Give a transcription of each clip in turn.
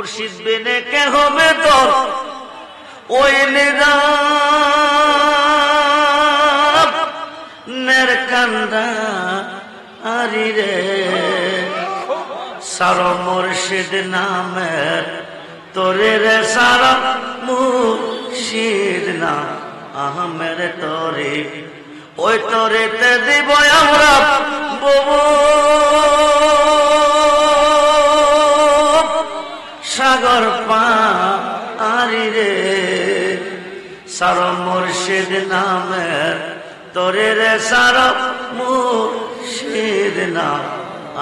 মুর্শিদ বিনে কে হবে তোর ওই নিজাম নের কান্দা আরি রে সারা মুর্শিদ নামের তোরে রে সারা মুর্শিদ নাম আহমের তোরে ওই তোরেতে দিব আমরা ববু সাগর পারি রে সারা মুর্শিদ নামের তোরে রে সারা মুর্শিদ নাম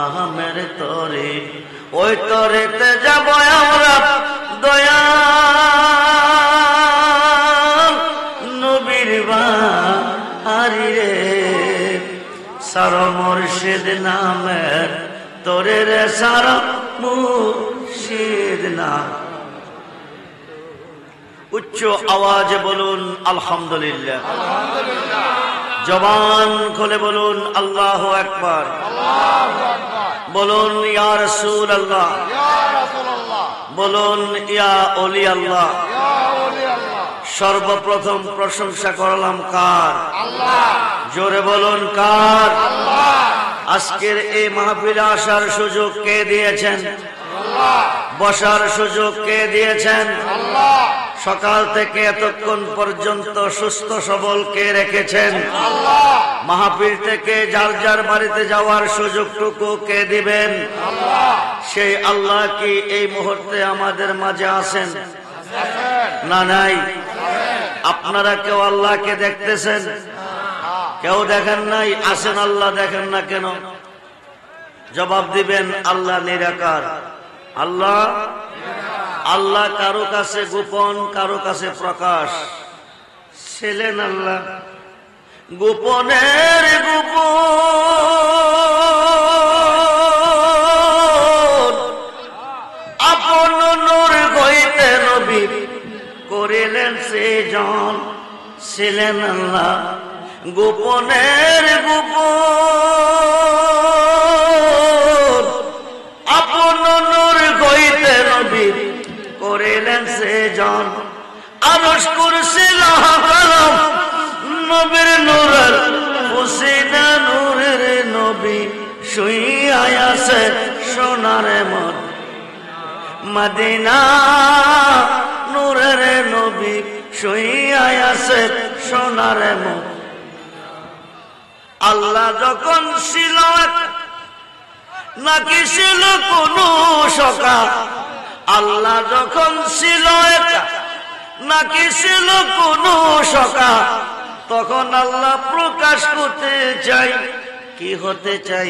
আহমের তোরে ওই তোরেতে যাব আমরা দয়া নবীর বাড়ি রে সারা মুর্শিদ নামের তোরে রে সারা মুর্শিদ নাম। উচ্চ আওয়াজে বলুন আলহামদুলিল্লাহ, জবান খুলে বলুন আল্লাহু আকবার, বলুন ইয়া রাসূলুল্লাহ, বলুন ইয়া ওলি আল্লাহ। সর্বপ্রথম প্রশংসা করলাম কার? আল্লাহ। জোরে বলুন কার? আল্লাহ। আজকের এই মাহফিলে আসার সুযোগ কে দিয়েছেন? আল্লাহ। বসার সুযোগ কে দিয়েছেন? আল্লাহ। সকাল থেকে এতক্ষণ পর্যন্ত সুস্থ সবল কে রেখেছেন? আল্লাহ। মাহফিল থেকে যার যার বাড়িতে যাওয়ার সুযোগটুকু কে দিবেন? আল্লাহ। সেই আল্লাহ কি এই মুহূর্তে আমাদের মাঝে আছেন না নাই? আপনারা কেউ আল্লাহকে দেখতেছেন? কেউ দেখেন নাই? আছেন আল্লাহ, দেখেন না কেন? জবাব দিবেন আল্লাহ নিরাকার। আল্লাহ আল্লাহ কারো কাছে গোপন, কারো কাছে প্রকাশ। ছিলেন আল্লাহ গোপনের গোপন, আপন নূর হইতে নবী করিলেন সৃজন। ছিলেন আল্লাহ গোপনের গোপন, আপন নূর হইতে নবী করিলেন সৃজন। আরশ কুরসি লৌহ কলম নবীর নূরের খুশিনা নূরের নবী শুইয়া আছে সোনার মদিনা। নূরের নবী শুইয়া আছে সোনার আল্লাহ যখন ছিল নাকি ছিল কোন সকা? আল্লাহ যখন ছিল নাকি ছিল কোন সকা? তখন আল্লাহ প্রকাশ করতে চাই। কি হতে চাই?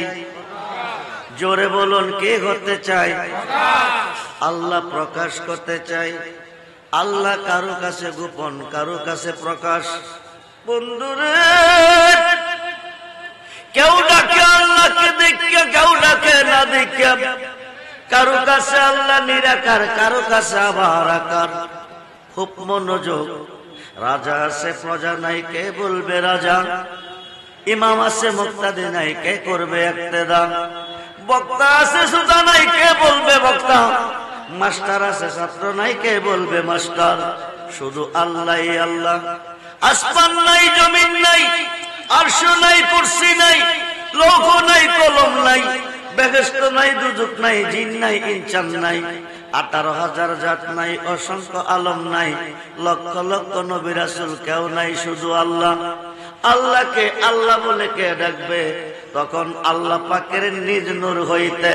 জোরে বলুন, কে হতে চাই? আল্লাহ প্রকাশ করতে চাই। আল্লাহ কারো কাছে গোপন, কারো কাছে প্রকাশ। বন্ধুরে, কেউ ডাকে আল্লাহকে দেখিয়া, কেউ ডাকে না দেখিয়া। কারো কাছে আল্লাহ নিরাকার, কারো কাছে আবার আকার। খুব মনোযোগ। রাজা আছে প্রজা নাই, কে বলবে রাজা? ইমাম আছে মুক্তাদি নাই, কে করবে ইক্তেদা? বক্তা আছে শ্রোতা নাই, কে বলবে বক্তা? মাস্টার আছে ছাত্র নাই, কে বলবে মাস্টার? শুধু আল্লাহ আল্লাহ। আসমান নাই, জমিন নাই, আরশ নাই, কুরসি নাই, লৌহ নাই, কলম নাই, বেহেশত নাই, দুজক নাই, জিন নাই, ইনসান নাই, 18,000 জাত নাই, অসংখ্য আলম নাই, লক্ষ লক্ষ নবী রাসূল কেউ নাই, শুধু আল্লাহ। আল্লাহকে আল্লাহ বলে কে ডাকবে? তখন আল্লাহ পাকের নিজ নূর হইতে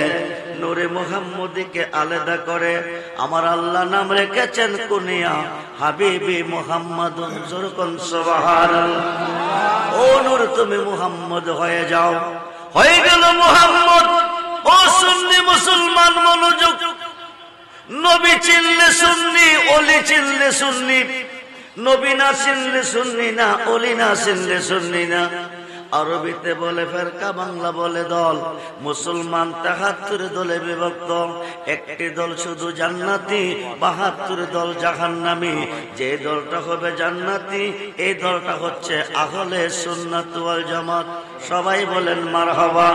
নূরে মুহাম্মদীকে আলাদা করে আমার আল্লাহ নাম রেখেছেন কুনিয়া হাবিবি মুহাম্মাদুন। যখন সুবহানাল্লাহ। ও নূর তুমি মুহাম্মদ হয়ে যাও। হয়ে গেল মুহাম্মদ। ও সুন্নি মুসলমান মনোযোগ। নবী চিনলে সুন্নি, ওলি চিনলে সুন্নি। নবী না চিনলে সুন্নি না, ওলি না চিনলে সুন্নি না। আরবিতে বলে ফেরকা, বাংলা বলে দল। মুসলমান ৭৩ দলে বিভক্ত। একটি দল শুধু জান্নাতি, ৭২ দল জাহান্নামী। যে দলটা হবে জান্নাতি, এই দলটা হচ্ছে আহলে সুন্নাত ওয়াল জামাত। সবাই বলেন মারহাবা।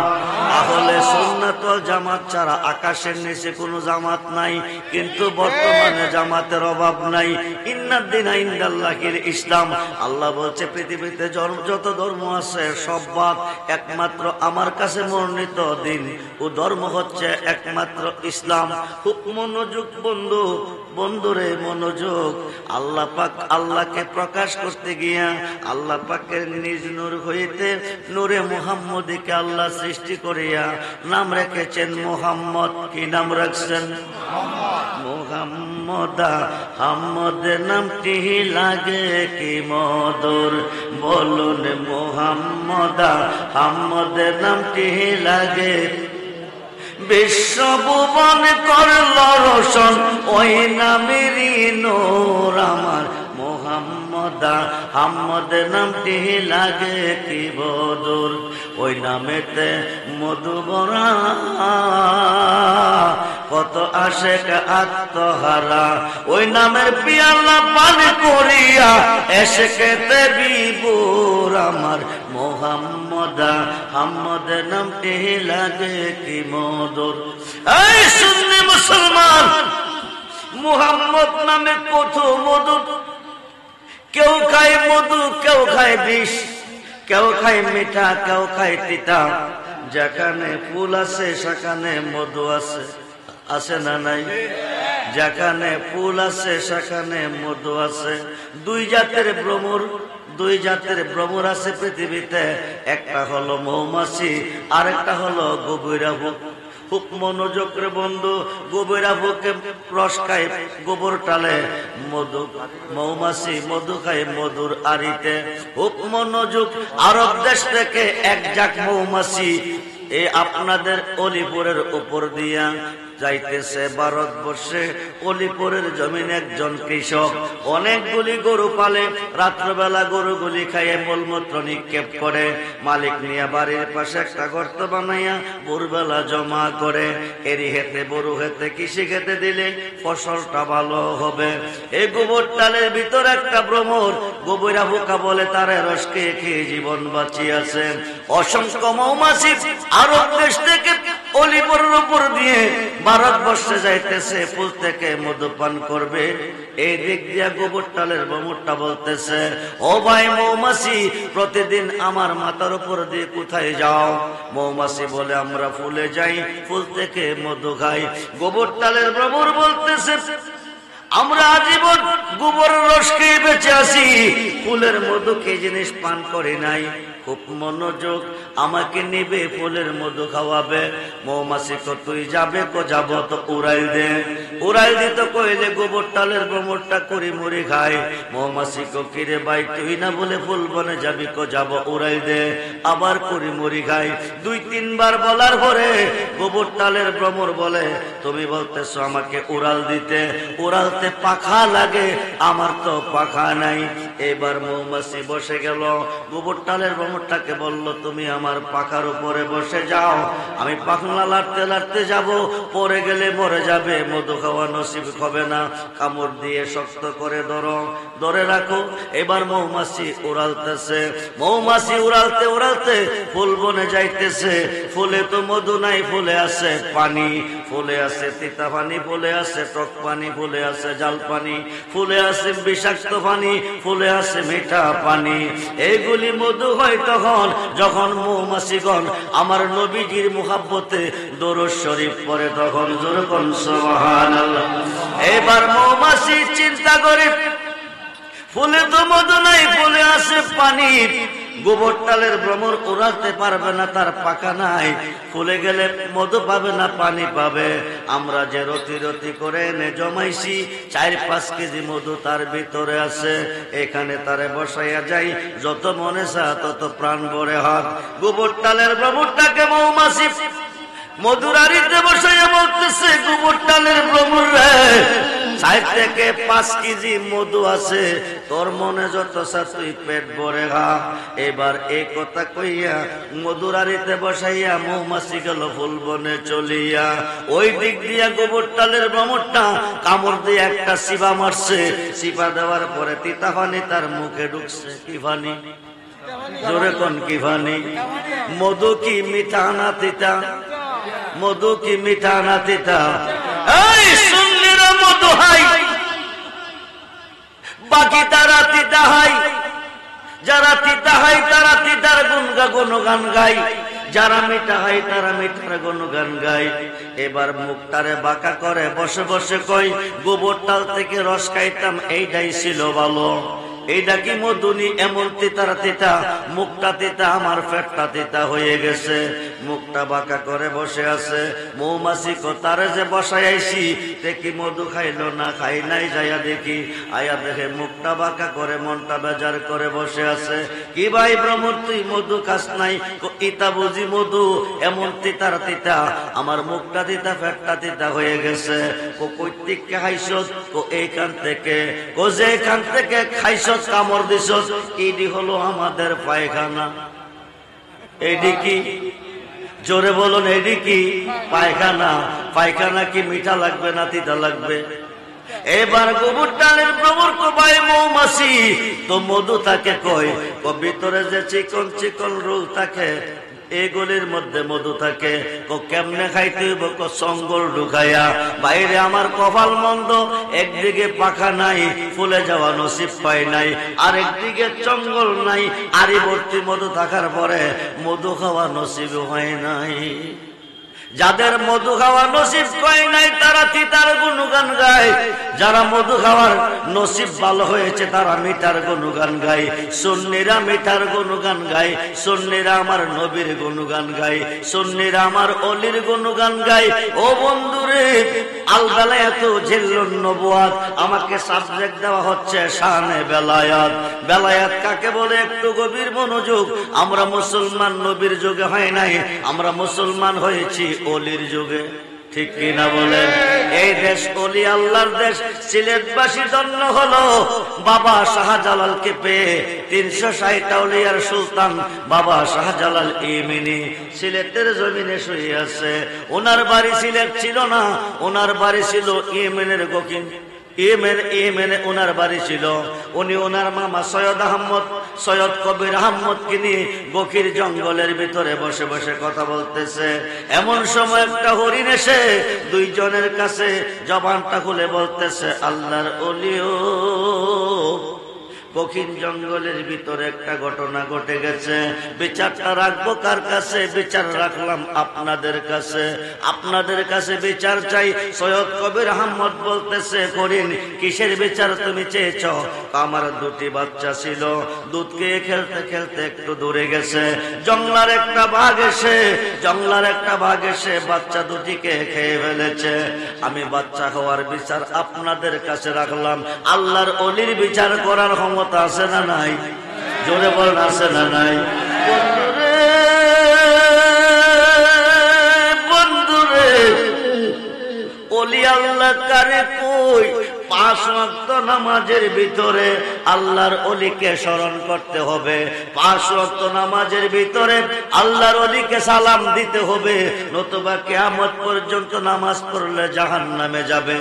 আহলে সুন্নাত ওয়াল জামাত ছাড়া আকাশের নিচে কোনো জামাত নাই, কিন্তু বর্তমানে জামাতের অভাব নাই। ইন্নাদ্দিনা ইনদাল্লাহিল ইসলাম। আল্লাহ বলছে পৃথিবীতে যত ধর্ম আছে সব বাদ, একমাত্র আমার কাছে মনোনীত দিন ও ধর্ম হচ্ছে একমাত্র ইসলাম। খুব মনোযোগ বন্ধু, বন্ধুরে মনোযোগ। আল্লাহ পাক আল্লাহকে প্রকাশ করতে গিয়া আল্লাহ পাকের নিজ নূর হইতে নূরে মুহাম্মদীকে আল্লাহ সৃষ্টি করিয়া নাম রেখেছেন মুহাম্মদ। কি নাম রাখছেন? মুহাম্মদা। হাম্মদ নামটি লাগে কি মধুর, বলুন মুহাম্মদা। হাম্মদ নামটি লাগে। বিশ্বভুবন করল রোশন ওই নামেরই নূর আমার মুহাম্মদা। হাম্মদ নামটি লাগে কি বদুর, ওই নামেতে মধু ভরা কত আশেক আত্মহারা। ওই নামের পিয়ালা পান করিয়া এসেকেতে বিভোর আমার মুহাম্মদা। হাম্মদ নামটি লাগে কি মধুর। এই সুন্নি মুসলমান, মুহাম্মদ নামে কত মধু। কেউ খায় মধু, কেউ খায় বিষ, কেউ খায় মিঠা, কেউ খায় তিতা। যেখানে ফুল আছে সেখানে মধু আছে, আছে না নাই? যেখানে ফুল আছে সেখানে মধু আছে। দুই জাতের ভ্রমর আছে পৃথিবীতে। একটা হলো মৌমাছি, আরেকটা হলো গভীরা ভোগ। খুব মনোযোগ রে বন্ধু। গভীরা ভোগে রস খায় গোবর টালে, মধু মৌমাছি মধু খায় মধুর আড়িতে। খুব মনোযোগ। আরব দেশ থেকে এক জাক মৌমাছি এই আপনাদের অলিপুরের উপর দিয়া যাইতেছে ভারতবর্ষে। অলিপুরের জমিন একজন কৃষক অনেকগুলি গরু পালে। রাত্রবেলা গরুগুলি খাইয়ে মলমূত্র নিক্ষেপ করে, মালিক নিয়ে বাড়ির পাশে একটা গর্ত বানাইয়া ভোরবেলা জমা করে। এরি হেতে গরু হেতে কৃষি খেতে দিলে ফসলটা ভালো হবে। এই গোবর টালের ভিতর একটা ভ্রমর গোবরা বোকা বলে তারে রস খেয়ে খেয়ে জীবন বাঁচিয়েছে। অসংখ্য মৌমাছি আরব দেশ থেকে অলিপুরের উপর দিয়ে ভারতবর্ষে যাইতেছে, ফুল থেকে মধু পান করবে। এই দিক দিয়া গোবর টালের ভ্রমরটা বলতেছে, ও ভাই মৌমাছি, প্রতিদিন আমার মাথার উপর দিয়ে কোথায় যাও? মৌমাছি বলে আমরা ফুলে যাই, ফুল থেকে মধু খাই। গোবর টালের ভ্রমর বলতেছে, আমরা আজীবন গোবরের রস খেয়ে বেঁচে আছি, ফুলের মধু কি জিনিস পান করি নাই। খুব মনোযোগ। আমাকে নিবে ফুলের মধু খাওয়াবে। মৌমাছি কো তুই যাবে কো? যাব তো উড়াইল দে। উড়াইল দিত কইলে গোবর টালের ভ্রমরটা করি মুড়ি খায়। মৌমাছি কো কিরে ভাই তুই না বলে ফুল বনে যাবি কো? যাব উড়াইল দে। আবার করি মুড়ি খাই। ২-৩ বার বলার পরে গোবর টালের ভ্রমর বলে, তুমি বলতেছো আমাকে উড়াল দিতে, উড়ালতে পাখা লাগে, আমার তো পাখা নাই। এবার মৌমাছি বসে গেল। গোবর টালের ভ্রমরটাকে বলল, তুমি আমার পাখার উপরে বসে যাও, আমি পাখনা লাড়তে লাড়তে যাব, পরে গেলে মরে যাবে, মধু খাওয়া নসিব হবে না। কামড় দিয়ে শক্ত করে ধরে রাখো। এবার মৌমাছি উড়ালতেছে। মৌমাছি উড়ালতে উড়ালতে ফুল বনে যাইতেছে। ফুলে তো মধু নাই, ফুলে আছে পানি, ফুলে আছে তিতা পানি, ফুলে আছে টক পানি, ফুলে আছে জাল পানি, ফুলে আছে বিষাক্ত পানি, ফুলে আছে মিঠা পানি। এইগুলি মধু হয় তখন যখন মৌমাছিগণ আমার নবীজির মুহাব্বতে দরুদ শরীফ পড়ে, তখন জোরে কোন সুবহানাল্লাহ। এবার মৌমাছি চিন্তা করে, ফুলে তো মধু নাই, ফুলে আছে পানি। গোবর টালের ভ্রমর উড়াতে পারবে না, তার পাকা নাই। ফুলে গেলে মধু পাবে না, পানি পাবে। আমরা যে রতি রতি করে এনে জমাইছি ৪-৫ কেজি মধু তার ভিতরে আছে। এখানে তারে বসাইয়া যাই, যত মনে চায় তত প্রাণ ভরে হাত। গোবর টালের ভ্রমরটাকে মৌমাছি মধুরারিতে বসাইয়া বলতেছে, গোবর টালের ভ্রমর রে, ৪ থেকে 5 কেজি মধু আছে, তোর মনে যত চা তুই পেট ভরে খা। এবার এই কথা কইয়া মধুরারিতে বসাইয়া মৌমাছি গেল ফুল বনে চলিয়া। ওই দিক দিয়া গোবরটালের ভ্রমরটা কামড় দিয়ে একটা চিপা মারছে। চিপা দেওয়ার পরে তিতা পানি তার মুখে ঢুকছে। কি পানি? জোরে কোন কি পানি? মধু কি মিঠা না তিতা? মধু কি মিঠা না তিতা? এই শুনলিরা মধু হাই, বাকি তারা তিতা হাই। যারা তিতা হাই তারা তিতার গুণগান গায়, যারা মিঠা হাই তারা মিঠার গুণগান গায়। এবার মুখটারে বাঁকা করে বসে বসে কই, গোবরটাল থেকে রস খাইতাম, এইটাই ছিল ভালো। এইটা কি মধুনি? এমন তিতার তিতা, মুখটা তিতা, আমার পেটটা তিতা হয়ে গেছে। মুখটা বাঁকা করে বসে আছে। মৌমাছি তারে যে বসাই আইছি, দেখি মধু খাইলো না খাই নাই, যাইয়া দেখি। আয়া দেখে মুখটা বাঁকা করে মনটা বেজার করে বসে আছে। কি ভাই ভ্রমর তুই মধু খাস নাই? ইতা বুঝি মধু? এমন তিতার তিতা, আমার মুখটা তিতা, পেটটা তিতা হয়ে গেছে। কই থেকে খাইছত? এইখান থেকে। যেখান থেকে খাইছ কামড় দিছ, এডি হলো আমাদের পায়খানা। এডি কি? জোরে বলুন, এডি কি? পায়খানা। পায়খানা কি মিঠা লাগবে না তিতা লাগবে? এবার গোবরটালের ভ্রমর কোবাই মৌমাছি তো মধু তাকে কয়, ভিতরে যে চিকন চিকন রোল থাকে, এগুলির মধ্যে মধু থাকে। কেমনে খাইতে হইব? সঙ্গল ঢুকাইয়া। বাইরে আমার কপাল মন্দ, একদিকে পাখা নাই, ফুলে যাওয়া নসিব পাই নাই, আর একদিকে জঙ্গল নাই, আরি ভর্তি মধু থাকার পরে মধু খাওয়া নসিব হয় নাই। যাদের মধু খাওয়া নসিব হয় নাই তারা তিতার গুণগান গায়, যারা মধু খাওয়ার নসিব ভালো হয়েছে তারা মিঠার গুণগান গায়। সুন্নিরা মিঠার গুণগান গায়, সুন্নিরা আমার নবীর গুণগান গায়, সুন্নিরা আমার অলির গুণগান গায়। ও বন্ধুরে, আল বেলায়াত জিল্লুন নবুয়াত, আমাকে সাবজেক্ট দেওয়া হচ্ছে শানে বেলায়াত। বেলায়াত কাকে বলে? একটু গভীর মনোযোগ। আমরা মুসলমান নবীর যুগে হয় নাই, আমরা মুসলমান হয়েছি অলির যুগে। ঠিক কিনা বলেন? এই দেশ অলি আল্লাহর দেশ। সিলেটবাসী ধন্য হলো বাবা শাহজালালকে পেয়ে। 360 আউলিয়ার সুলতান বাবা শাহজালাল ইমিনি সিলেটের জমিনে শুয়ে আছে। ওনার বাড়ি সিলেট ছিল না, ওনার বাড়ি ছিল ইয়েমেনের গকিন। ইয়েমেনে ওনার বাড়ি ছিল। উনি ওনার মামা সৈয়দ কবির আহমদ কিনি গকির জঙ্গলের ভিতরে বসে বসে কথা বলতেছে। এমন সময় একটা হরিণ এসে দুইজনের কাছে জবানটা খুলে বলতেছে, আল্লাহর ওলিও, দক্ষিণ জঙ্গলের ভিতরে একটা ঘটনা ঘটে গেছে, বিচারটা রাখবো কার কাছে? বিচার রাখলাম আপনাদের কাছে, আপনাদের কাছে বিচার চাই। সৈয়দ কবির আহমদ বলতেছে, করিন কিসের বিচার তুমি চেয়েছ? আমার দুটি বাচ্চা ছিল, দুধ খেয়ে খেলতে খেলতে একটু দূরে গেছে, জঙ্গলার একটা বাঘ এসে বাচ্চা দুটিকে খেয়ে ফেলেছে। আমি বাচ্চা হওয়ার বিচার আপনাদের কাছে রাখলাম। আল্লাহর অলির বিচার করার ক্ষমতা আছে না নাই? জোরে বলেন, আছে না নাই? বন্ধুরে, অলি আল্লাহ কারে কই? 5 ওয়াক্ত নামাজের ভিতরে আল্লাহর অলিকে স্মরণ করতে হবে। 5 ওয়াক্ত নামাজের ভিতরে আল্লাহর অলিকে সালাম দিতে হবে, নতুবা কিয়ামত পর্যন্ত নামাজ পড়লে জাহান্নামে যাবে।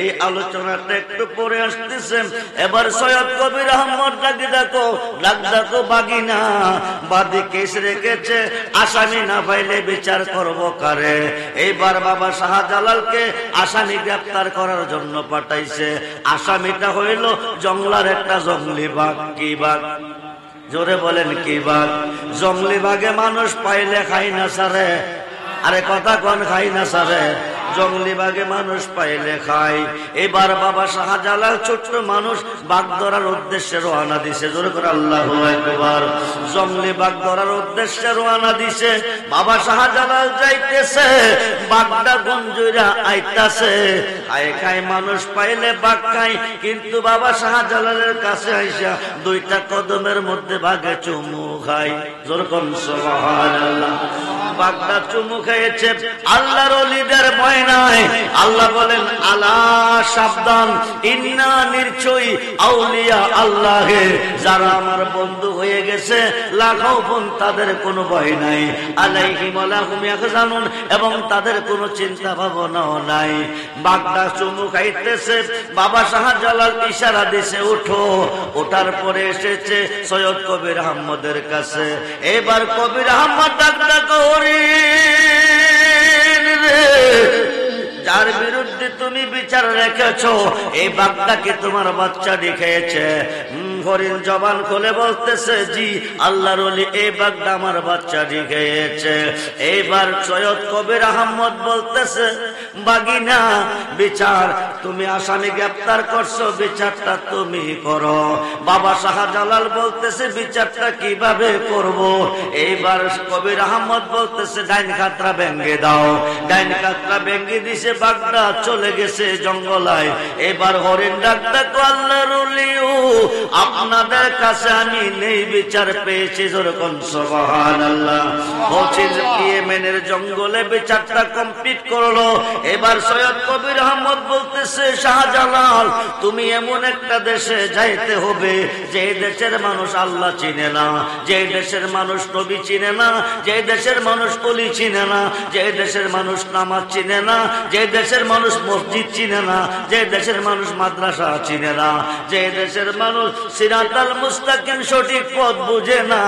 এই আলোচনাটা একটু পরে আসতেছে। এবার সৈয়দ কবির আহমদ ডাকো বাগিনা, বাদী কেস রেখেছে, আসামি না পাইলে বিচার করব কারে? এইবার বাবা শাহজালালকে আসামি গ্রেফতার করার জন্য পাঠাইছে। আসামিটা হইল জঙ্গলার একটা জঙ্গলি বাঘ। কি বাঘ? জোরে বলেন, কি বাঘ? জঙ্গলি বাঘে মানুষ পাইলে খাই না সারে। আরে কথা কোন খাই না সারে? জঙ্গলি বাঘে মানুষ পাইলে খাই। এবার বাবা শাহজালাল ছোট্ট মানুষ, বাঘ ধরার উদ্দেশ্যে রওনা দিছে। জোরে করে আল্লাহু আকবার। জঙ্গলি বাঘ ধরার উদ্দেশ্যে রওনা দিছে। বাবা শাহজালাল যাইতেছে, বাঘটা গঞ্জুরা আইতাছে। খাই মানুষ পাইলে বাঘ খাই, কিন্তু বাবা শাহজালালের কাছে আইসা 2টা কদমের মধ্যে বাঘে চুমু খাই। জোরে কোন সুবহানাল্লাহ। বাগদা চুমু খেয়েছে, আল্লাহর ওলিদের ভয় নাই। আল্লাহ বলেন আলা সাবধান, ইন্না নিশ্চয়ই আউলিয়া আল্লাহে, যারা আমার বন্ধু হয়ে গেছে লা খাউফুন, তাদের কোনো ভয় নাই, আলাইহিম ওয়া হুম ইয়াহজানুন, এবং তাদের কোনো চিন্তা ভাবনাও নাই। বাগদা চুমু খাইতেছে, বাবা শাহজালাল ইশারা দিছে উঠো। ওঠার পরে এসেছে সৈয়দ কবির আহমদের কাছে। এবার কবির আহমদ ডাকটা করি, যার বিরুদ্ধে তুমি বিচার রেখেছো, এই বাগদাকে তোমার বাচ্চাটি খেয়েছে। হরিণ জবান খুলে বলতেছে জি আল্লাহর ওলি, এই বাগদা আমার বাচ্চাটি খেয়েছে। এইবার সৈয়দ কবির আহমদ বলতেছে বাগিনা, বিচার তুমি আসামি গ্রেফতার করছো, বিচারটা তুমি করো। বাবা শাহজালাল বলতেছে বিচারটা কিভাবে করব? এইবার কবির আহমদ বলতেছে ডাইন খাতরা ভেঙ্গে দাও। ডাইন খাতরা ভেঙ্গে দিছে, বাগদা চলে গেছে জঙ্গলায়। এবার হরিণ ডাকটা আল্লাহর ওলি, আপনাদের কাছে আমি নেই বিচার পেয়েছি, যেরকম সুবহানাল্লাহ। বলছেন ইয়েমেনের জঙ্গলে বিচারটা কমপ্লিট করলো। এবার সৈয়দ কবির আহমদ বলতেছে শাহজালাল, তুমি এমন একটা দেশে যাইতে হবে যে দেশের মানুষ আল্লাহ চিনে না, যে দেশের মানুষ নবী চিনে না, যে দেশের মানুষ ওলি চিনে না, যে দেশের মানুষ নামাজ চিনে না, যে দেশের মানুষ মসজিদ চিনে না, যে দেশের মানুষ মাদ্রাসা চিনে না, যে দেশের মানুষ সিরাতাল মুস্তাকিম সঠিক পথ বুঝে না,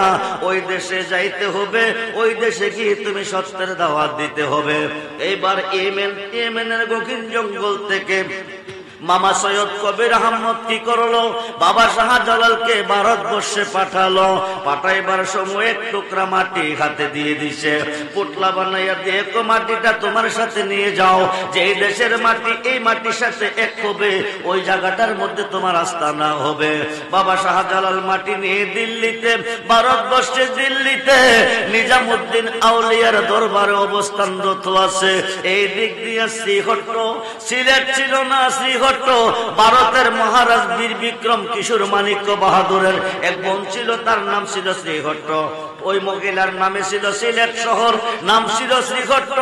ওই দেশে যাইতে হবে। ওই দেশে গিয়ে তুমি সত্যের দাওয়াত দিতে হবে। এইবার ইয়েমেনের গহীন জঙ্গল থেকে মামা সৈয়দ কবির আহমদ কি করলো? বাবা শাহজালালকে ভারতবর্ষে পাঠালো। পাঠাইবার সময় এক টুকরা মাটি হাতে দিয়ে দিছে, পুটলা বানাইয়া দিয়ে মাটিটা তোমার সাথে নিয়ে যাও। যে এই দেশের মাটি, এই মাটির সাথে এক হবে, ওই জায়গাটার মধ্যে তোমার আস্তানা হবে। বাবা শাহজালাল মাটি নিয়ে দিল্লিতে, ভারতবর্ষে দিল্লিতে নিজামুদ্দিন আউলিয়ার দরবারে অবস্থানরত আছে। এই দিক দিয়ে শ্রীহট্ট, সিলেট ছিল না, শ্রীহট্ট ভারতের মহারাজ বীর বিক্রম কিশোর মাণিক্য বাহাদুরের এক বোন ছিল, তার নাম ছিল শ্রীহট্ট। ওই মহিলার নামে ছিল সিলেট শহর, নাম ছিল শ্রীহট্ট।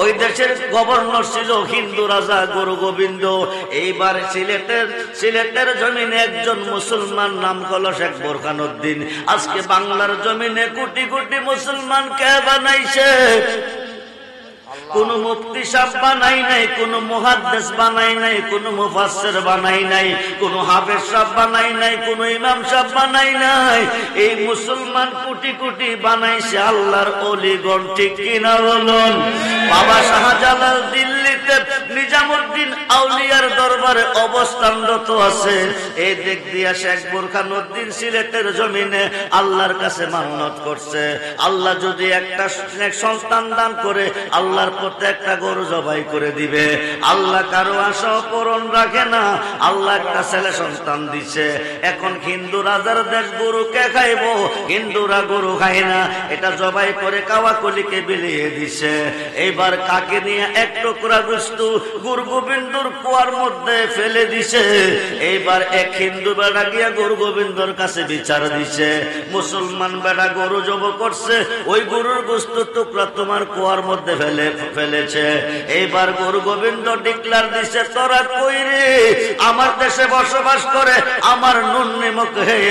ওই দেশের গভর্নর ছিল হিন্দু রাজা গুরু গোবিন্দ। এইবার সিলেটের জমিনে একজন মুসলমান নাম হলো শেখ বোরহানুদ্দিন। আজকে বাংলার জমিনে কোটি কোটি মুসলমান কে বানাইছে? কোন মুফতি সাহেব বানাই নাই, কোন মুহাদ্দিস বানাই নাই, কোন মুফাসসির বানাই নাই, কোন হাফেজ সাহেব বানাই নাই, কোন ইমাম সাহেব বানাই নাই। এই মুসলমান কোটি কোটি বানাইছে আল্লাহর ওলিগণ, ঠিক কিনা বলুন? বাবা শাহজালাল দিল্লিতে নিজামুদ্দিন আউলিয়ার দরবারে অবস্থানরত আছে। এই দিক দিয়া শেখ বোরহানুদ্দিন সিলেটের জমিনে আল্লাহর কাছে মান্নত করছে, আল্লাহ যদি একটা সন্তান দান করে আল্লাহর পথে একটা গরু জবাই করে দিবে। আল্লাহ কারো আশা পূরণ রাখে না, আল্লাহ একটা ছেলে সন্তান দিছে। এখন হিন্দু রাজার দেশ, গরু কে খাইব? হিন্দুরা গরু খায় না, এটা জবাই করে কাওয়াকলিকে বিলিয়ে দিছে। এইবার কাকে নিয়ে এক টুকরা বস্তু গুরু গোবিন্দর কুয়ার মধ্যে ফেলে দিছে। এইবার এক হিন্দু বেড়া গিয়া গুরু গোবিন্দর কাছে বিচার দিছে, মুসলমান বেড়া গরু জব করছে, ওই গরুর গোস্ত টুকরা তোমার কুয়ার মধ্যে ফেলেছে। এইবার গুরু গোবিন্দ ডিক্লার দিছে, তোরা কই রে? আমার দেশে বসবাস করে আমার নুন নিমক হে,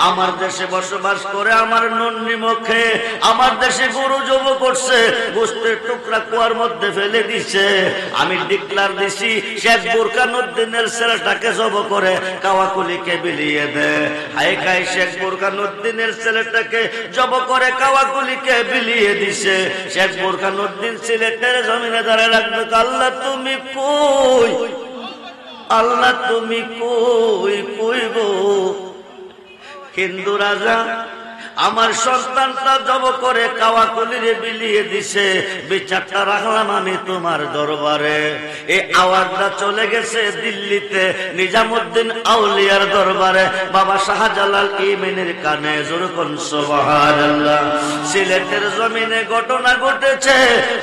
আমার দেশে বসবাস করে আমার নুন নিমক হে, আমার দেশে গরু জব করছে, গোস্তের টুকরা কুয়ার মধ্যে ফেলে দিছে। আমি ডিক্লার দিছি শেখ বোরহানুদ্দিনের ছেলেটাকে জব করে কাওয়াকলিকে বিলিয়ে দে। হাই খাই শেখ বোরহানুদ্দিনের ছেলেটাকে জব করে কাওয়াকলিকে বিলিয়ে দিছে। শেখ বোরহানুদ্দিন সিলেটের জমিনে দাঁড়ায় রাখবে, আল্লাহ তুমি কই? আল্লাহ তুমি কই? কইব হিন্দু রাজা আমার সন্তানটা জব করে কাওয়াকলিরে বিলিয়ে দিছে, বিচারটা রাখলাম আমি তোমার দরবারে। এই আওয়াজটা চলে গেছে দিল্লিতে নিজামুদ্দিন আউলিয়ার দরবারে, বাবা শাহজালাল ইয়েমেনের কানে। যেরকম সুবহানাল্লাহ। সিলেটের জমিনে ঘটনা ঘটেছে,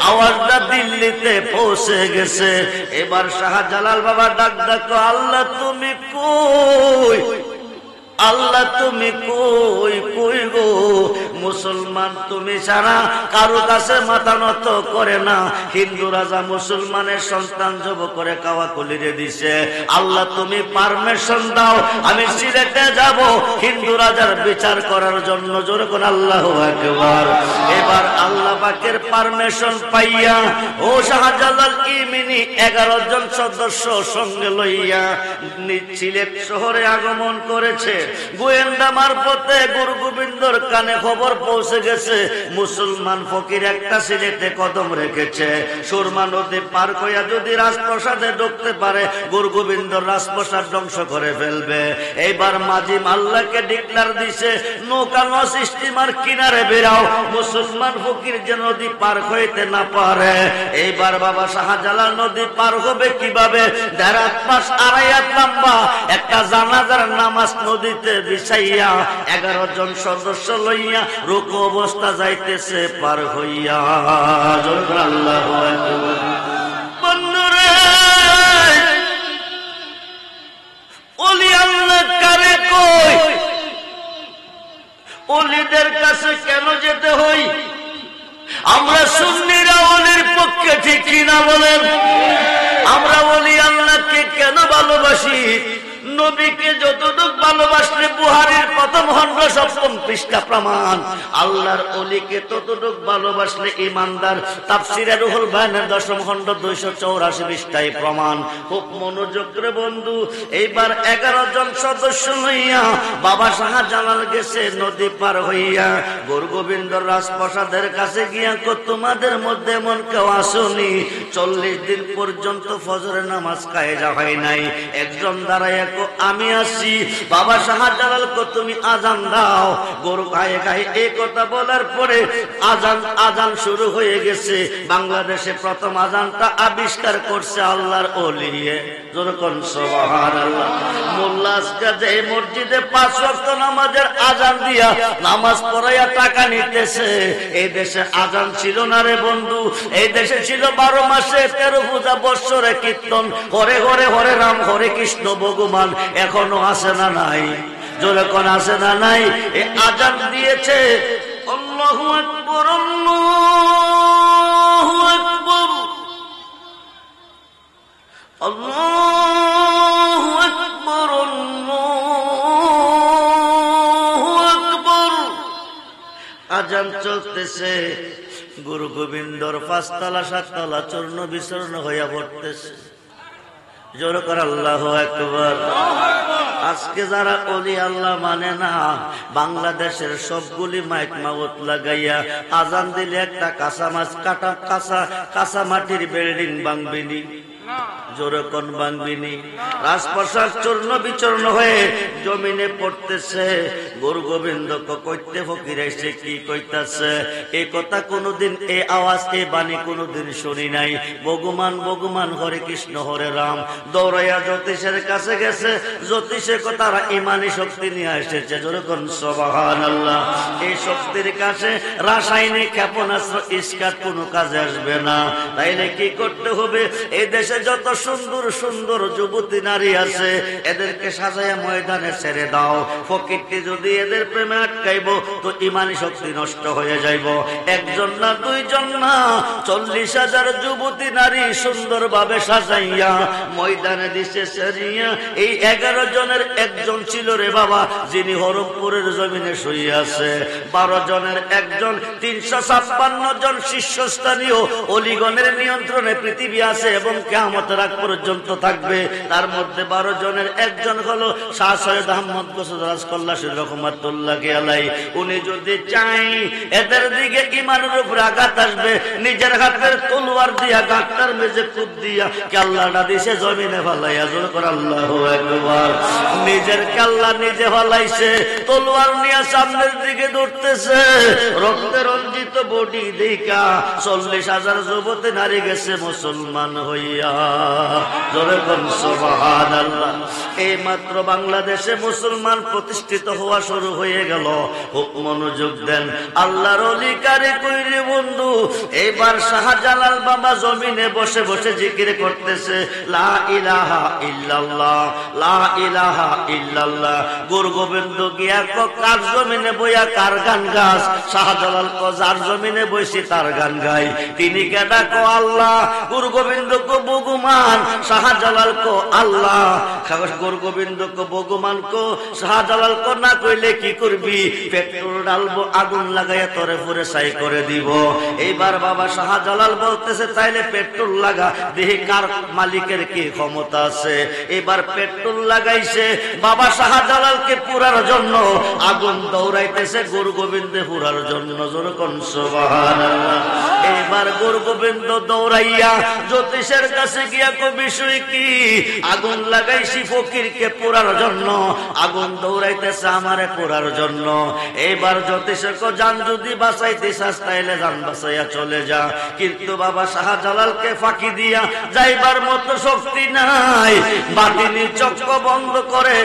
আওয়াজটা দিল্লিতে পৌঁছে গেছে। এবার শাহজালাল বাবা ডাক ডাকো, আল্লাহ তুমি কই? আল্লাহ তুমি কই কই গো, মুসলমান তুমি ছাড়া কারো কাছে মাথা নত করে না। হিন্দু রাজা মুসলমানের সন্তান জব করে কাওয়া কলিরে দিছে, আল্লাহ তুমি পারমিশন দাও আমি সিলেটে যাব হিন্দু রাজার বিচার করার জন্য। জোরে কোন আল্লাহু আকবার। এবার আল্লাহ পাকের পারমিশন পাইয়া ও শাহজালাল ইমিনি 11 জন সদস্য সঙ্গে লইয়া সিলেট শহরে আগমন করেছে। গোয়েন্দা মারফতে গুরু গোবিন্দর কানে খবর পৌঁছে গেছে মুসলমান ফকির একটা সিলেটে কদম রেখেছে। সুরমা নদী পার কইয়া যদি রাজপ্রাসাদে ঢুকতে পারে গুরু গোবিন্দর রাজপ্রাসাদ ধ্বংস করে ফেলবে। এইবার মাঝি আল্লাহকে ডিক্লার দিছে নৌকা লঞ্চ স্টিমার কিনারে বেরাও, মুসলমান ফকির যে নদী পার হইতে না পারে। এইবার বাবা শাহজালাল নদী পার হবে কিভাবে? 1.5 মাস 2.5 হাত লম্বা একটা জানাজার নামাজ নদীতে বিছাইয়া 11 জন সদস্য লইয়া রুকু অবস্থা যাইতেছে পার হইয়া। আল্লাহু আকবার। বন্ধুরে ওলি আল্লাহ কারে কই, ওলিদের কাছে কেন যেতে হই? আমরা সুন্নিরা ওলির পক্ষে ঠিক কিনা বলেন? আমরা ওলি আল্লাহকে কেন ভালোবাসি? নবীকে যতটুকু ভালোবাসলে বুহারীর প্রথম খণ্ড 7ম পৃষ্ঠা প্রমাণ। আল্লাহর ওলিকে ততটুকু ভালোবাসলে ইমানদার তাফসীরে রুহুল বায়ানের 10ম খণ্ড 284 পৃষ্ঠায় প্রমাণ। খুব মনোযোগ করে বন্ধু, এইবার 11 জন সদস্য লইয়া বাবা শাহজালাল গেছে নদী পার হইয়া গুরু গোবিন্দর রাজপ্রাসাদের কাছে গিয়া তোমাদের মধ্যে এমন কেউ আসেনি 40 দিন পর্যন্ত ফজরের নামাজ কায়েজা হয় নাই? একজন দাঁড়াইয়া আমি আসি। বাবা শাহজালাল তুমি আজান দাও। গরু গায়ে গায়ে এই কথা বলার পরে আজান শুরু হয়ে গেছে। বাংলাদেশে প্রথম আজানটা আবিষ্কার করছে আল্লাহর ওলি। যেরকম সুবহানাল্লাহ। মোল্লা আজকে যে মসজিদে 5 ওয়াক্ত নামাজের আজান দিয়া নামাজ পড়াইয়া টাকা নিতেছে, এই দেশে আজান ছিল না রে বন্ধু। এই দেশে ছিল 12 মাসে 13 পূজা বৎসরে কীর্তন, হরে হরে হরে রাম হরে কৃষ্ণ ভগবান। এখনো আছে না নাই? জোরে কোন আছে না নাই? এই আজান দিয়েছে আল্লাহু আকবার আল্লাহু আকবার আল্লাহু আকবার আল্লাহু আকবার। আজান চলতেছে, গুরু গোবিন্দর 5 তলা 7 তলা চূর্ণ বিচূর্ণ হইয়া পড়তেছে। জোরে করে আল্লাহু আকবার। আজকে যারা ওলি আল্লাহ মানে না, বাংলাদেশের সবগুলি মাইক মাউত লাগাইয়া আজান দিলে একটা কাঁচা মাটির বিল্ডিং ভাঙবিনি। জোরে কোন ভাঙবিনি? রাজপ্রাসাদ চূর্ণ বিচূর্ণ হয়ে জমিনে পড়তেছে। গুরু গোবিন্দ কইতে ফকির এসে কি কইতাছে? এই কথা কোনদিন, এই আওয়াজ, এই বাণী কোনদিন শুনি নাই। ভগবান ভগবান হরে কৃষ্ণ হরে রাম। দৌড়াইয়া জ্যোতিষের কাছে গেছে, জ্যোতিষের তারা ইমানি শক্তি নিয়ে এসেছে। জোরে কোন সুবহানাল্লাহ। এই শক্তির কাছে রাসায়নিক ক্ষেপণাস্ত্র ইস্কাত কোনো কাজে আসবে না। তাইলে কি করতে হবে? এই দেশে যত সুন্দর সুন্দর যুবতী নারী আছে এদেরকে সাজায়া ময়দানে ছেড়ে দাও। ফকিরটি যদি এদের প্রেমে আটকাইব তো ইমানি শক্তি নষ্ট হয়ে যাইব। 1 জন না 2 জন না 40,000 যুবতী নারী সুন্দর ভাবে সাজাইয়া ময়দানে দিছে সেরিয়া। এই 11 জনের 1 জন ছিল রে বাবা যিনি হরমপুরের জমিনে শুয়ে আছে। 12 জনের 1 জন 356 জন শীর্ষস্থানীয় অলিগণের নিয়ন্ত্রণে পৃথিবী আছে এবং কিয়ামতের আগ পর্যন্ত থাকবে। তার মধ্যে 12 জনের 1 জন হলো শাহ সৈয়দ আহমদ গোসরাজ কল্লাশী রহমাতুল্লাহি আলাইহি। উনি যদি চাই এদের দিকে ইমানের উপর আঘাত আসবে, নিজের হাতের তলোয়ার দিয়া গাঁটটার মেঝে কুপ দিয়া কেল্লাটা দিছে জমিনে ফালাইয়া। জোরে করে আল্লাহু আকবার। নিজের কেল্লা নিজে ফালাইছে, তলোয়ার নিয়ে সামনের দিকে দৌড়তেছে। রক্তে রঞ্জিত বডি দেখা 40,000 যুবতী নারী গেছে মুসলমান হইয়া। জোরে কোন সুবহানাল্লাহ। এই মাত্র বাংলাদেশে মুসলমান প্রতিষ্ঠিত হওয়া শুরু হয়ে গেল। খুব মনোযোগ দেন, আল্লাহর ওলি কারে কইরে বন্ধু, এবার শাহজালাল বাবা জমিনে বসে বসে জিকির করতেছে, লা ইলাহা ইল্লাল্লাহ, লা ইলাহা ইল্লাল্লাহ। গুরু গোবিন্দ গিয়া কার জমিনে বইয়া কার গান গাছ? শাহজালাল কো যার জমিনে বইছি তার গান গাই। তিনি কেডা? কো আল্লাহ। গুরু গোবিন্দ কো ভগবান, শাহজালাল কো আল্লাহ। গুরু গোবিন্দ কো ভগবান কো শাহজালাল কো না কইলে কি করবি? পেট্রোল ডালবো, আগুন লাগাইয়া তোরে পুরে ছাই করে দিব। এইবার বাবা শাহজালাল বলতেছে, তাইলে পেট্রোল লাগা, দেখি কার মালিকের কি ক্ষমতা আছে। এবার পেট্রোল লাগাইছে বাবা শাহজালালকে পুরার জন্য, আগুন দৌড়াইতেছে গুরু গোবিন্দে পুরার জন্য। জোরে কোন সুবহানাল্লাহ। এবার গুরু গোবিন্দ দৌড়াইয়া জ্যোতিষের কাছে গিয়া কো বিষয় কি? আগুন লাগাইছি ফকিরকে পুরার জন্য, আগুন দৌড়াইতেছে আমারে পুরার জন্য। এবার জ্যোতিষে কো জান যদি বাঁচাইতে চাস তাইলে জান বাঁচাইয়া চলে যা, কিন্তু বাবা শাহজালালকে ফাঁকি দিয়া যাইবার মতো শক্তি নাই। বাতিনি চক্র বন্ধ করে,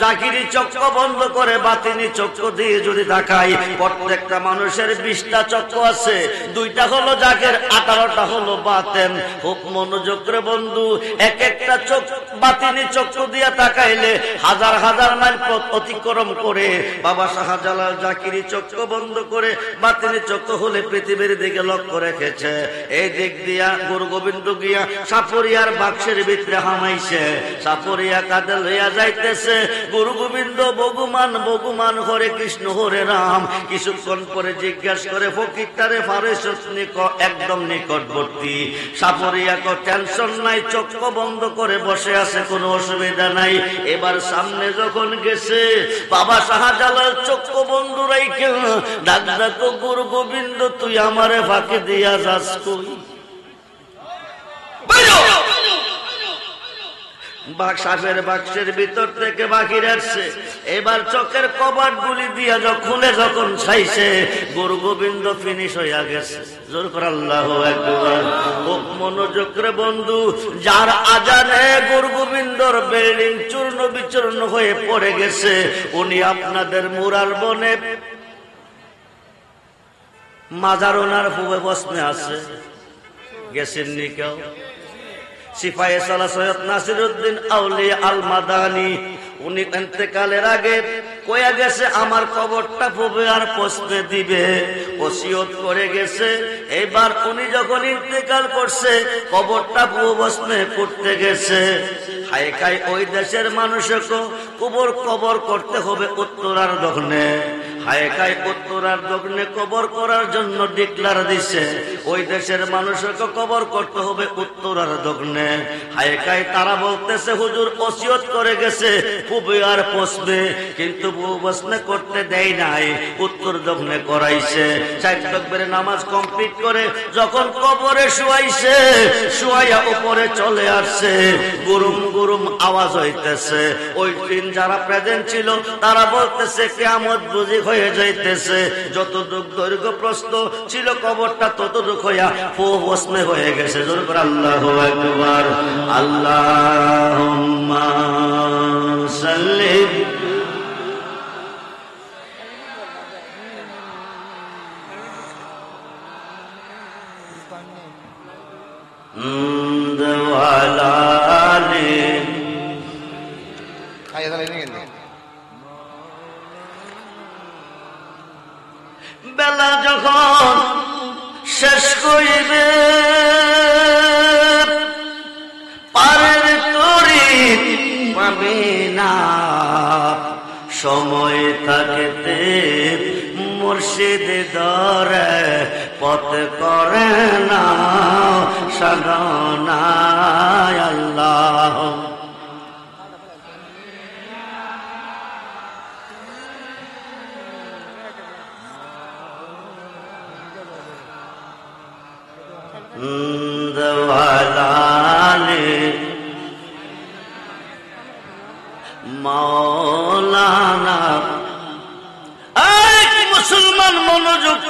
জাকিরি চক্র বন্ধ করে বাতিনি চক্র দিয়ে যদি দেখাই, প্রত্যেকটা মানুষের 20টা চক্র আছে, 2টা হলো জাকের, 18টা হলো বাতেন। খুব মনোযোগ রে বন্ধু, এক একটা চোখ বাতিনি চক্র দিয়া তাকাইলে হাজার হাজার মাইল পথ অতিক্রম করে বাবা শাহজালাল জাকিরি চক্র বন্ধ করে বাতিনি চক্র হলে পৃথিবীর দিকে লক্ষ্য রেখেছে। এই দিক দিয়া গুরু গোবিন্দ গিয়া সাপুরিয়ার বাক্সের ভিতরে হামাইছে, সাপুরিয়া কাঁধে লইয়া যাইতেছে। গুরু গোবিন্দ ভগবান ভগবান হরে কৃষ্ণ হরে রাম। কিছুক্ষণ পরে জিজ্ঞাসা করে ফকিরটারে ফারেস একদম নিকটবর্তী। সাপুরিয়া কো টেনশন নাই, চক্র বন্ধ করে বসে আছে, কোনো অসুবিধা নাই। এবার সামনে যখন গেছে বাবা শাহজালাল চক্র বন্ধ রাইখা ডাক ডাকো, গুরু গোবিন্দ তুই আমারে ফাঁকি দিয়া যাস কই? সাপের বাক্সের ভিতর থেকে বাকির আসছে। এবার চোখের কবাট গুলি দিয়া খুলে যখন ছাইছে, গুরু গোবিন্দ ফিনিশ হইয়া গেছে। জোর করে আল্লাহু আকবার। খুব মনোযোগ রে বন্ধু, যার আজানে গুরু গোবিন্দর বিল্ডিং চূর্ণ বিচূর্ণ হয়ে পড়ে গেছে, উনি আপনাদের মুরার বনে মাজার ওনার পূবে বসনে আছে, গেছেননি কেউ? সিপাহে সালাহ সৈয়দ নাসিরউদ্দিন আউলিয়া আল মাদানী, উনি ইন্তেকালের আগে কইয়া গেছে আমার কবরটা পূবে আর পশ্চিমে দিবে, ওসিয়ত করে গেছে। এবার উনি যখন ইন্তেকাল করছে, কবরটা পূব পশ্চিমে করতে গেছে। হায় খাই ওই দেশের মানুষকে কবর করতে হবে উত্তরার দক্ষিণে। হায় খাই উত্তরার দক্ষিণে কবর করার জন্য ডিক্লার দিছে, ওই দেশের মানুষকে কবর করতে হবে উত্তরার দক্ষিণে। হায় খাই তারা বলতেছে হুজুর ওসিয়ত করে গেছে পূবে আর পশ্চিমে, কিন্তু পূব পশ্চিমে করতে দেয় নাই, উত্তর দক্ষিণে করাইছে। 4 তাকবীরের নামাজ কমপ্লিট করে যখন কবরে শুয়াইছে, শুয়াইয়া উপরে চলে আসছে, গুরুম গুরুম আওয়াজ হইতেছে। ওই দিন যারা প্রেজেন্ট ছিল তারা বলতেছে কিয়ামত বুঝি হয়ে যাইতেছে। যতটুক দৈর্ঘ্য প্রস্থ ছিল কবরটা ততটুক হইয়া পশ্চিমে হয়ে গেছে। জোর করে আল্লাহু আকবার। আল্লাহুম্মা সাল্লি বেলা যখন শেষ করিবে পারের তরি পাবে না, সময় থাকতে মুর্শিদ দরে পথ করে না সাধনা। আল্লাহ মাওলানা। মুসলমান মনোযোগ,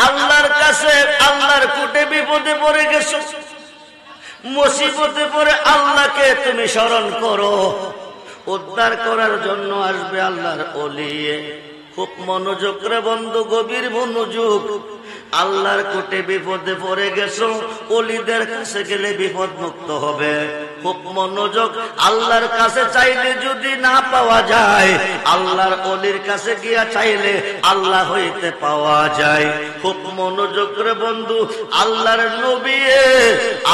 আল্লাহর কাছে আল্লাহর কোটে বিপদে পড়ে গেছে, মুসিবতে পড়ে আল্লাহকে তুমি স্মরণ করো, উদ্ধার করার জন্য আসবে আল্লাহর ওলি। খুব মনোযোগ রে বন্ধু, গভীর মনোযোগ। আল্লাহর কোটে বিপদে পড়ে গেছো, ওলিদের কাছে গেলে বিপদ মুক্ত হবে। খুব মনোযোগ। আল্লাহর কাছে চাইলে যদি না পাওয়া যায়, আল্লাহর ওলির কাছে গিয়া চাইলে আল্লাহ হইতে পাওয়া যায়। খুব মনোযোগ রে বন্ধু। আল্লাহর নবী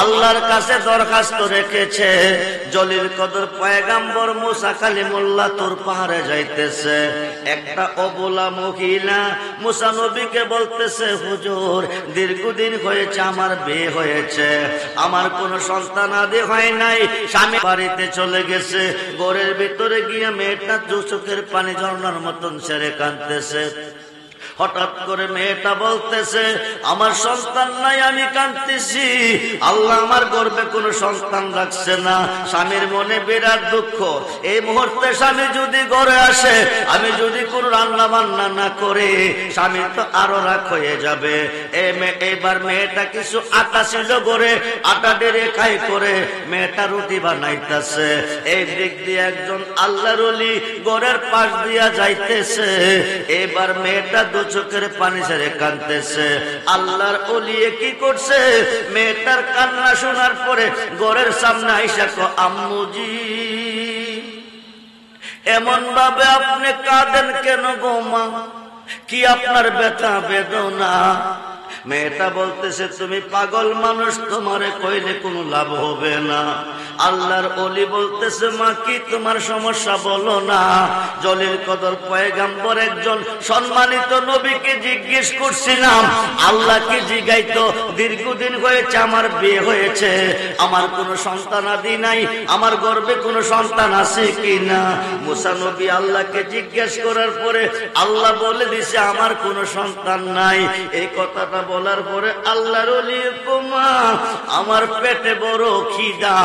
আল্লাহর কাছে দরখাস্ত রেখেছে, জলিল কদর পয়গাম্বর মুসা কালিমুল্লাহ তোর পাহাড়ে যাইতেছে। একটা অবলা মহিলা মুসা নবীকে বলতেছে, হুজুর দীর্ঘদিন হয়েছে আমার বিয়ে হয়েছে, আমার কোনো সন্তান আদি হয় নাই, স্বামী বাড়িতে চলে গেছে। ঘরের ভিতরে গিয়ে মেয়েটা দু চোখের পানি ঝর্ণার মতন ছেড়ে কাঁদতেছে। হঠাৎ করে মেয়েটা বলতেছে, আমার সন্তান নাই, আমি কাঁদতেছি, আল্লাহ আমার গর্ভে কোনো সন্তান রাখছে না। স্বামীর মনে বিরাট দুঃখ। এই মুহূর্তে স্বামী যদি ঘরে আসে, আমি যদি কোনো রান্না বান্না না করে, স্বামী তো আরো রাগ হয়ে যাবে। এবার মেয়েটা কিছু আটা ছিল ঘরে, আটা ডেরে খাই করে মেয়েটা রুটি বানাইতেছে। এই দিক দিয়ে একজন আল্লাহর ওলি ঘরের পাশ দিয়া যাইতেছে। এবার মেয়েটা চোখের পানি ছেড়ে কাঁদতেছে। আল্লাহর ওলি কি করছে, মেয়েটার কান্না শোনার পরে ঘরের সামনে আইসা কো, আম্মুজি এমন ভাবে আপনি কাঁদেন কেন গো মা, কি আপনার ব্যথা বেদনা? মেয়েটা বলতেছে, তুমি পাগল মানুষ, তোমারে কইলে কোনো লাভ হবে না। আল্লাহর ওলি বলতেছে, মা কি তোমার সমস্যা বলো না। জলিল কদর পয়গাম্বর একজন সম্মানিত নবীকে জিজ্ঞেস করছিলাম, আল্লাহকে জিগাইতো, দীর্ঘদিন হয়েছে আমার বিয়ে হয়েছে, আমার কোনো সন্তান আদি নাই, আমার গর্ভে কোনো সন্তান আছে কিনা। মুসা নবী আল্লাহকে জিজ্ঞেস করার পরে আল্লাহ বলে দিছে, আমার কোনো সন্তান নাই। এই কথাটা বলার পরে আল্লাহর ওলি, মা আমার পেটে বড় খিদা,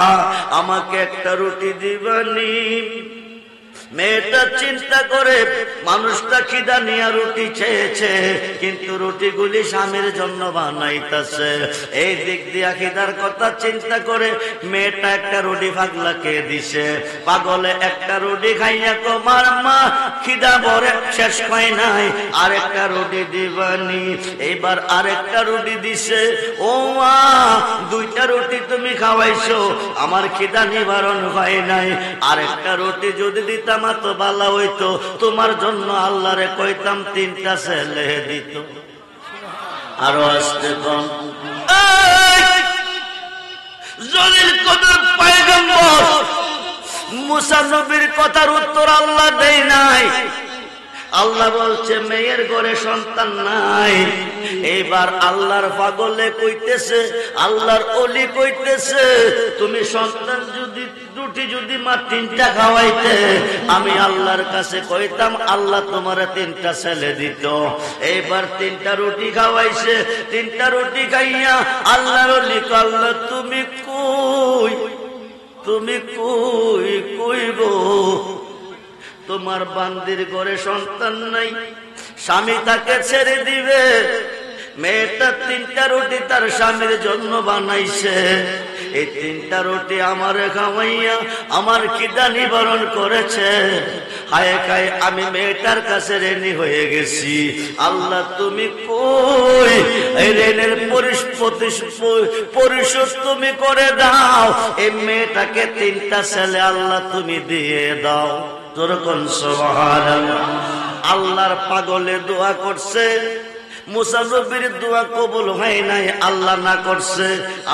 আমাকে একটা রুটি দিবানি। মেয়েটা চিন্তা করে, মানুষটা খিদা নিয়ে রুটি চেয়েছে, কিন্তু রুটিগুলি স্বামীর জন্য বানাইতেছে। এই দিক দিয়া খিদার কথা চিন্তা করে মেয়েটা একটা রুটি পাগলাকে দিছে। পাগলে একটা রুটি খাইয়া কমার, মা খিদা ভরে শেষ হয় নাই, আরেকটা রুটি দিবানি। এইবার আরেকটা রুটি দিছে। ও মা, দুইটা রুটি তুমি খাওয়াইছো, আমার খিদা নিবারণ হয় নাই, আরেকটা রুটি যদি দিতাম তো ভালো হইতো, তোমার জন্য আল্লাহরে কইতাম তিনটা ছেলে দিত। আরো আসতে কম। জলিল কদর পয়গম্বর মুসা নবীর কথার উত্তর আল্লাহ দেয় নাই। আল্লাহ বলছে, মেয়ের ঘরে সন্তান নাই। এইবার আল্লাহর পাগলে কইতেছে, আল্লাহর ওলি কইতেছে, তুমি সন্তান যদি রুটি যদি মা তিনটা খাওয়াইতে, আমি আল্লাহর কাছে কইতাম আল্লাহ তোমার তিনটা ছেলে দিত। এইবার তিনটা রুটি খাওয়াইছে। তিনটা রুটি খাইয়া আল্লাহর ওলি, আল্লাহ তুমি কই, তুমি কই, কই গো, তোমার বান্দির ঘরে সন্তান নাই, স্বামী তাকে ছেড়ে দিবে। মেয়েটা তিনটা রুটি তার স্বামীর জন্য বানাইছে। এই তিনটা রুটি আমার খাওয়াইয়া আমার খিদা নিবারণ করেছে। হায় খায় আমি মেয়েটার কাছে ঋণী হয়ে গেছি। আল্লাহ তুমি কই, এই ঋণের পরিশোধ তুমি করে দাও। এই মেয়েটাকে তিনটা ছেলে আল্লাহ তুমি দিয়ে দাও। তোরকম সুবহানাল্লাহ। আল্লাহর পাগলে দোয়া করছে, মুসা নবীর দোয়া কবুল হয় নাই, আল্লাহ না করছে।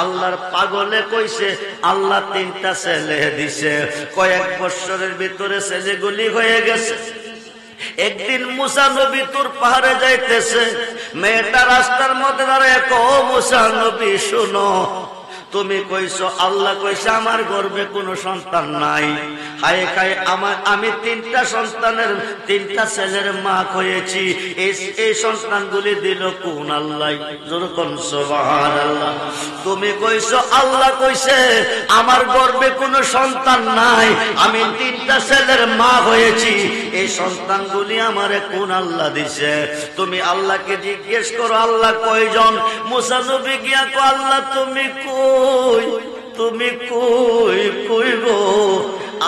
আল্লাহর পাগলে কইছে, আল্লাহ তিনটা ছেলে দিছে। কয়েক বছরের ভিতরে ছেলেগুলি হয়ে গেছে। একদিন মুসা নবী তোর পাহাড়ে যাইতেছে, মেয়েটা রাস্তার মধ্যে দাঁড়ায়, ও মুসা নবী শুনো, তুমি কইছো আল্লাহ কইছে আমার গর্ভে কোনো সন্তান নাই। হায় খায় আমি তিনটা সন্তানের তিনটা ছেলের মা হয়েছি। এই সন্তানগুলি দিল কোন আল্লাহ? যেরকম সুবহানাল্লাহ। তুমি কইছো আল্লাহ কইছে আমার গর্ভে কোনো সন্তান নাই, আমি তিনটা ছেলের মা হয়েছি। এই সন্তানগুলি আমারে কোন আল্লাহ দিছে? তুমি আল্লাহকে জিজ্ঞেস করো আল্লাহ কয়জন? মুসা নবী গিয়া কো, আল্লাহ তুমি কই? তুমি কই কই গো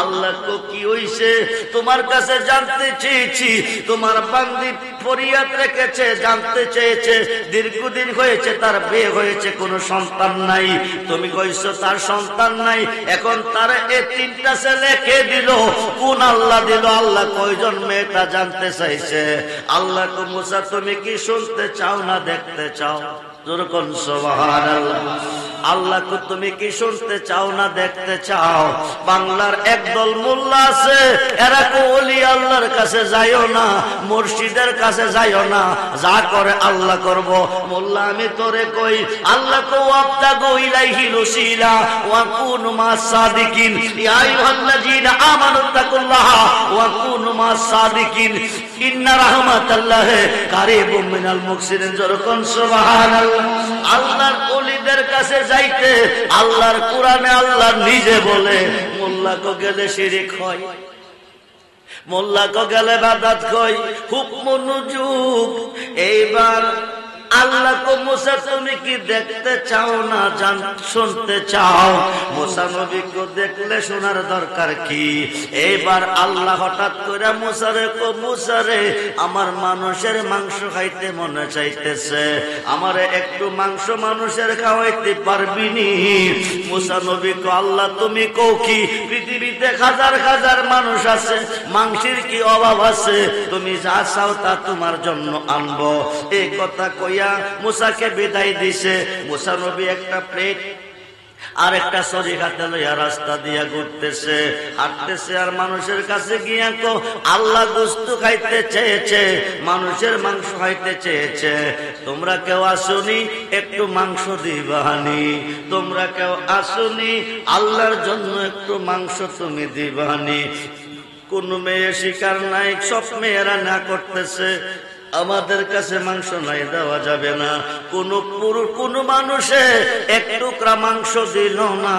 আল্লাহ কো কি হইছে তোমার কাছে জানতে চেয়েছি তোমার বান্দি ফরিয়াদ রেখেছে জানতে চেয়েছে দীর্ঘদিন হয়েছে তার বিয়ে হয়েছে কোনো সন্তান নাই তুমি কইছো তার সন্তান নাই এখন তার এই তিনটা ছেলে কে দিল কোন আল্লাহ দিল আল্লাহ কয়জন মেয়েটা জানতে চাইছে আল্লাহ কো মুসা তুমি কি শুনতে চাও না দেখতে চাও যেরকম সুবহানাল্লাহ আল্লাহ কো তুমি কি শুনতে চাও না দেখতে চাও বাংলার একদল মোল্লা আছে এরা কো ওলি আল্লাহর কাছে যাইও না মুর্শিদের কাছে যাইও না যা করে আল্লাহ করব মোল্লা আমি তোরে কই আল্লাহ কো ওয়াবতাগু ইলাইহিল ওসিলা ওয়া কুনু মাস সাদিকিন ইয়া আইয়ুহাল্লাযীনা আমানু তাকুল্লাহ ওয়া কুনু মাস সাদিকিন ইন্না রাহমাতাল্লাহি কারীবুম মিনাল মুহসিনিন যেরকম সুবহানাল্লাহ আল্লাহর ওলিদের কাছে যাইতে আল্লাহর কোরআনে আল্লাহ নিজে বলে মোল্লা কো গেলে শিরক হয় মোল্লা কো গেলে ইবাদত হয় খুব মনোযোগ এইবার আল্লাহ কো মুসা তুমি কি দেখতে চাও না শুনতে চাও মুসা নবী কো দেখলে শোনার দরকার কি এইবার আল্লাহ হঠাৎ করে মুসারে কো মুসারে আমার মানুষের মাংস খাইতে মনে চাইতেছে আমারে একটু মাংস মানুষের খাওয়াইতে পারবি নি মুসা নবী কো আল্লাহ তুমি কও কি পৃথিবীতে হাজার হাজার মানুষ আছে মাংসের কি অভাব আছে তুমি যা চাও তা তোমার জন্য আনবো এই কথা কইয়া মুসাকে বিদায় দিছে মুসা নবী একটা প্লেট আর একটা ছড়ি হাতে লইয়া রাস্তা দিয়া ঘুরতেছে হাঁটতেছে আর মানুষের কাছে গিয়া কো আল্লাহ গোশত খাইতে চেয়েছে মানুষের মাংস খাইতে চেয়েছে তোমরা কেউ আসুনি একটু মাংস দিবানি তোমরা কেউ আসুনি আল্লাহর জন্য একটু মাংস তুমি দিবানি কোন মেয়ে শিকার নাই সব মেয়েরা না করতেছে আমাদের কাছে মাংস নাই দেওয়া যাবে না কোন মানুষে এক টুকরা মাংস দিল না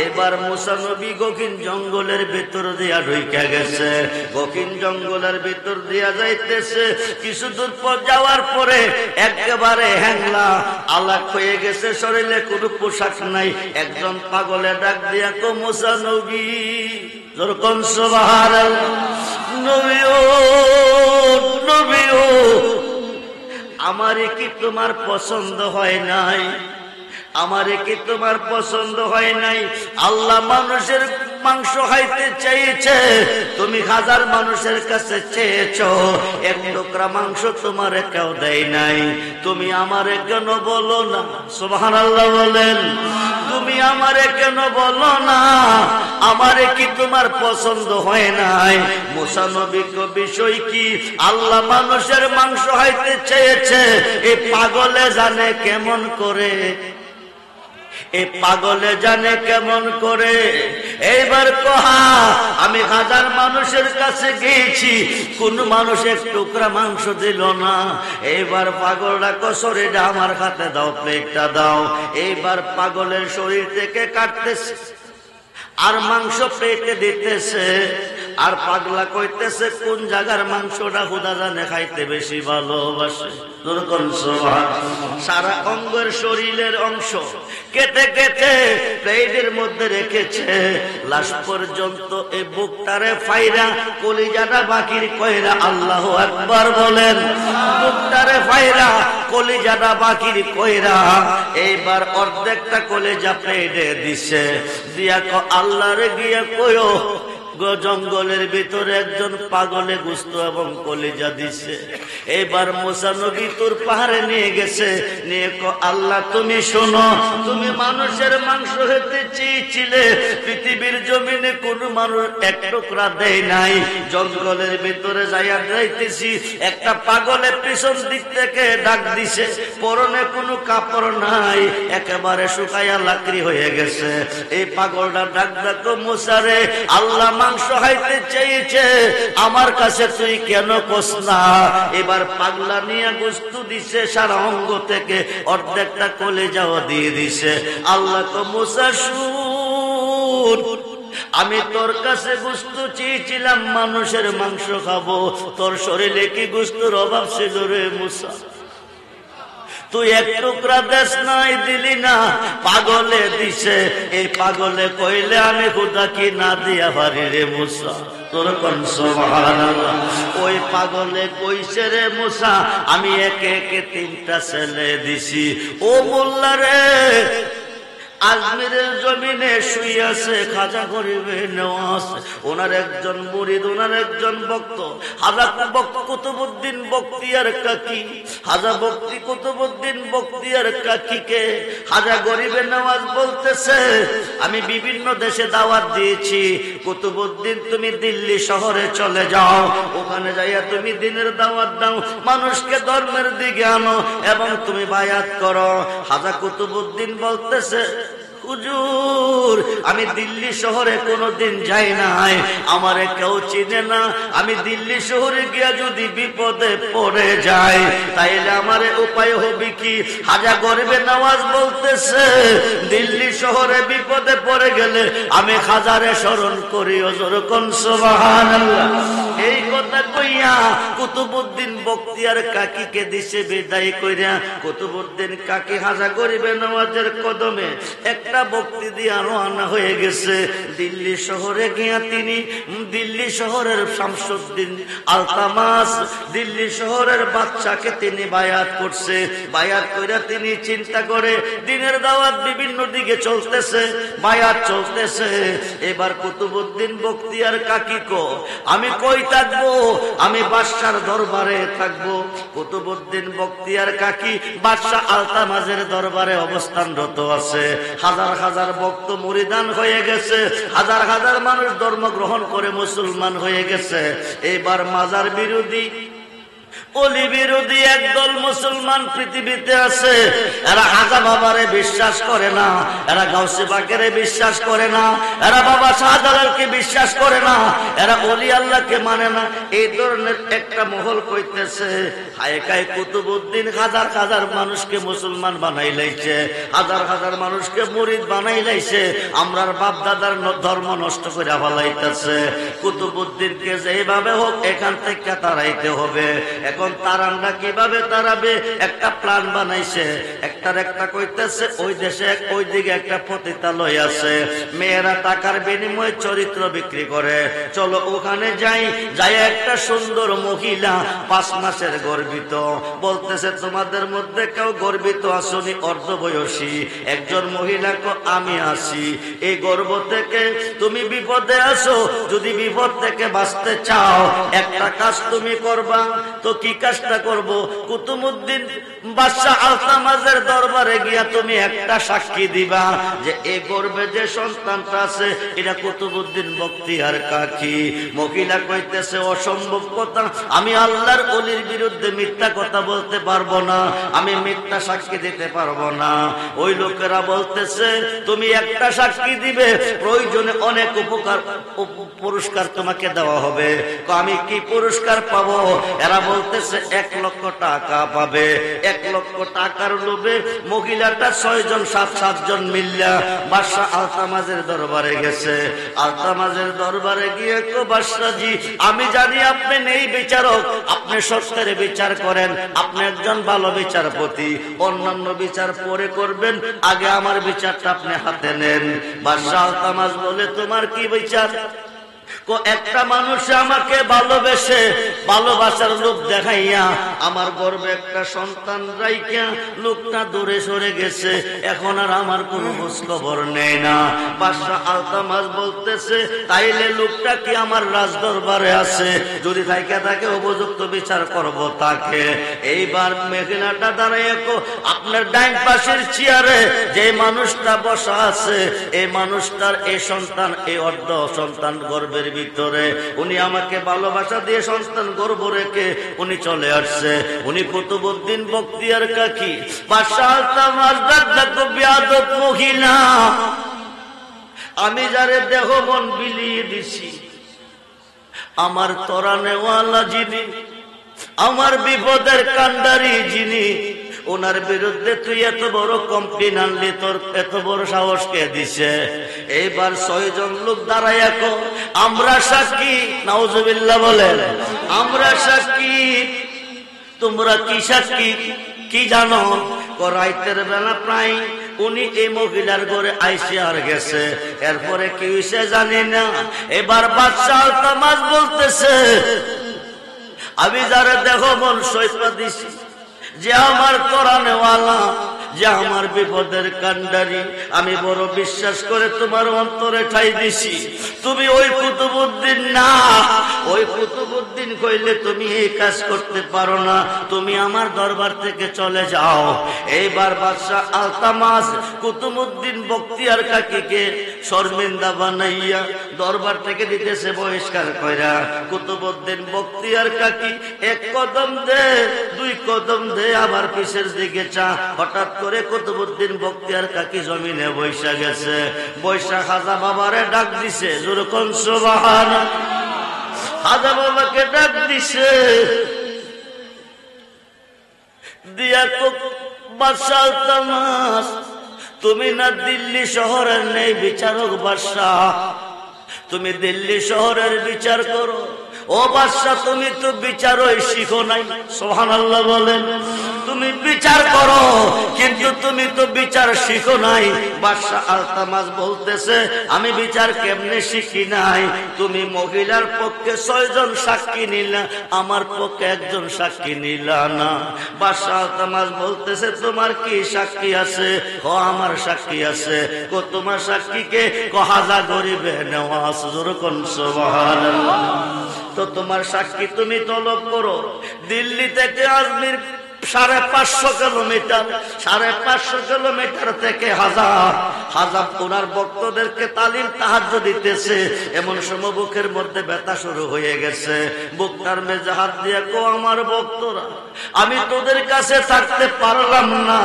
এবার মুসা নবী গহীন জঙ্গলের ভিতর দিয়া ঢুইকা গেছে গহীন জঙ্গলের ভিতর দিয়া যাইতেছে কিছু দূর পর যাওয়ার পরে একেবারে হ্যাংলা আলাক হয়ে গেছে শরীরে কোনো পোশাক নাই একজন পাগলে ডাক দিয়া কো মুসা নবী যেরকম সুবহানাল্লাহ নবীও আমারে কি তোমার পছন্দ হয় নাই আমারে কি তোমার পছন্দ হয় নাই আল্লাহ মানুষের মাংস খাইতে চেয়েছে তুমি হাজার মানুষের কাছে চেয়েছো এক টুকরা মাংস তোমারে কেউ দেয় নাই তুমি আমারে কেন বলো না সুবহানাল্লাহ বলেন তুমি আমারে কেন বলো না আমারে কি তোমার পছন্দ হয় নাই মুসা নবী কো বিষয় কি আল্লাহ মানুষের মাংস খাইতে চেয়েছে এই পাগলে জানে কেমন করে এই পাগলে জানে কেমন করে এইবার কহা আমি হাজার মানুষের কাছে গিয়েছি কোন মানুষ এক টুকরা মাংস দিল না এইবার পাগলটা শরীরটা আমার হাতে দাও প্লেটটা দাও এইবার পাগলের শরীর থেকে কাটতেছে আর মাংস প্লেটে দিতেছে আর পাগলা কইতেছে কোন জায়গার মাংসটা খুদা জানে খাইতে বেশি ভালোবাসে সারা অঙ্গের শরীরের অংশ কেটে কেটে প্লেটের মধ্যে রেখেছে লাশ পর্যন্ত এই বুকটারে ফাইরা কলিজাটা বাকির কইরা আল্লাহু আকবার বলেন বুকটারে ফাইরা কলিজাটা বাকির কইরা এইবার অর্ধেকটা কলিজা প্লেটে দিছে দিয়া কো আল্লাহরে গিয়া কইও জঙ্গলের ভিতরে একজন পাগলে গোশত এবং কলিজা দিছে এবার মুসা নবী তোর পাহাড়ে নিয়ে গেছে নিয়ে কো আল্লাহ তুমি শোনো তুমি মানুষের মাংস খেতে চেয়েছিলে পৃথিবীর জমিনে কোন মানুষ এক টুকরা দেয় নাই জঙ্গলের ভিতরে যাইয়া যাইতেছি একটা পাগলের পিছন দিক থেকে ডাক দিছে পরনে কোনো কাপড় নাই একেবারে শুকাইয়া লাকড়ি হয়ে গেছে এই পাগলটা ডাক ডাকো মুসারে আল্লাহ মাংস খাইতে চেয়েছে আমার কাছে তুই কেন কস না এবার পাগলা নিয়ে গোশত দিছে সারা অঙ্গ থেকে অর্ধেকটা কলিজাও দিয়ে দিছে আল্লাহ তো মুসা শুন আমি তোর কাছে গোশত চেয়েছিলাম মানুষের মাংস খাবো তোর শরীরে কি গোশতের অভাব ছিল রে মুসা তুই এক টুকরা দেশ নাই দিলি না, পাগলে দিছে। এই পাগলে কইলে আমি খুদা কি না দিয়া পারি রে মুসা? তোর কোন সুবহানাল্লাহ। ওই পাগলে কইছে রে মুসা আমি একে একে 3টা ছেলে দিছি। ও মোল্লা রে, আজমিরের জমিনে শুয়ে আছে খাজা গরিবে নওয়াজ, ওনার একজন মুরিদ, ওনার একজন ভক্ত হাজা কুতুবউদ্দিন বখতিয়ার কাকি। হাজা কুতুবউদ্দিন বখতিয়ার কাকিকে হাজা গরিবে নওয়াজ বলতেছে, আমি বিভিন্ন দেশে দাওয়াত দিয়েছি, কুতুবউদ্দিন তুমি দিল্লি শহরে চলে যাও, ওখানে যাইয়া তুমি দিনের দাওয়াত দাও, মানুষকে ধর্মের দিকে আনো এবং তুমি বায়াত করো। হাজা কুতুবউদ্দিন বলতেছে, হুজুর আমি দিল্লি শহরে কোনোদিন যাই নাই, আমারে কেউ চিনে না, আমি দিল্লি শহরে গিয়া যদি বিপদে পড়ে যাই তাইলে আমারে উপায় হবে কি? হাজা গরিবে নওয়াজ বলতেছে, দিল্লি শহরে বিপদে পড়ে গেলে আমি খাজারে স্মরণ করি। ওজোর কোন সুবহানাল্লাহ। এই কথা কইয়া কুতুবউদ্দিন বখতিয়ার কাকিকে দিছে বিদায় কইরা, কুতুবউদ্দিন কাকি হাজা গরিবে নওয়াজের কদমে একটা বক্তি দিয়া রওনা হয়ে গেছে দিল্লি শহরে গিয়া। তিনি দিল্লি শহরের শামসুদ্দিন আলতামাস, দিল্লি শহরের বাচ্চাকে তিনি বায়াত করছে। বায়াত কইরা তিনি চিন্তা করে দিনের দাওয়াত বিভিন্ন দিকে চলতেছে, বায়াত চলতেছে। এবার কুতুবউদ্দিন বখতিয়ার কাকি কো আমি কই থাকবো? আমি বাদশার দরবারে থাকবো। কুতুবউদ্দিন বখতিয়ার কাকি বাদশা আলতামাজের দরবারে অবস্থানরত আছে। হাজার হাজার ভক্ত মুরিদান হয়ে গেছে, হাজার হাজার মানুষ ধর্ম গ্রহণ করে মুসলমান হয়ে গেছে। এবার মাজার বিরোধী অলি বিরোধী একদল মুসলমান পৃথিবীতে আছে। এরা হাজা বাবারে বিশ্বাস করে না, এরা গাউসে পাকেরে বিশ্বাস করে না, এরা বাবা শাহজালালকে বিশ্বাস করে না, এরা অলি আল্লাহকে মানে না। এই ধরনের একটা মহল কইতেছে, হায় কায় কুতুবউদ্দিন হাজার হাজার মানুষকে মুসলমান বানাই লাইছে, হাজার হাজার মানুষকে মুরিদ বানাই লাইছে, আমরার বাপ দাদার ধর্ম নষ্ট করে ফেলাইতেছে। কুতুবউদ্দিনকে যেভাবে হোক এখান থেকে তাড়াইতে হবে। এখন তারানরা কিভাবে তারাবে? একটা প্ল্যান বানাইছে। একটা কইতেছে ওই দেশে ওই দিকে একটা পতিতালয় আছে, মেয়েরা টাকার বিনিময়ে চরিত্র বিক্রি করে, চলো ওখানে যাই। যাই একটা সুন্দর মহিলা 5 মাসের গর্ভিত, বলতেছে তোমাদের মধ্যে কেউ গর্ভিত আসনি? অর্ধবয়সী একজন মহিলাকে আমি আসি, এই গর্ভ থেকে তুমি বিপদে আসো, যদি বিপদ থেকে বাঁচতে চাও একটা কাজ তুমি করবা। তো কি কাজটা করব? কুতুবউদ্দিন বাদশা আলতামাজের দরবারে গিয়া তুমি একটা সাক্ষী দিবা যে এই গর্ভে যে সন্তানটা আছে এটা কুতুবউদ্দিন বখতিয়ার কাকি। মহিলা কইতেছে অসম্ভব কথা, আমি আল্লাহর ওলির বিরুদ্ধে মিথ্যা কথা বলতে পারবো না, আমি মিথ্যা সাক্ষী দিতে পারবো না। ওই লোকেরা বলতেছে তুমি একটা সাক্ষী দিবে, প্রয়োজনে অনেক পুরস্কার তোমাকে দেওয়া হবে। আমি কি পুরস্কার পাবো? এরা বলতেছে 1 লক্ষ টাকা পাবে। 1 লক্ষ টাকার লোভে মহিলাটা 6 জন 7 জন মিল্লা বাদশা আলতামাজের দরবারে গেছে। আলতামাজের দরবারে গিয়ে কো বাদশাজি আমি জানি আপনি নেই বিচারক, আপনি সত্যের বিচার করেন, আপনি একজন ভালো বিচারপতি, অন্যান্য বিচার পরে করবেন, আগে আমার বিচারটা আপনি হাতে নেন। বাদশা আলতামাজ বলে তোমার কি বিচার? একটা মানুষ আমাকে ভালোবেসে ভালোবাসার লোভ দেখাইয়া আমার গর্বে একটা সন্তান রাইখা লোকটা দূরে সরে গেছে, এখন আর আমার কোনো খোঁজ খবর নেই না। বাদশা আলতামাজ বলতেছে তাইলে লোকটা কি আমার রাজ দরবারে আছে? যদি থাইকা থাকে উপযুক্ত বিচার করব তাকে। এইবার মহিলাটা দাঁড়াইয়া আপনার ডাইন পাশের চেয়ারে যে মানুষটা বসা আছে এই মানুষটার এই সন্তান, এই অর্ধ সন্তান গর্ভের ভিতরে, উনি আমাকে ভালোবাসা দিয়ে সন্তান গর্ভ রেখে উনি চলে আসছে, উনি কুতুবউদ্দিন বখতিয়ার কাকি। বাদশা আলতামাজ ডাকো বেয়াদব মহিলা, আমি যারে দেহ মন বিলিয়ে দিছি, আমার তরানেওয়ালা যিনি, আমার বিপদের কান্ডারি যিনি, ওনার বিরুদ্ধে তুই এত বড় কমপ্লেন আনলি, তোর এত বড় সাহস কে দিছে? এইবার 6 জন লোক দাঁড়াইয়া কো আমরা সাক্ষী। নাউজুবিল্লাহ বলেন, আমরা সাক্ষী। তোমরা কি সাক্ষী? কি জানো? রাইতের বেলা প্রায় উনি এই মহিলার ঘরে আইসে আর গেছে। এরপরে কি হইছে জানি না, এবার বাদশাহ আলতামাস বলতেছে, আমি যারা দেখো মন সৈপা দিছি, যে আমার কোরআনওয়ালা, যে আমার বিপদের কান্ডারি, আমি বড় বিশ্বাস করে তোমার অন্তরে ঠাই দিছি। তুমি ওই কুতুবউদ্দিন না, ওই কুতুবউদ্দিন কইলে তুমি এই কাজ করতে পারো না, তুমি আমার দরবার থেকে চলে যাও। এইবার বাদশাহ আলতামাস কুতুবউদ্দিন বখতিয়ার কাকীকে শর্মিন্দা বানাইয়া দরবার থেকে দিতেছে বহিষ্কার কইরা। কুতুবউদ্দিন বখতিয়ার কাকী এক কদম দে, দুই কদম দে, আবার পিছের দিকে চা। হঠাৎ করে কুতুবউদ্দিন বখতিয়ার কাকী জমিনে বৈশা গেছে। বৈশা খাজা বাবারে ডাক দিছে, জোরকন সুবহানাল্লাহ। খাজা বাবাকে ডাক দিছে, দিয়া বাদশাহ আলতামাস, তুমি না দিল্লি শহরের নেই বিচারক বাদশাহ, তুমি দিল্লি শহরের বিচার করো। ও বাদশাহ, তুমি তো বিচারই শিখো নাই। সুবহানাল্লাহ বলেন। তুমি বিচার করো, কিন্তু তুমি তো বিচার শিখো নাই। বাদশাহ আলতামাস বলতেছে, আমি বিচার কেমনে শিখি নাই? তুমি মহিলার পক্ষে 6 জন সাক্ষী নিলা, আমার পক্ষে 1 জন সাক্ষী নিলা না। বাদশাহ আলতামাস বলতেছে, তোমার কি সাক্ষী আছে? ও আমার সাক্ষী আছে। কো তোমার সাক্ষীকে? কো হাজা গরিবে নওয়াজ। জোরকন সুবহানাল্লাহ। তো তোমার সাক্ষী তুমি তলব করো। দিল্লি থেকে আজমির 550 কিলোমিটার, 550 কিলোমিটার থেকে হাজার হাজার ওনার ভক্তদেরকে তালিম তাহাজ্জুদ দিতেছে। এমন সময় বুকের মধ্যে ব্যথা শুরু হয়ে গেছে। বুকটার মেজে হাত দিয়ে কো, আমার ভক্তরা, আমি তোদের কাছে থাকতে পারলাম না,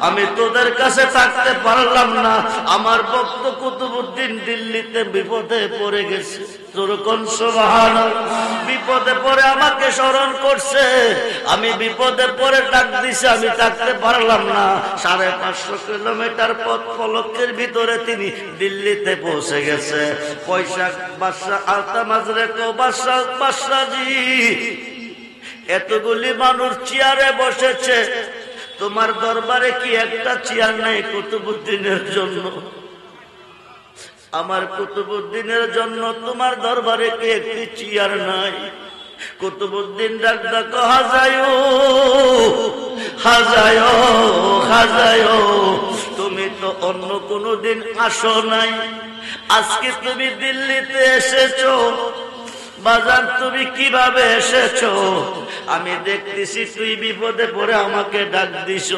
আমি তোদের কাছে থাকতে পারলাম না। আমার ভক্ত কুতুবউদ্দিন দিল্লিতে বিপদে পড়ে গেছে। জোরকন সুবহানাল্লাহ। বিপদে পড়ে আমাকে স্মরণ করছে, আমি বিপদে পড়ে ডাক দিছে, আমি থাকতে পারলাম না। 550 কিলোমিটার পথ ফলকের ভিতরে তিনি দিল্লিতে পৌঁছে গেছে। পয়সা বাদশাহ আলতামাস রেখো, বাদশাহজি, এতগুলি মানুষ চেয়ারে বসেছে, তোমার দরবারে কি একটা চেয়ার নাই কুতুবউদ্দিনের জন্য? আমার কুতুবউদ্দিনের জন্য তোমার দরবারে কি একটি চেয়ার নাই? কুতুবউদ্দিন ডাক ডাকো, হাজায়ো হাজায়ো হাজায়ো, তুমি তো অন্য কোনো দিন আসো নাই, আজকে তুমি দিল্লিতে এসেছো। বাজার তুমি কিভাবে এসেছো? আমি দেখতেছি তুই বিপদে পড়ে আমাকে ডাক দিছ।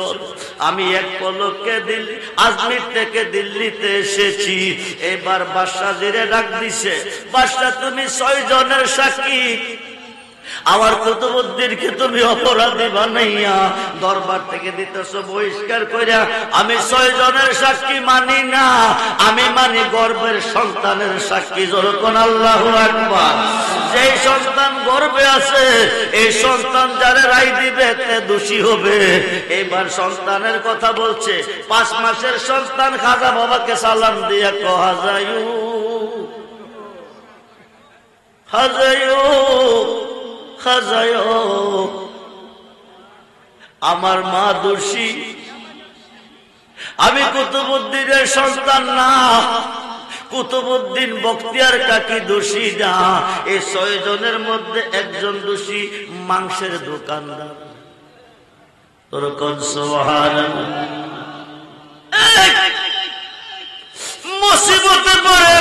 আমি এক পলকে আজমির থেকে দিল্লিতে এসেছি। এবার বাদশা জিরে ডাক দিছে, বাদশা তুমি 6 জনের সাক্ষী, আমার কুতুবউদ্দিনকে তুমি অপরাধী বানাইয়া দরবার থেকে দিতেছো বহিষ্কার কইরা। আমি 6 জনের সাক্ষী মানি না, আমি মানি গর্ভের সন্তানের সাক্ষী। যখন আল্লাহু আকবার। যেই সন্তান গর্ভে আছে, এই সন্তান যারে রায় দিবে তে দোষী হবে। এবার সন্তানের কথা বলছে, 5 মাসের সন্তান খাজা বাবাকে সালাম দিয়া কহ, হাজায়ু হাজায়ু হাজায়ো, আমার মা দোষী, আমি কুতুবউদ্দিনের সন্তান না, কুতুবউদ্দিন বখতিয়ার কাকী দোষী না। এই 6 জনের মধ্যে একজন দোষী, মাংসের দোকানদার। তোর কোন সুবহানাল্লাহ। মুসিবতে পড়ে,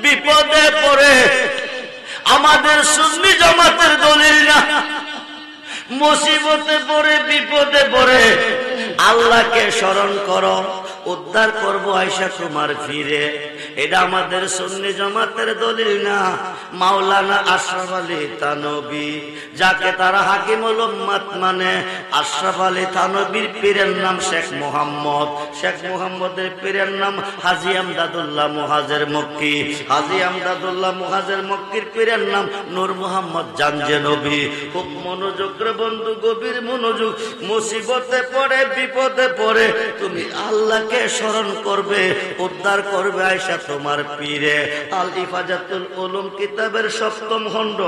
বিপদে পড়ে, আমাদের সুন্নি জামাতের দলিল না, মুসিবতে পড়ে বিপদে পড়ে আল্লাহকে স্মরণ করো, উদ্ধার করবো আয়েশা তোমার ফিরে। এটা আমাদের সুন্নি জামাতের দলিল না। মাওলানা আশরাফ আলী থানভী, যাকে তারা হাকিমুল উম্মাত মানে, আশরাফ আলী থানভীর পীরের নাম শেখ মোহাম্মদ, শেখ মোহাম্মদের পীরের নাম হাজী আমদাদুল্লাহ মুহাজির মক্কি, হাজী আমদাদুল্লাহ মুহাজির মক্কির পীরের নাম নূর মোহাম্মদ জানজেনবী। খুব মনোযোগ রে বন্ধু, গভীর মনোযোগ। মুসিবতে পড়ে বিপদে পড়ে তুমি আল্লাহকে আল্লাহকে স্মরণ করবে, উদ্ধার করবে আয়েশা তোমার পীরে। আল ইফাজাতুল উলুম কিতাবের 7ম খণ্ড,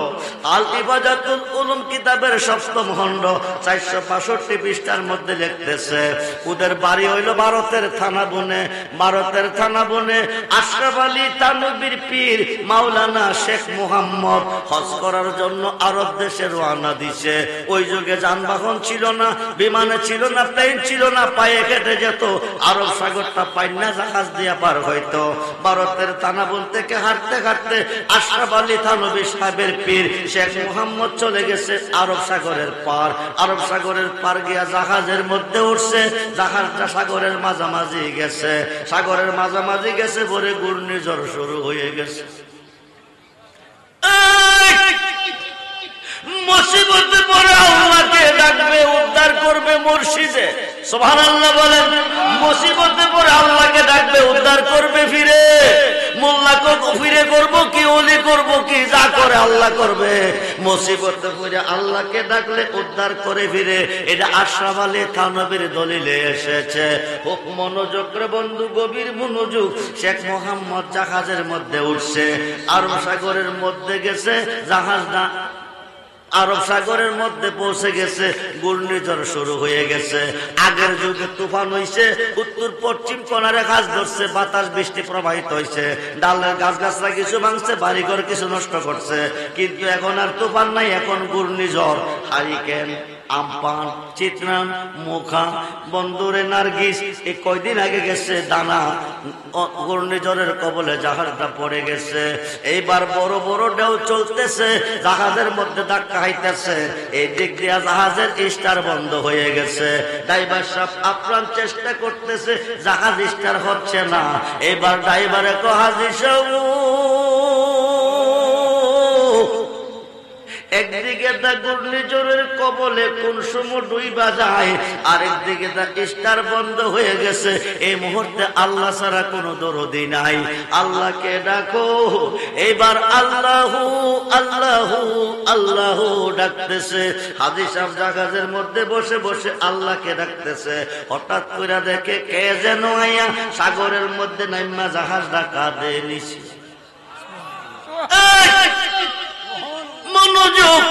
আল ইফাজাতুল উলুম কিতাবের 7ম খণ্ড 465 পৃষ্ঠার মধ্যে লিখতেছে, ওদের বাড়ি হইল ভারতের থানা বনে। ভারতের থানা বনে আশরাফ আলী থানভীর পীর মাওলানা শেখ মুহাম্মদ হজ করার জন্য আরব দেশে রওনা দিছে। ওই যুগে যানবাহন ছিল না, বিমানে ছিল না, প্লেন ছিল না, পায়ে হেঁটে যেত। আরব সাগরটা পাইনা জাহাজ দিয়ে পার হইতো। ভারতের থানাবন থেকে হাঁটতে হাঁটতে আশরাফ আলী থানভী সাহেবের পীর শেখ মুহাম্মদ চলে গেছে আরব সাগরের পার। আরব সাগরের পার গিয়া জাহাজের মধ্যে উঠছে। জাহাজটা সাগরের মাঝামাঝি গেছে। সাগরের মাঝামাঝি গেছে পরে ঘূর্ণিঝড় শুরু হয়ে গেছে। মুসিবতে পড়ে আল্লাহকে ডাকবে, উদ্ধার করবে মুর্শিদে। সুবহানাল্লাহ বলেন। মুসিবতে পড়ে আল্লাহকে ডাকবে, উদ্ধার করবে ফিরে। মোল্লা করবো ফিরে, করবো কি, ওলি করবো কি, যা করে আল্লাহ করবে। মুসিবতে পড়ে আল্লাহকে ডাকলে উদ্ধার করে ফিরে। এটা আশরাফ আলী থানভীর দলিলে এসেছে। খুব মনোযোগ রে বন্ধু, গভীর মনোযোগ। শেখ মুহাম্মদ জাহাজের মধ্যে উঠছে, আরব সাগরের মধ্যে গেছে। জাহাজটা আরব সাগরের মধ্যে পৌঁছে গেছে। ঘূর্ণিঝড় শুরু হয়ে গেছে। আগের যুগে তুফান হইছে, উত্তর পশ্চিম কোণারে গাছ ধরছে, বাতাস বৃষ্টি প্রবাহিত হয়েছে, ডালের গাছ গাছরা কিছু ভাঙছে, বাড়িঘর কিছু নষ্ট করছে। কিন্তু এখন আর তুফান নাই, এখন ঘূর্ণিঝড়। হারিকেন, আমপান, চিত্রান, মুখা, বন্দরে নার্গিস, এই কয়দিন আগে গেছে দানা। ঘূর্ণিঝড়ের কবলে জাহাজটা পড়ে গেছে। এইবার বড় বড় ঢেউ চলতেছে, জাহাজের মধ্যে ধাক্কা খাইতেছে। এই দিক দিয়া জাহাজের স্টার বন্ধ হয়ে গেছে। ড্রাইভার সাহেব আপ্রাণ চেষ্টা করতেছে, জাহাজ স্টার হচ্ছে না। এবার ড্রাইভারে কয়, হাজী সাহেব, একদিকে তা ঘূর্ণিঝড়ের কবলে কোন সময় ডুইবা যায়, আরেকদিকে তা স্টার বন্ধ হয়ে গেছে। এই মুহূর্তে আল্লাহ ছাড়া কোনো দরদি নাই। আল্লাহকে ডাকো। এবার আল্লাহু আল্লাহু আল্লাহু ডাকতেছে। হাজী সাহেব জাহাজের মধ্যে বসে বসে আল্লাহকে ডাকতেছে। হঠাৎ করে দেখে কে যেন আইয়া সাগরের মধ্যে নাইমা জাহাজ ডাকা দিয়ে নিছে। মনোযোগ।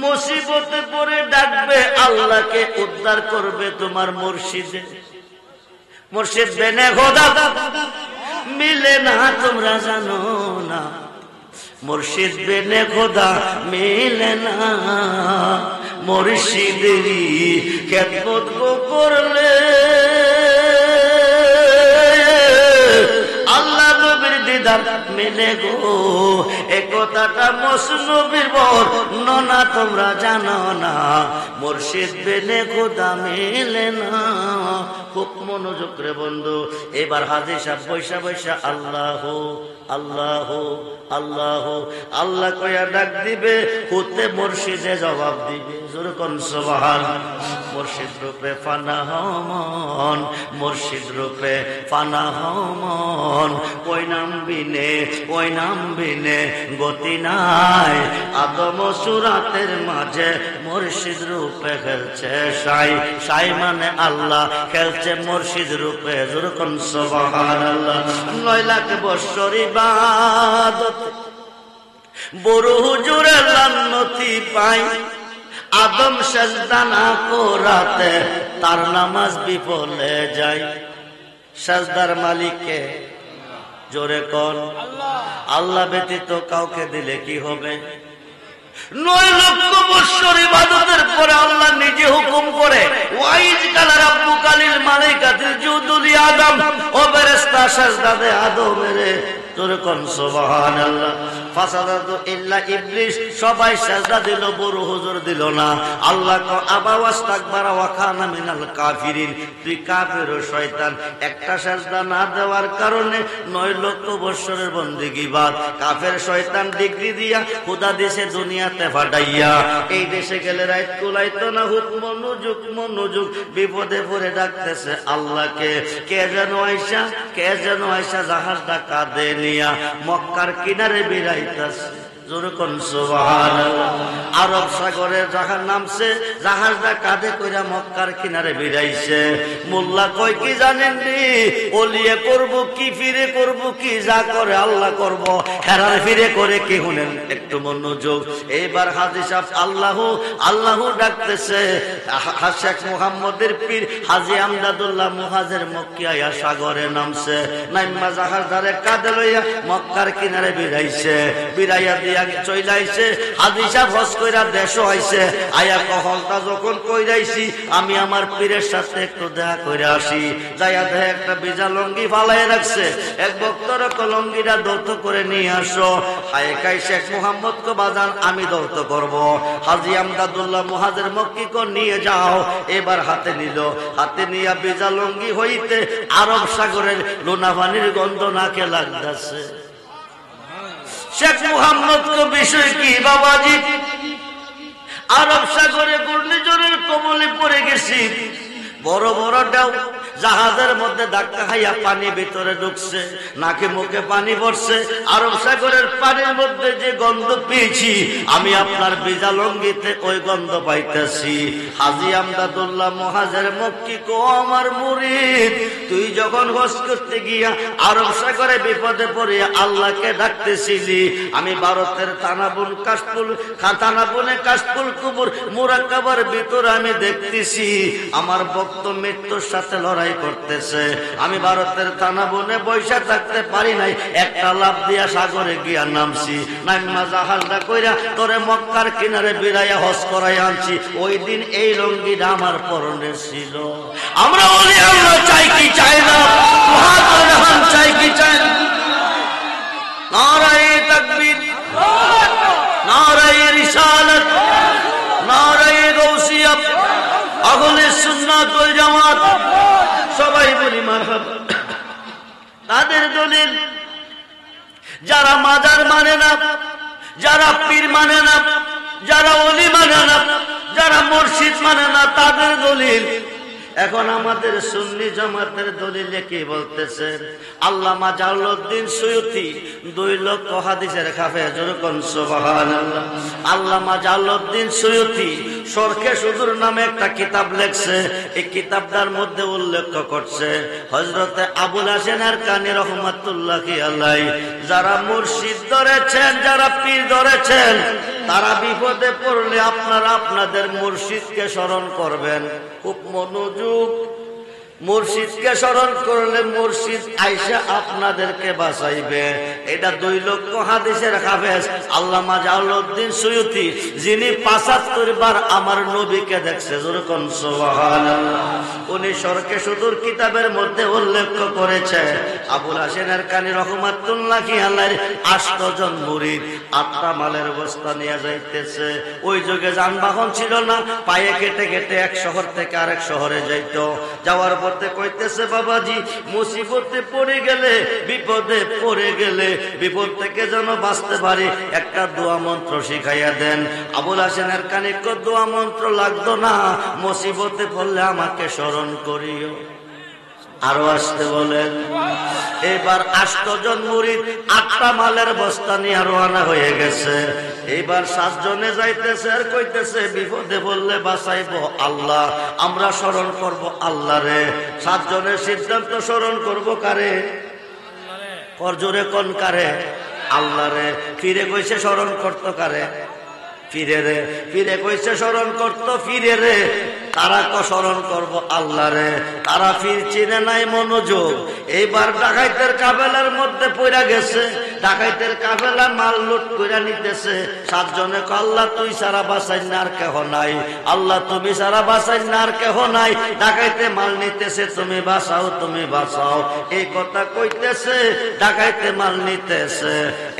মুসিবতে পড়ে ডাকবে আল্লাহকে, উদ্ধার করবে তোমার মুর্শিদে। মুর্শিদ বেনে খোদা মিলে না, তোমরা জানো না। মুর্শিদ বেনে খোদা মিলে না। মুর্শিদেরই খেদমত করলে আল্লাহ নবীর দিদার মিলে গো। এ কথাটা মসনবীর বর্ণনা, তোমরা জানো না। মুর্শিদ বেনে খোদা মিলে না। খুব মনোযোগ রে বন্ধু। এবার হাজী সাহেব বৈশা বৈশা আল্লাহ আল্লাহ আল্লাহ আল্লাহ কয়া ডাক দিবে। হতে মুর্শিদে জবাব দিবে। জোরে কোন সুবহানাল্লাহ। মুর্শিদ রূপে ফানা হমন, মুর্শিদ রূপে ফানা হমন। ওই নাম বিনে, ওই নাম বিনে গতি নাই। আদম সুরাতের মাঝে মুর্শিদ রূপে খেলছে সাই। সাই মানে আল্লাহ, খেলছে মুর্শিদ রূপে। জোরে কোন সুবহানাল্লাহ। 9 লাখ বছর ইবাদত বড় হুজুরে লান্নতি পাই। আদম সাজদা না করাতে তার নামাজ বিফলে যায়। সাজদার মালিককে জোরে কোন আল্লাহ ব্যতীত কাউকে দিলে কি হবে? 9 লক্ষ বছর ইবাদতের পরে আল্লাহ নিজে হুকুম করে, ওয়াইজ কালা রাব্বুকা লিল মালাইকাতি ইসজুদু লি আদম। ও ফেরেশতা সাজদা দে আদমের। জোরে কোন সুবহানাল্লাহ। ফাসাদাতু ইল্লা ইবলিস, সবাই সাজদা দিল, বড় হুজুর দিল না। আল্লাহ কো আবা ওয়াস্তাকবারা ওয়া কানা মিনাল কাফিরিন। তুই কাফের ও শয়তান। একটা সাজদা না দেওয়ার কারণে 9 লক্ষ বছরের বন্দেগী বাদ। কাফের শয়তান ডিগ্রি দিয়া খোদা দেশে দুনিয়াতে ফাটাইয়া। এই দেশে গেলে রাত কুলাইতো না। হুক মনোযোগ মনোযোগ। বিপদে পড়ে ডাকতেছে আল্লাহকে। কে যেন আয়েশা, কে যেন আয়েশা জাহাজ ডাকা দে নিয়া মক্কার কিনারে বিরাইতাছে। জোরে কোন সুবহানাল্লাহ। আরব সাগরে জাহাজ নামছে, জাহাজটা কাঁধে কইরা মক্কার কিনারে বিরাইছে। মোল্লা কয় কি জানেন নি, ওলিয়ে করব কি ফিরে করব কি, যা করে আল্লাহ করব, হেরার ফিরে করে কি শুনেন একটু মনোযোগ। এইবার হাজী সাহেব আল্লাহ আল্লাহ ডাকতেছে। শেখ মুহাম্মদের পীর হাজী আমদাদুল্লাহ মুহাজির মক্কি আয়া সাগরে নামছে, নাইমা জাহাজ ধারে কাঁধে লইয়া মক্কার কিনারে বিরাইছে। বিরাইয়া দিয়া চইলাইছে। হাজী সাহেব হজ কইরা দেশও আইছে। আয়া কহলটা যখন কইরাইছি আমি আমার পীরের সাথে একটু দেখা কইরা আসি। যাইয়া দেখে একটা বিজা লঙ্গি ফালাই রাখছে। এক বক্তর লঙ্গিটা দৌত করে নিয়ে আসো। হায় কাই শেখ মুহাম্মদ কো বাজান আমি দৌত করব। হাজী আমদাদুল্লাহ মুহাজির মক্কি কো নিয়ে যাও। এবার হাতে নিল, হাতে নিয়া বিজা লঙ্গি হইতে আরব সাগরের লোনা পানির গন্ধ নাকে লাগতেছে। শেখ মুহাম্মদ কো বিষয় কি বাবাজি, আরব সাগরে ঘূর্ণিঝড়ের কবলে পড়ে গেছি। বড় বড় ঢেউ জাহাজের মধ্যে ধাক্কা খাইয়া পানি ভিতরে ঢুকছে, নাকে মুখে পানি পড়ছে। আরব সাগরের পানির মধ্যে যে গন্ধ পেয়েছি আমি আপনার বিজা লঙ্গিতে ওই গন্ধ পাইতেছি। হাজী আমদাদুল্লাহ মুহাজির মক্কি কো আমার মুরিদ, তুই যখন হজ করতে গিয়া আরব সাগরে বিপদে পড়িয়া আল্লাহকে ডাকতেছিলি, আমি ভারতের তানাবুন কাশফুল তানাবুনে কাশফুল কুবুর মুরাক্কাবার ভিতরে আমি দেখতেছি আমার ভক্ত মৃত্যুর সাথে লড়াই করতেছে। আমি ভারতের তানাবুনে বৈশা থাকতে পারি নাই, একটা লাফ দিয়া সাগরে গিয়া নামছি। নাইমা জাহাজটা কইরা তোরে মক্কার কিনারে বিরাইয়া হজ করাই আনছি। ওই দিন এই লঙ্গিটা আমার পরনে ছিল। আমরা বলি আল্লাহ চাই কি চাই না, মহান চাই কি চাই না। নারায়ে তাকবীর, নারায়ে রিসালাত, নারায়ে গাউসিয়া, আহলে সুন্নাত ওয়াল জামাত, সবাই বলি মারহাবা। তাদের দলিল যারা মাজার মানে না, যারা পীর মানে না, যারা ওলি মানে না, যারা মুর্শিদ মানে না, তাদের দলিল। এখন আমাদের সুন্নি জামাতের দলিলে কি বলতেছে? আল্লামা জালালউদ্দিন সুয়ুতি 2 লক্ষ হাদিসের হাফেজ, যেরকম সুবহানাল্লাহ। আল্লামা জালালউদ্দিন সুয়ুতি শরহে সুদূর নামে একটা কিতাব লেখছে। এই কিতাবটার মধ্যে উল্লেখ করছে হযরতে আবুল হাসেন আরকানি রাহমাতুল্লাহি আলাইহি যারা মুর্শিদ ধরেছেন, যারা পীর ধরেছেন, তারা বিপদে পড়লে আপনারা আপনাদের মুর্শিদকে স্মরণ করবেন। খুব মনোযোগ। মুর্শিদকে স্মরণ করলে মুর্শিদ আইসা আপনাদেরকে বাঁচাইবে। এটা 2 লক্ষ হাদিসের হাফেজ আল্লামা জালালউদ্দিন সুয়ুতি, যিনি 75 বার আমার নবীকে দেখছে, যেরকম সুবহানাল্লাহ। উনি শরহে সুদূর কিতাবের মধ্যে উল্লেখ করেছে আবুল হাসেন আরকানি রাহমাতুল্লাহি আলাইহি 8 জন মুরিদ 8টা মালের বস্তা নিয়ে যাইতেছে। ওই যুগে যানবাহন ছিল না, পায়ে কেটে কেটে এক শহর থেকে আরেক শহরে যাইতো। যাওয়ার পথে কইতেছে বাবাজি, মুসিবতে পড়ে গেলে, বিপদে পড়ে গেলে, বিপদ থেকে যেন বাঁচতে পারি একটা দোয়া মন্ত্র শিখাইয়া দেন। আবুল হাসেন আরকানি কো দোয়া মন্ত্র লাগতো না, মুসিবতে পড়লে আমাকে স্মরণ করিও। আরো আসতে বলেন। এবার 8 জন মুরিদ 8টা মালের বস্তা নিয়ে রওনা হয়ে গেছে। এবার 7 জনে যাইতেছে আর কইতেছে বিপদে বললে বাঁচাইবো আল্লাহ, আমরা স্মরণ করব আল্লাহ রে। 7 জনের সিদ্ধান্ত স্মরণ করব কারে? করজোরে কোন কারে? আল্লাহ রে। ফিরে কইছে স্মরণ করতো কারে? ফিরে রে। ফিরে কইছে স্মরণ করতো ফিরে রে। তারা তো স্মরণ করব আল্লাহ রে। তারা ফির চিনে নাই, মনোযোগ। এইবার ডাকাইতের কাফেলার মধ্যে পড়া গেছে। ডাকাইতের কাফেলা মাল লুট করে নিতেছে। 7 জনে কয় আল্লাহ তুই সারা বাঁচাই না আর কেহ নাই, আল্লাহ তুমি সারা বাঁচাই না আর কেহ নাই। ডাকাইতে মাল নিতেছে, তুমি বাঁচাও, তুমি বাঁচাও, এই কথা কইতেছে। ডাকাইতে মাল নিতেছে।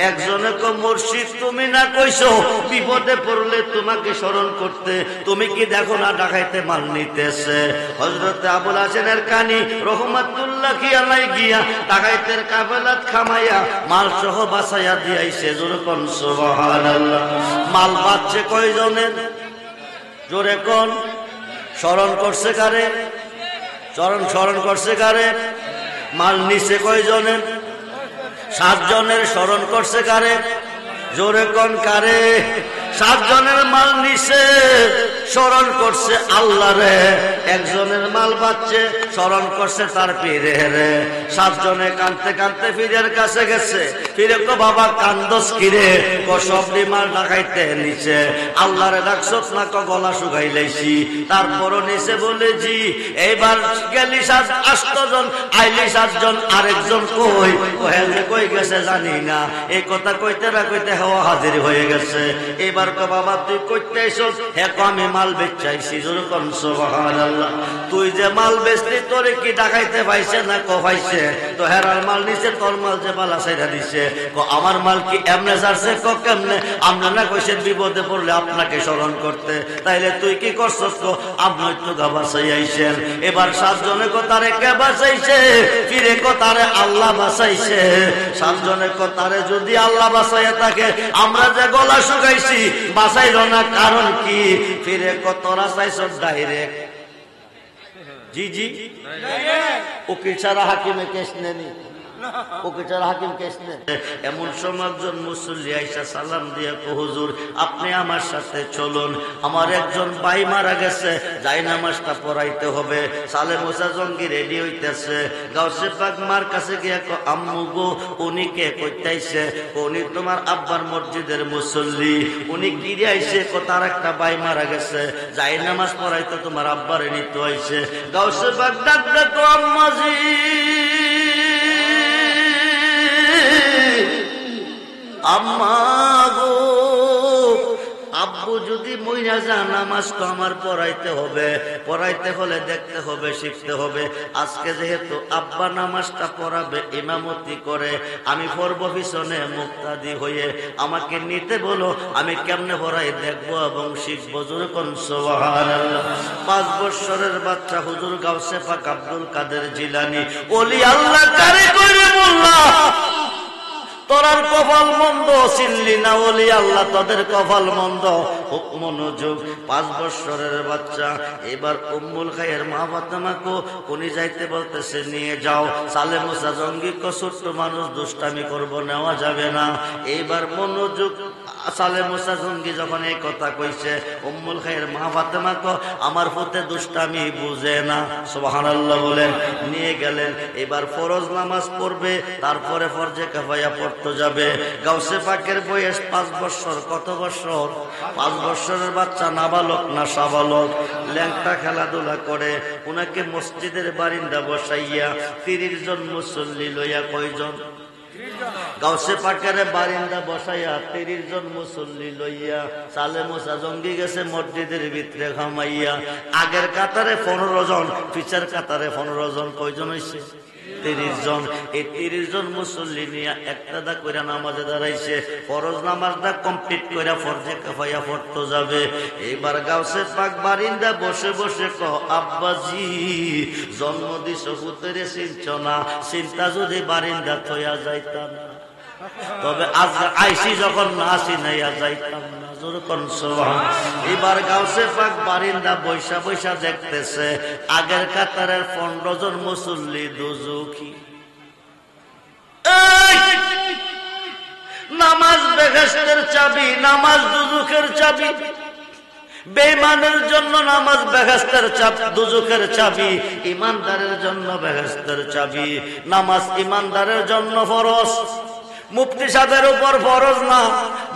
একজনে কয় মুর্শিদ তুমি না কইছো বিপদে পড়লে তোমাকে স্মরণ করতে, তুমি কি দেখো না ডাকাইতে মাল নিতেছে? হযরতে আবুল হাসেন আরকানি রাহমাতুল্লাহি আলাইহি গিয়া ডাকাইতের কাফেলাত খামাইয়া মাল সহ বাঁচাইয়া দিয়াইছে। জোরে কোন সুবহানাল্লাহ। মাল বাঁচছে কয়জনের? জোরে কোন। স্মরণ করছে কারে? স্মরণ করছে কারে? মাল নিছে কয়জনের? 7 জনের। স্মরণ করছে কারে? জোরে কোন কারে? 7 জনের মাল নিছে, স্মরণ করছে আল্লাহ রে। একজনের মাল বাচ্চে, স্মরণ করছে তার পীরে রে। 7 জনে কানতে কানতে পীরের কাছে গেছে। পীরে কো বাবা কান্দস কিরে? কো সবলি মাল ডাকাইতে নিছে। আল্লাহ রে ডাকছস না? কো গলা শুকাই লাইছি। তারপরও নিছে বলে জি। এইবার গেলি 8 জন, আইলি 7 জন, আরেকজন কই? কই গেছে জানি না। এই কথা কইতে না কইতে হওয়া হাজির হয়ে গেছে। এবার কো বাবা তুই কইতে আইছস? হ্যাঁ আমি মাল বেচাইছি। যেরকম সুবহানাল্লাহ। তুই যে মাল বেচলি তোরে কি ডাকাইতে পাইছে না? কো পাইছে। তো হেরার মাল নিছে, তোর মাল যে বালা সাইরা দিছে। কো আমার মাল কি এমনে ছাড়ছে? কো কেমনে? আমরা না কইছেন বিপদে পড়লে আপনাকে স্মরণ করতে, তাইলে তুই কি করছস? কো আপনি একটু গা বাঁচাই আইছেন। এবার 7 জনে কো তারে কে বাঁচাইছে? ফিরে কো তারে আল্লাহ বাঁচাইছে। 7 জনে কো তারে যদি আল্লাহ বাঁচাইয়া থাকে, আমরা যে গলা শুকাইছি বাঁচাইল না, কারণ কি? ফিরে কো তোরা চাইছ ডাইরেক্ট। জি জি, ওকে ছাড়া হাকিমে কেস নেনি, ওকে ছাড়া হাকিম কেস নেন। এমন সময় একজন মুসল্লি আইসা সালাম দিয়া কো হুজুর আপনি আমার সাথে চলুন, আমার একজন ভাই মারা গেছে, যাই নামাজটা পড়াইতে হবে। সালে মোসা জঙ্গি রেডি হইতেছে। গাউসে পাক মার কাছে গিয়া কো আম্মু গো উনি কে কইতাইছে? উনি তোমার আব্বার মসজিদের মুসল্লি। উনি গিরে আইছে, কো তার একটা ভাই মারা গেছে, যাই নামাজ পড়াইতে তোমার আব্বারে নিতে আইছে। গাউসে পাক ডাক ডাকো আম্মাজি, আম্মা গো, আব্বু যদি মইরা যা নামাজ তো আমার পড়াইতে হবে। পড়াইতে হলে দেখতে হবে, শিখতে হবে। আজকে যেহেতু আব্বা নামাজটা পড়াবে, ইমামতি করে, আমি পড়ব পিছনে মুক্তাদি হয়ে। আমাকে নিতে বলো, আমি কেমনে পড়াই দেখবো এবং শিখবো। জোরে কোন সুবহানাল্লাহ। 5 বছরের বাচ্চা হুজুর গাউসে পাক আব্দুল কাদের জিলানী ওলি আল্লাহ কারে করে মোল্লা, তোরার কপাল মন্দ, চিনলি না ওলি আল্লাহ, তোদের কপাল মন্দ। খুব মনোযোগ। 5 বছরের বাচ্চা। এবার উম্মুল খায়ের মা ফাতেমাকে উনি যাইতে বলতেছে নিয়ে যাও। সালে মুসা জঙ্গি কো ছোট্ট মানুষ, দুষ্টামি করব, নেওয়া যাবে না। এইবার মনোযোগ। সালে মুসা জঙ্গি যখন এই কথা কইছে, উম্মুল খায়ের মা ফাতেমাকে আমার পুতে দুষ্টামি বুঝে না, সুবহানাল্লাহ বলেন, নিয়ে গেলেন। এবার ফরজ নামাজ পড়বে, তারপরে ফরজে কিফায়া পড়তে যাবে। গাউসে পাকের বয়স 5 বছর। কত বছর? 5 বছরের বাচ্চা, নাবালক না সাবালক, ল্যাংটা খেলাধুলা করে। উনাকে মসজিদের বারিন্দা বসাইয়া 30 জন মুসল্লি লইয়া, কয়জন? গাউসে পাকের বারিন্দা বসাইয়া 30 জন মুসল্লি লইয়া সালে মুসা জঙ্গি গেছে মসজিদের ভিতরে ঘামাইয়া। আগের কাতারে 15 জন, পিছের কাতারে 15 জন। কয়জন হইছে? 30 জন। এই 30 জন মুসল্লি নিয়ে একটা করে নামাজে দাঁড়াইছে। ফরজ নামাজটা কমপ্লিট করে ফরজে কিফায়া পড়তে যাবে। এইবার গাউসে পাক বারিন্দা বসে বসে ক আব্বাজি, জন্ম দিছ পুত্রে চিনছ না, চিন্তা যদি বারিন্দা থইয়া যাইতাম, তবে আজ আইসি যখন না চিনাইয়া যাইতাম না। এবার গাউসে পাক বারিন্দা বৈশা বৈশা দেখতেছে আগের কাতারের 15 জন মুসল্লি দুজুকি। নামাজ বেহেশতের চাবি, নামাজ দুজুকের চাবি। বেঈমানের জন্য নামাজ বেহেশতের চাবি, দুজুকের চাবি। ইমানদারের জন্য বেহেশতের চাবি। নামাজ ইমানদারের জন্য ফরজ। মুফতি সাহেবের উপর ফরজ না,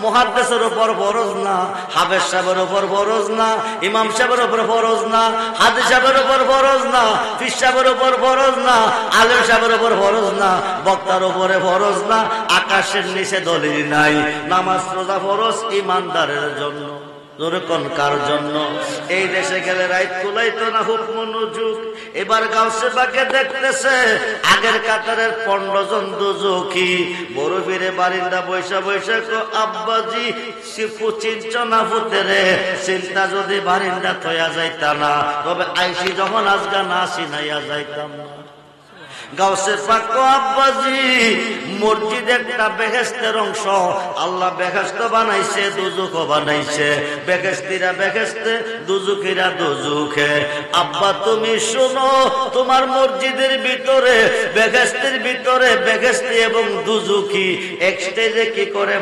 মুহাদ্দিসের উপর ফরজ না, হাফেজ সাহেবের উপর ফরজ না, ইমাম সাহেবের উপর ফরজ না, হাদিস সাহেবের উপর ফরজ না, পীর সাহেবের উপর ফরজ না, আলেম সাহেবের উপর ফরজ না, বক্তার উপরে ফরজ না, আকাশের নিচে দলিল নাই। নামাজ রোজা ফরজ ইমানদারের জন্য। কোন কার জন্য? এই দেশে গেলে রাইত কুলাইতো না, খুব মনোযোগ। এবার গাউসে পাকে দেখতেছে আগের কাতারের 15 জন দুজকি। বড় ফিরে বারিন্দা বৈশা বৈশা কো আব্বাজি, শিফু চিনছ না পুতেরে, চিন্তা যদি বারিন্দা থইয়া যাইতা না, তবে আইসি যখন আজগা না চিনাইয়া যাইতাম না। গাউসে পাক আব্বাজি মসজিদ একটা বেহেশতের অংশ, আল্লাহ বেহেশত বানাইছে, দুজুকও বানাইছে। বেহেশতিরা বেহেশতে, দুজুকিরা দুজুকে। আব্বা তুমি শোনো, তোমার মসজিদের ভিতরে বেহেশতের ভিতরে বেহেশতি এবং দুজুকি এক স্টেজে কি করে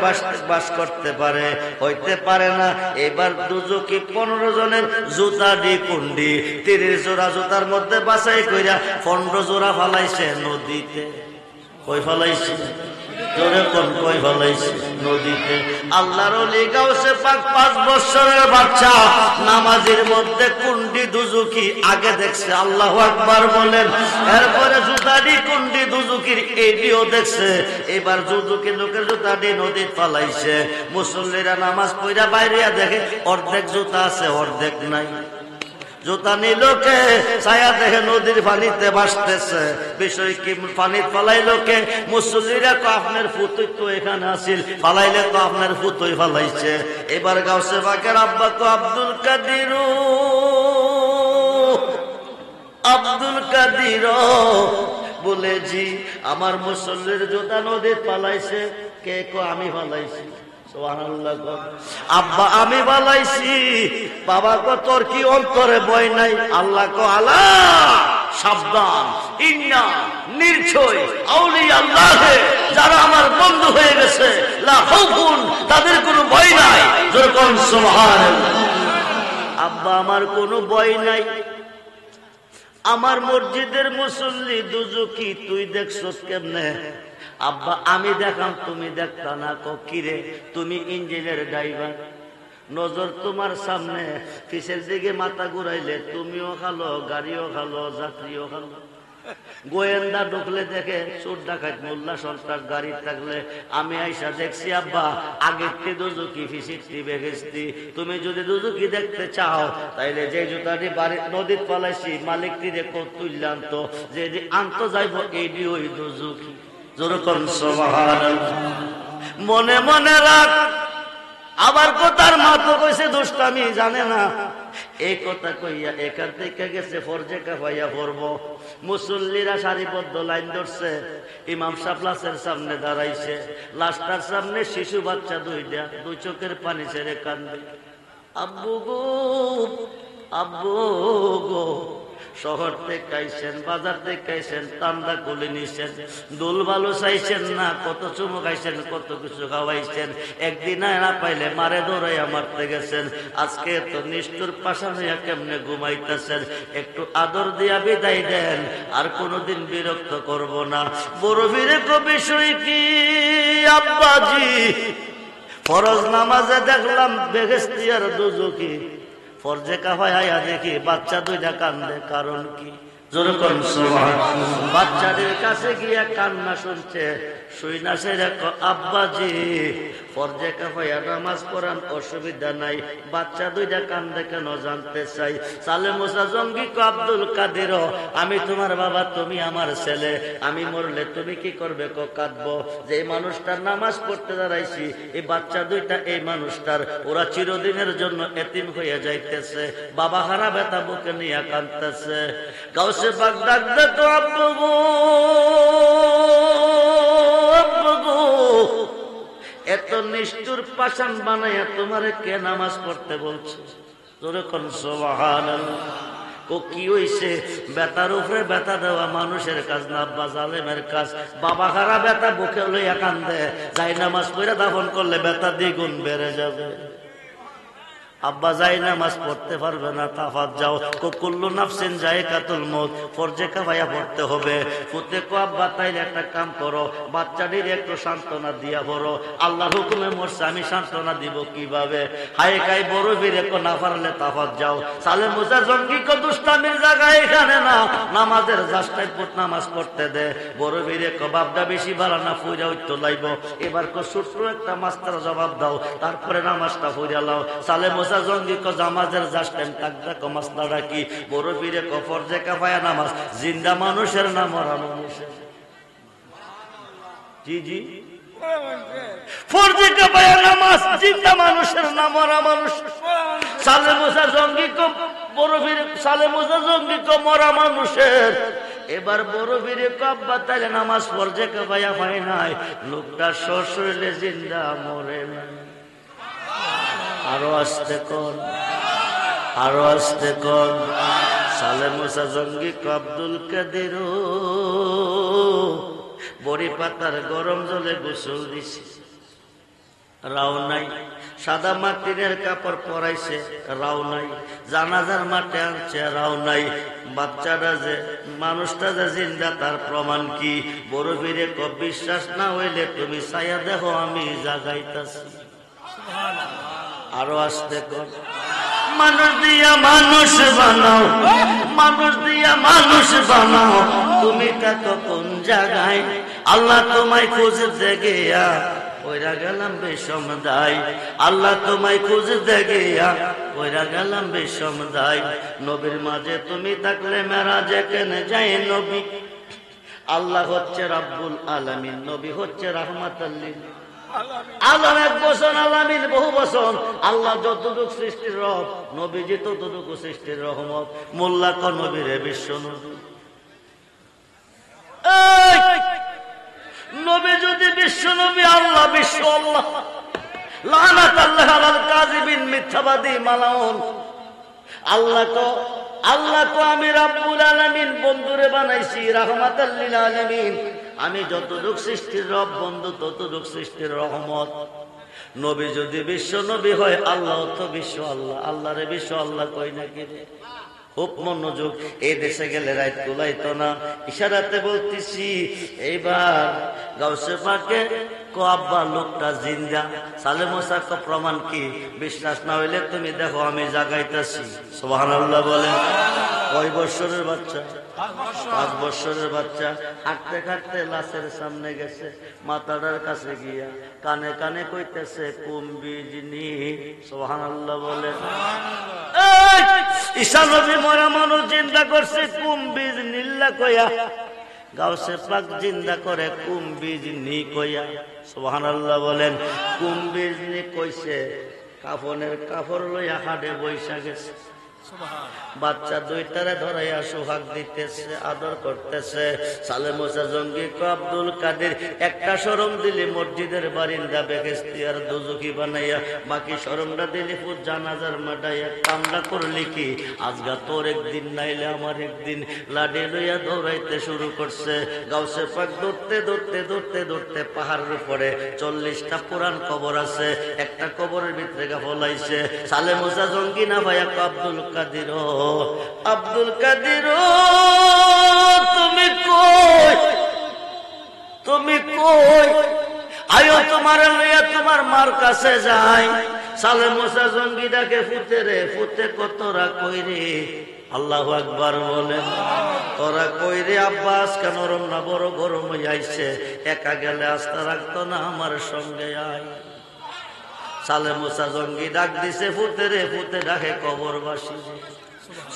বাস করতে পারে? হইতে পারে না। এবার দুজুকি 15 জনের জুতা ডি কুন্ডি 30 জোড়া জুতার মধ্যে বাছাই কইরা 15 জোড়া ফালাইছে নদীতে। কই ফালাইছে? জোরে কোন কই ফালাইছে? নদীতে। আল্লাহর ওলি গাউসে পাক 5 বছরের বাচ্চা নামাজের মধ্যে কুন্ডি দুজুকি আগে দেখছে, আল্লাহু আকবার বলেন। এরপরে জুতাডি কুন্ডি দুজুকির এডিও দেখছে। এবার দুজুকি লোকের জুতাডি নদীতে ফালাইছে। মুসল্লিরা নামাজ পড়া বাইরে দেখে অর্ধেক জুতা আছে অর্ধেক নাই। জুতা নিলোকে ছায়া দেখে নদীর পানিতে ভাসতেছে। বিষয় কি? পানি ফালাইলো কে? মুসল্লিরা কো আপনার ফুতুই তো এখানে আসিল, ফালাইলে তো আপনার ফুতুই ফালাইছে। এবার গাউসে পাকের আব্বা কো আব্দুল কাদির, আব্দুল কাদির বলে জি আমার মুসল্লির জুতা নদীতে ফালাইছে। কে কো? আমি ফালাইছি। আব্বা আমি বালাইছি। বাবা কো তোর কি অন্তরে ভয় নাই? আল্লাহ কো আলা সাবধান, ইন্না নির্ছয় আউলিয়া আল্লাহ, যারা আমার বন্ধু হয়ে গেছে লা খাউফুন, তাদের কোনো ভয় নাই। যেরকম সুবহানাল্লাহ। আব্বা আমার কোনো ভয় নাই। আমার মসজিদের মুসল্লি দুজুকি তুই দেখছস কেমনে? আব্বা আমি দেখাম, তুমি দেখতা না। কিরে তুমি ইঞ্জিনের ড্রাইভার, নজর তোমার সামনে, পিছের দিকে মাথা ঘুরাইলে তুমিও খালো, গাড়িও খালো, যাত্রীও খালো। গোয়েন্দা ঢুকলে দেখে চোর ডাকাত মোল্লা সন্ত্রাস গাড়ি থাকলে। আমি আইসা দেখছি আব্বা আগেরটি দুজুকি ফিসিরটি বেগেস্তি। তুমি যদি দুজুকি দেখতে চাও তাইলে যে জুতাটি বাড়ির নদীর পালাইছি মালিকটি দেখো তুললে আনতো, যে আনতো যাইব এইটি ওই দুজুকি। যেরকম সুবহানাল্লাহ। মনে মনে রাখ। আবার কথার মাতো কইছে দুষ্টামি জানে না। এই কথা কইয়া এখান থেকে গেছে ফরজে কাফাইয়া পড়ব। মুসল্লিরা সারিবদ্ধ লাইন ধরছে। ইমাম সাহেব লাশের সামনে দাঁড়াইছে। লাশটার সামনে শিশু বাচ্চা দুইটা, দুই চোখের পানি ছেড়ে কান্দে। আব্বু গো, আব্বু গো। শহর থেকে আইছেন, বাজার থেকে আইছেন, তান্দা খুলে নিছেন, দোল ভালো চাইছেন না, কত চুমু খাইছেন, কত কিছু খাওয়াইছেন। একদিন না পাইলে মারে দৌড়াইয়া মারতে গেছেন। আজকে তো নিষ্ঠুর পাশা হইয়া কেমনে ঘুমাইতেছেন। একটু আদর দিয়া বিদায় দেন, আর কোনোদিন বিরক্ত করব না। বড় বীরে বিষয় কি আব্বাজি? ফরজ নামাজে দেখলাম বেহেশতি আর দুজুকি, ফরজে কাফায়া দেখি বাচ্চা দুইটা কান্দে। কারণ কি? জোরে কোন সুবহানাল্লাহ। বাচ্চাদের কাছে গিয়া কান্না শুনছে। শুইনা সে দেখো আব্বাজি ফরজে কাফায়া নামাজ পড়ান, অসুবিধা নাই, বাচ্চা দুইটা কান্দে কেন জানতে চাই। সালে মুসা জঙ্গি কো আব্দুল কাদের, আমি তোমার বাবা, তুমি আমার ছেলে, আমি মরলে তুমি কি করবে? কো কাঁদবো। যে মানুষটার নামাজ পড়তে দাঁড়াইছি, এই বাচ্চা দুইটা এই মানুষটার, ওরা চিরদিনের জন্য এতিম হয়ে যাইতেছে। বাবা হারা ব্যথা বুকে নিয়ে কাঁদতেছে। গাউসে পাক ডাক দে তো আব্বু গো, আব্বু গো, এত নিষ্ঠুর পাষাণ বানাইয়া তোমারে কে নামাজ পড়তে বলছে? জোরে কোন সুবহানাল্লাহ। ও কি হইছে? বেতার উপরে বেতা দেওয়া মানুষের কাজ না, আব্বা জালেমের কাজ। বাবা খারা বেতা বুকে লইয়া কান্দে, যাই নামাজ পড়ে দাফন করলে বেতা দ্বিগুণ বেড়ে যাবে। আব্বা যাই নামাজ পড়তে পারবে না, তাফাত যাও। কুল্লু নাফসিন যায়কাতুল মউত, ফরজে কাফায়া পড়তে হবে। ফুতে কো আব্বা তাইলে একটা কাম করো, বাচ্চাটির একটু সান্ত্বনা দিয়া পড়ো। আল্লাহর হুকুমে মরছে, আমি সান্ত্বনা দিব কিভাবে? হায় কাই বড় বীরে কো না পারলে তাফাত যাও। সালে মুসা জঙ্গি কো দুষ্টামির জায়গা এখানে না, নামাজের জাস্টাই পুত নামাজ পড়তে দে। বড় বীরে কো বাপটা বেশি ভালো না, ফুইরা উঠতে লাইব। এবার কো ছোট্ট একটা মাস্টার জবাব দাও, তারপরে নামাজটা ফুইরা লাও। সালে জঙ্গি কো জামাজের জাস্টেন তাকদা কো মাসলাটা কি? বড় পীরে কো ফরজে কাফায়া নামাজ জিন্দা মানুষের না মরা মানুষের? জি জি, ফরজে কাফায়া নামাজ জিন্দা মানুষের না মরা মানুষ? সালে মুসা জঙ্গি কো বড় পীরে, সালে মুসা জঙ্গি কো মরা মানুষের। এবার বড় বীরে কাব্বা তাইলে নামাজ পড়ছে কাবাইয়া হয় নাই, লোকটা শ্বশুরলে জিন্দা মরে নাই। আরো আসতে কর, আরো আসতে কর। সালে মুসা জঙ্গি আব্দুল কাদের বড়ি পাতার গরম জলে গোসল দিছে, রাও নাই। সাদা মাটির কাপড় পরাইছে, রাও নাই। জানাজার মাঠে আনছে, রাও নাই। বাচ্চাটা যে মানুষটা যে জিন্দা তার প্রমাণ কি? বড় বীরে বিশ্বাস না হইলে তুমি ছায়া দেখো আমি জাগাইতাছি। আরো আসতে কর। মানুষ দিয়া মানুষ বানাও, মানুষ দিয়া মানুষ বানাও, তুমি থাকো কোন জায়গায়? আল্লাহ তোমায় খুঁজতে গিয়া কইরা গেলাম বিষম দায়, আল্লাহ তোমায় খুঁজতে গিয়া কইরা গেলাম বিষম দায়। নবীর মাঝে তুমি থাকলে মেরাজে কেন যায় নবী? আল্লাহ হচ্ছে রাব্বুল আলামিন, নবী হচ্ছে রাহমাতুল লিল আলামিন। এক বছর আলামিন বহু বছর। আল্লাহ যতটুকু সৃষ্টির রব, নবীজি ততটুকু সৃষ্টির রহমত। মোল্লা ক নবীরে বিশ্ব নবী। নবী যদি বিশ্ব নবী, আল্লাহ বিশ্ব আল্লাহ। লানাত আল্লাহ আলাল কাযিবিন, মিথ্যাবাদী মালাউন। আল্লাহ তো আমি রাব্বুল আলামিন বন্ধুরে বানাইছি, রাহমাতাল লিল আলামিন। আমি যতটুকু সৃষ্টির রব বন্ধু, ততটুকু সৃষ্টির রহমত। নবী যদি বিশ্ব নবী হয়, আল্লাহ তো বিশ্ব আল্লাহ। আল্লাহরে বিশ্ব আল্লাহ কই নাকি রে? খুব মনোযোগ। এই দেশে গেলে রাত কুলাইতো না, ইশারাতে বলতেছি। এইবার গাউসে পাকে কো আব্বা লোকটা জিন্দা। সালে মুসা কো প্রমাণ কি? বিশ্বাস না হইলে তুমি দেখো আমি জাগাইতাছি। সুবহানাল্লাহ বলেন। কয় বছরের বাচ্চা? 5 বছরের বাচ্চা। হাঁটতে হাঁটতে লাশের সামনে গেছে, মাথাটার কাছে গিয়া কানে কানে কইতেছে কুম্বিজনি। সুবহানাল্লাহ বলেন। ঈসা নবী মরা মানুষ জিন্দা করছে কুম্বিজনিল্লাহ কইয়া, গাউসে পাক জিন্দা করে কুম্বিজনি কইয়া। সুবহানাল্লাহ বলেন। কুম্বিজনি কইছে কাফনের কাপড় লইয়া হাড়ে বৈশা গেছে। বাচ্চা দুইটারে ধরাইয়া সোহাগ দিতেছে, আদর করতেছে। সালে মুসা জঙ্গি আব্দুল কাদের একটা শরম দিলি মসজিদের বারিন্দা বেহেশতি আর দোজখী বানাইয়া, বাকি শরমটা দিলি ফুট জানাজার মাডাইয়া। কামনা করলি কি? আজগা তোর একদিন নাইলে আমার একদিন। লাডি লইয়া দৌড়াইতে শুরু করছে। গাউসে পাক দৌড়তে দৌড়তে দৌড়তে দৌড়তে পাহাড়ের উপরে 40টা পুরান কবর আছে, একটা কবরের ভিতরে ফলাইছে। সালে মুসা জঙ্গি না ভাইয়া আব্দুল কাদের, আব্দুল কাদের তুমি কই? তুমি কই? আয়ো তোমার লইয়া তোমার মার কাছে যাই। সালে মুসা জঙ্গি ডাকে ফুতে রে ফুতে, কতরা কই রে? আল্লাহু আকবার বলেন। তোরা কই রে আব্বাস? কেন নরম না বড় গরম হয়ে আইছে, একা গেলে আস্থা রাখতো না, আমার সঙ্গে আয়। সালে মুসা জঙ্গি ডাক দিছে ফুতে রে ফুতে, ডাকে কবরবাসী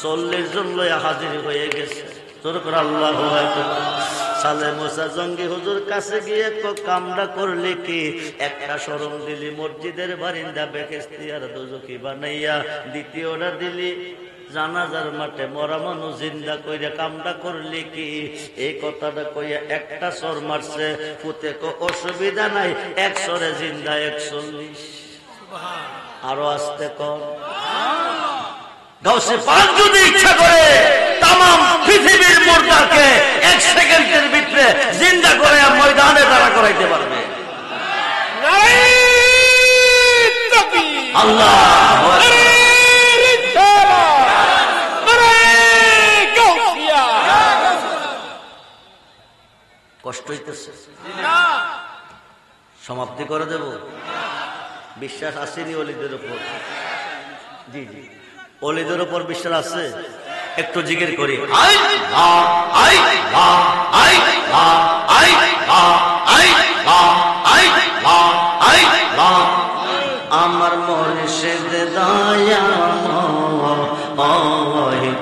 40 জন লইয়া হাজির হয়ে গেছে। তোর করে আল্লাহু আকবার। সালে মুসা জঙ্গি হুজুর কাছে গিয়ে কামটা করলি কি? একটা শরম দিলি মসজিদের বারিন্দা বেহেশতি আর দোজখী বানাইয়া, দ্বিতীয়টা দিলি জানাজার মাঠে মরা মানুষ জিন্দা কইরা। কামটা করলি কি? এই কথাটা কইয়া একটা সর মারছে। ফুতে কো অসুবিধা নাই, 1 সরে জিন্দা 41। আরো আসতে কর। গাউসে পাক যদি ইচ্ছা করে তামাম পৃথিবীর মুর্দাকে 1 সেকেন্ডের ভিতরে জিন্দা করে ময়দানে দাঁড়া করাইতে পারবে। আল্লাহু আকবার। কষ্ট হইতেছে? সমাপ্তি করে দেব। বিশ্বাস আসেনি ওলিদের উপর? জি জি, ওলিদের উপর বিশ্বাস আছে। একটু জিকির করি। আমার মুর্শিদ দয়াময়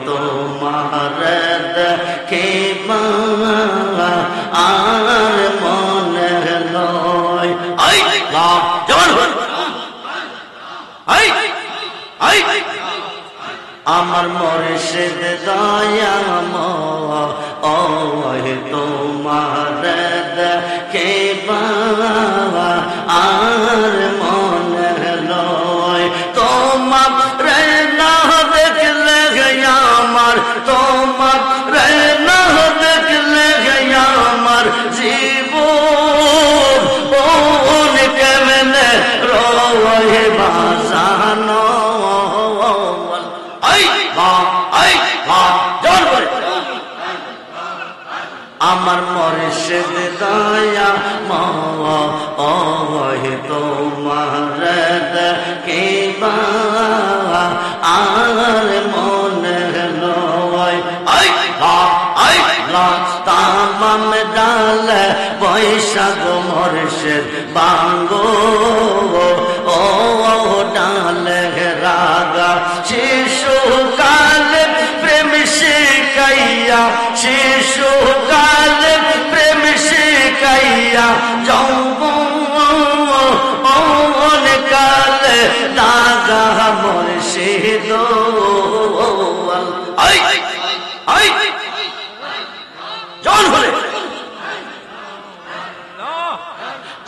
তোমার দেখিবা আর মনে লয়। আমার মুর্শিদ দয়াময় তোমার দেখে বাবা আর মনে লয় তোমার না দেখলে আমার তোমার না দেখলে আমার জীবন কেমনে রয় বাজানো আমার মুর্শিদ দয়াময় তোমার দেখে বাবা আর মনে লয় তামাম ডাল বৈশাখ মুর্শিদ বাঙ্গো ও ডাল রাগা শিশুকাল প্রেম শিখাইয়া শিশুকাল প্রেম শিখাইয়া যৌবন কাল দাগা মুর্শিদ জন হলে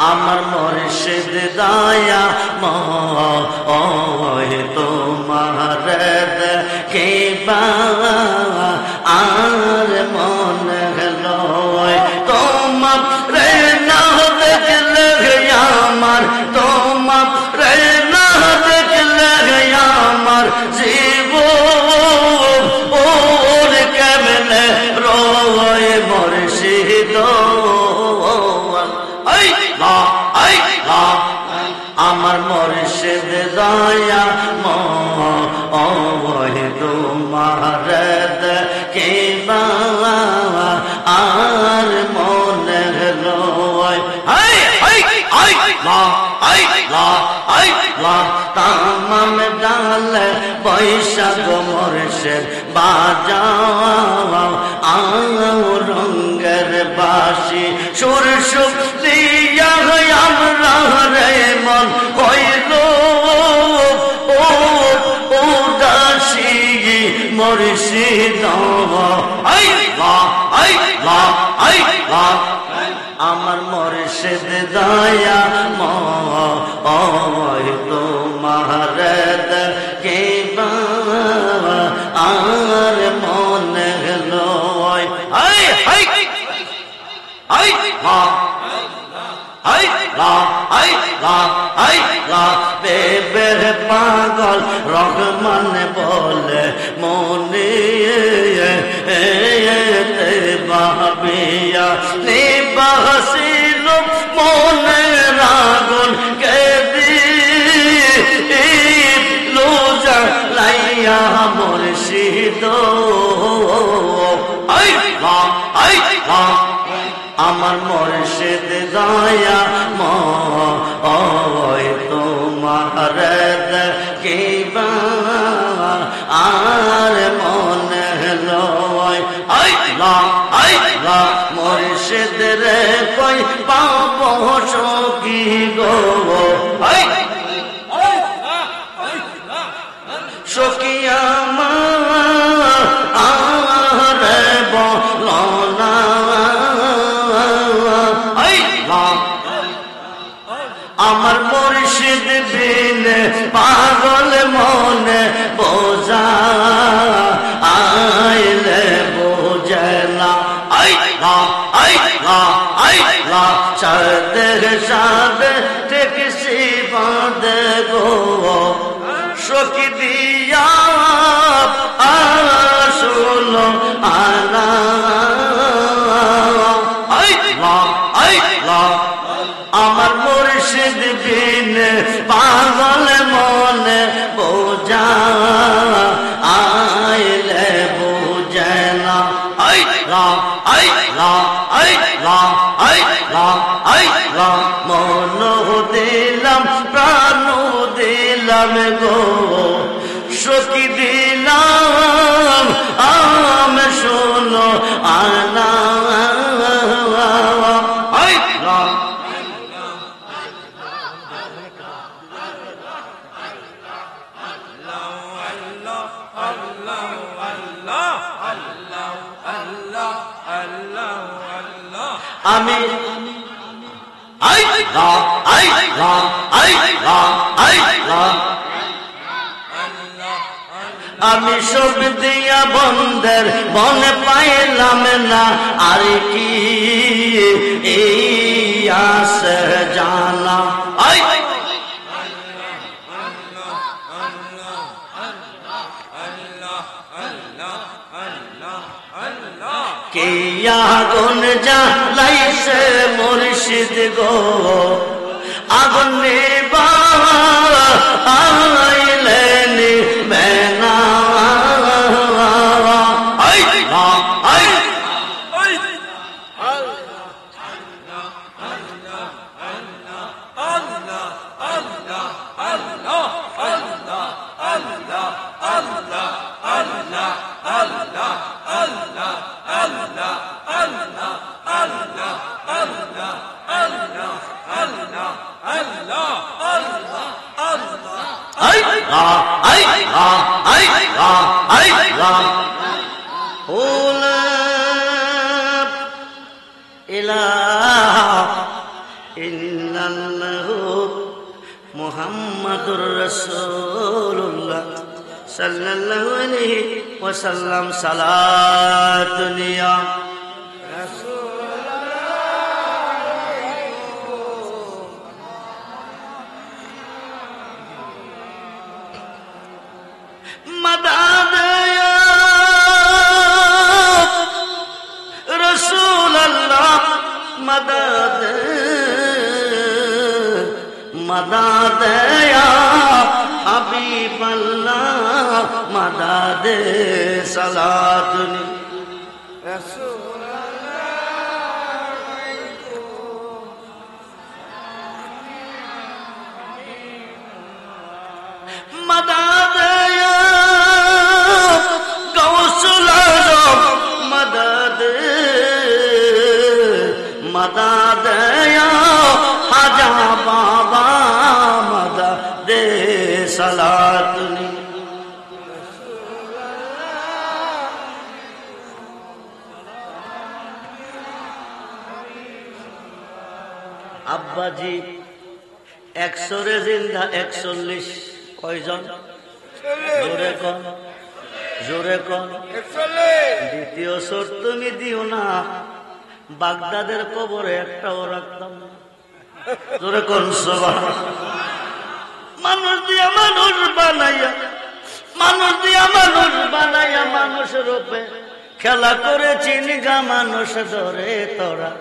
আমার মুর্শিদ দয়াময় তোমার দেখে বাবা আর মনে লয় তোমার না দেখলে আমার তোমার না দেখলে আমার জীবন কেমনে রয় মুর্শিদ আমার মুর্শিদ দয়াময় তোমার দেখে বাবা আর মনে লয় তামাম ডাল বৈশাখ মুর্শিদ বাজাও রঙ্গের বাসি সুর সুখ দিয়া আমরা রে মন হইল উদাসী মুর্শিদ আমার মুর্শিদ দয়াময় তোমার দেখে বাবা আর মনে লয় বেবের পাগল রহমান বলে মনে বাবিয়া নিবাসিল মনে রাগুন কে দিল জ্বালাইয়া মুর্শিদ আমার মুর্শিদ দয়াময় তোমার দেখে বাবা আর মনে লয় মুর্শিদ রে কই পাবো সখী গো সখী আমার বলো না আমার মুর্শিদ বিন পাগল মনে বোঝা আইলে বোঝে না সাদের সাদে টেকসি বাঁধে গো সখী দিয়া আসল আনা আমার মুর্শিদ বিন পাগল মনে বোঝা আইলে বোঝে না মন দিলাম প্রাণ দিলাম গো সখী দিলাম আম শোনো আনা Allah আমি আল্লাহ আল্লাহ আল্লাহ আল্লাহ আমি সব দিয়া বন্ধের মনে পাইলাম না আর কি এই আস জানা কে আগুন জ্বালাইছে মুর্শিদ গো আগুন নেবা আইলেন বেনা মুহাম্মাদুর রাসূলুল্লাহ সাল্লাল্লাহু আলাইহি ওয়াসাল্লাম সালাতুনিয়া مدد يا رسول الله مدد مدد يا حبيب الله مدد صلاتني رسول الله مدد مدد یا حاجہ بابا مدد صلاتنی আব্বা জি 100 রে জিন্দা 41 কয়জন জোরে কোন 41 দ্বিতীয় সর তুমি দিও না বাগদাদের কবরে একটাও রাখতাম জোরে কোন সুবহান মানুষ দিয়া মানুষ বানাইয়া মানুষ রূপে খেলা করে চিনগা মানুষ ধরে তোরা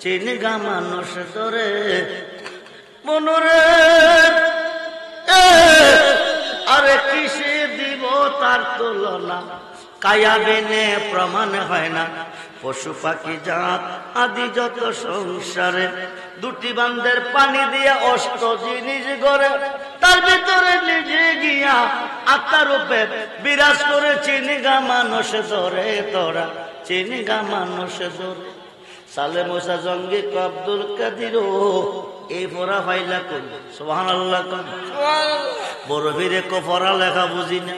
চিনগা মানুষ ধরে মনরে আরে কিসে দিব তার তুলনা কায়াবেনে প্রমাণ হয় না পশু পাখি জাত আদি যত সংসারে দুটি বান্দের পানি দিয়া অষ্ট জিনিস গড়ে তার ভিতরে নিজে গিয়া আত্মার রূপে বিরাজ করে চিনিগা মানুষ ধরে তোরা চিনিগা মানুষ ধরে সালে মুসা জঙ্গি আব্দুল কাদির এই পড়া ফাইলা করল সুবহানাল্লাহ বড় বীরে পড়া লেখা বুঝি না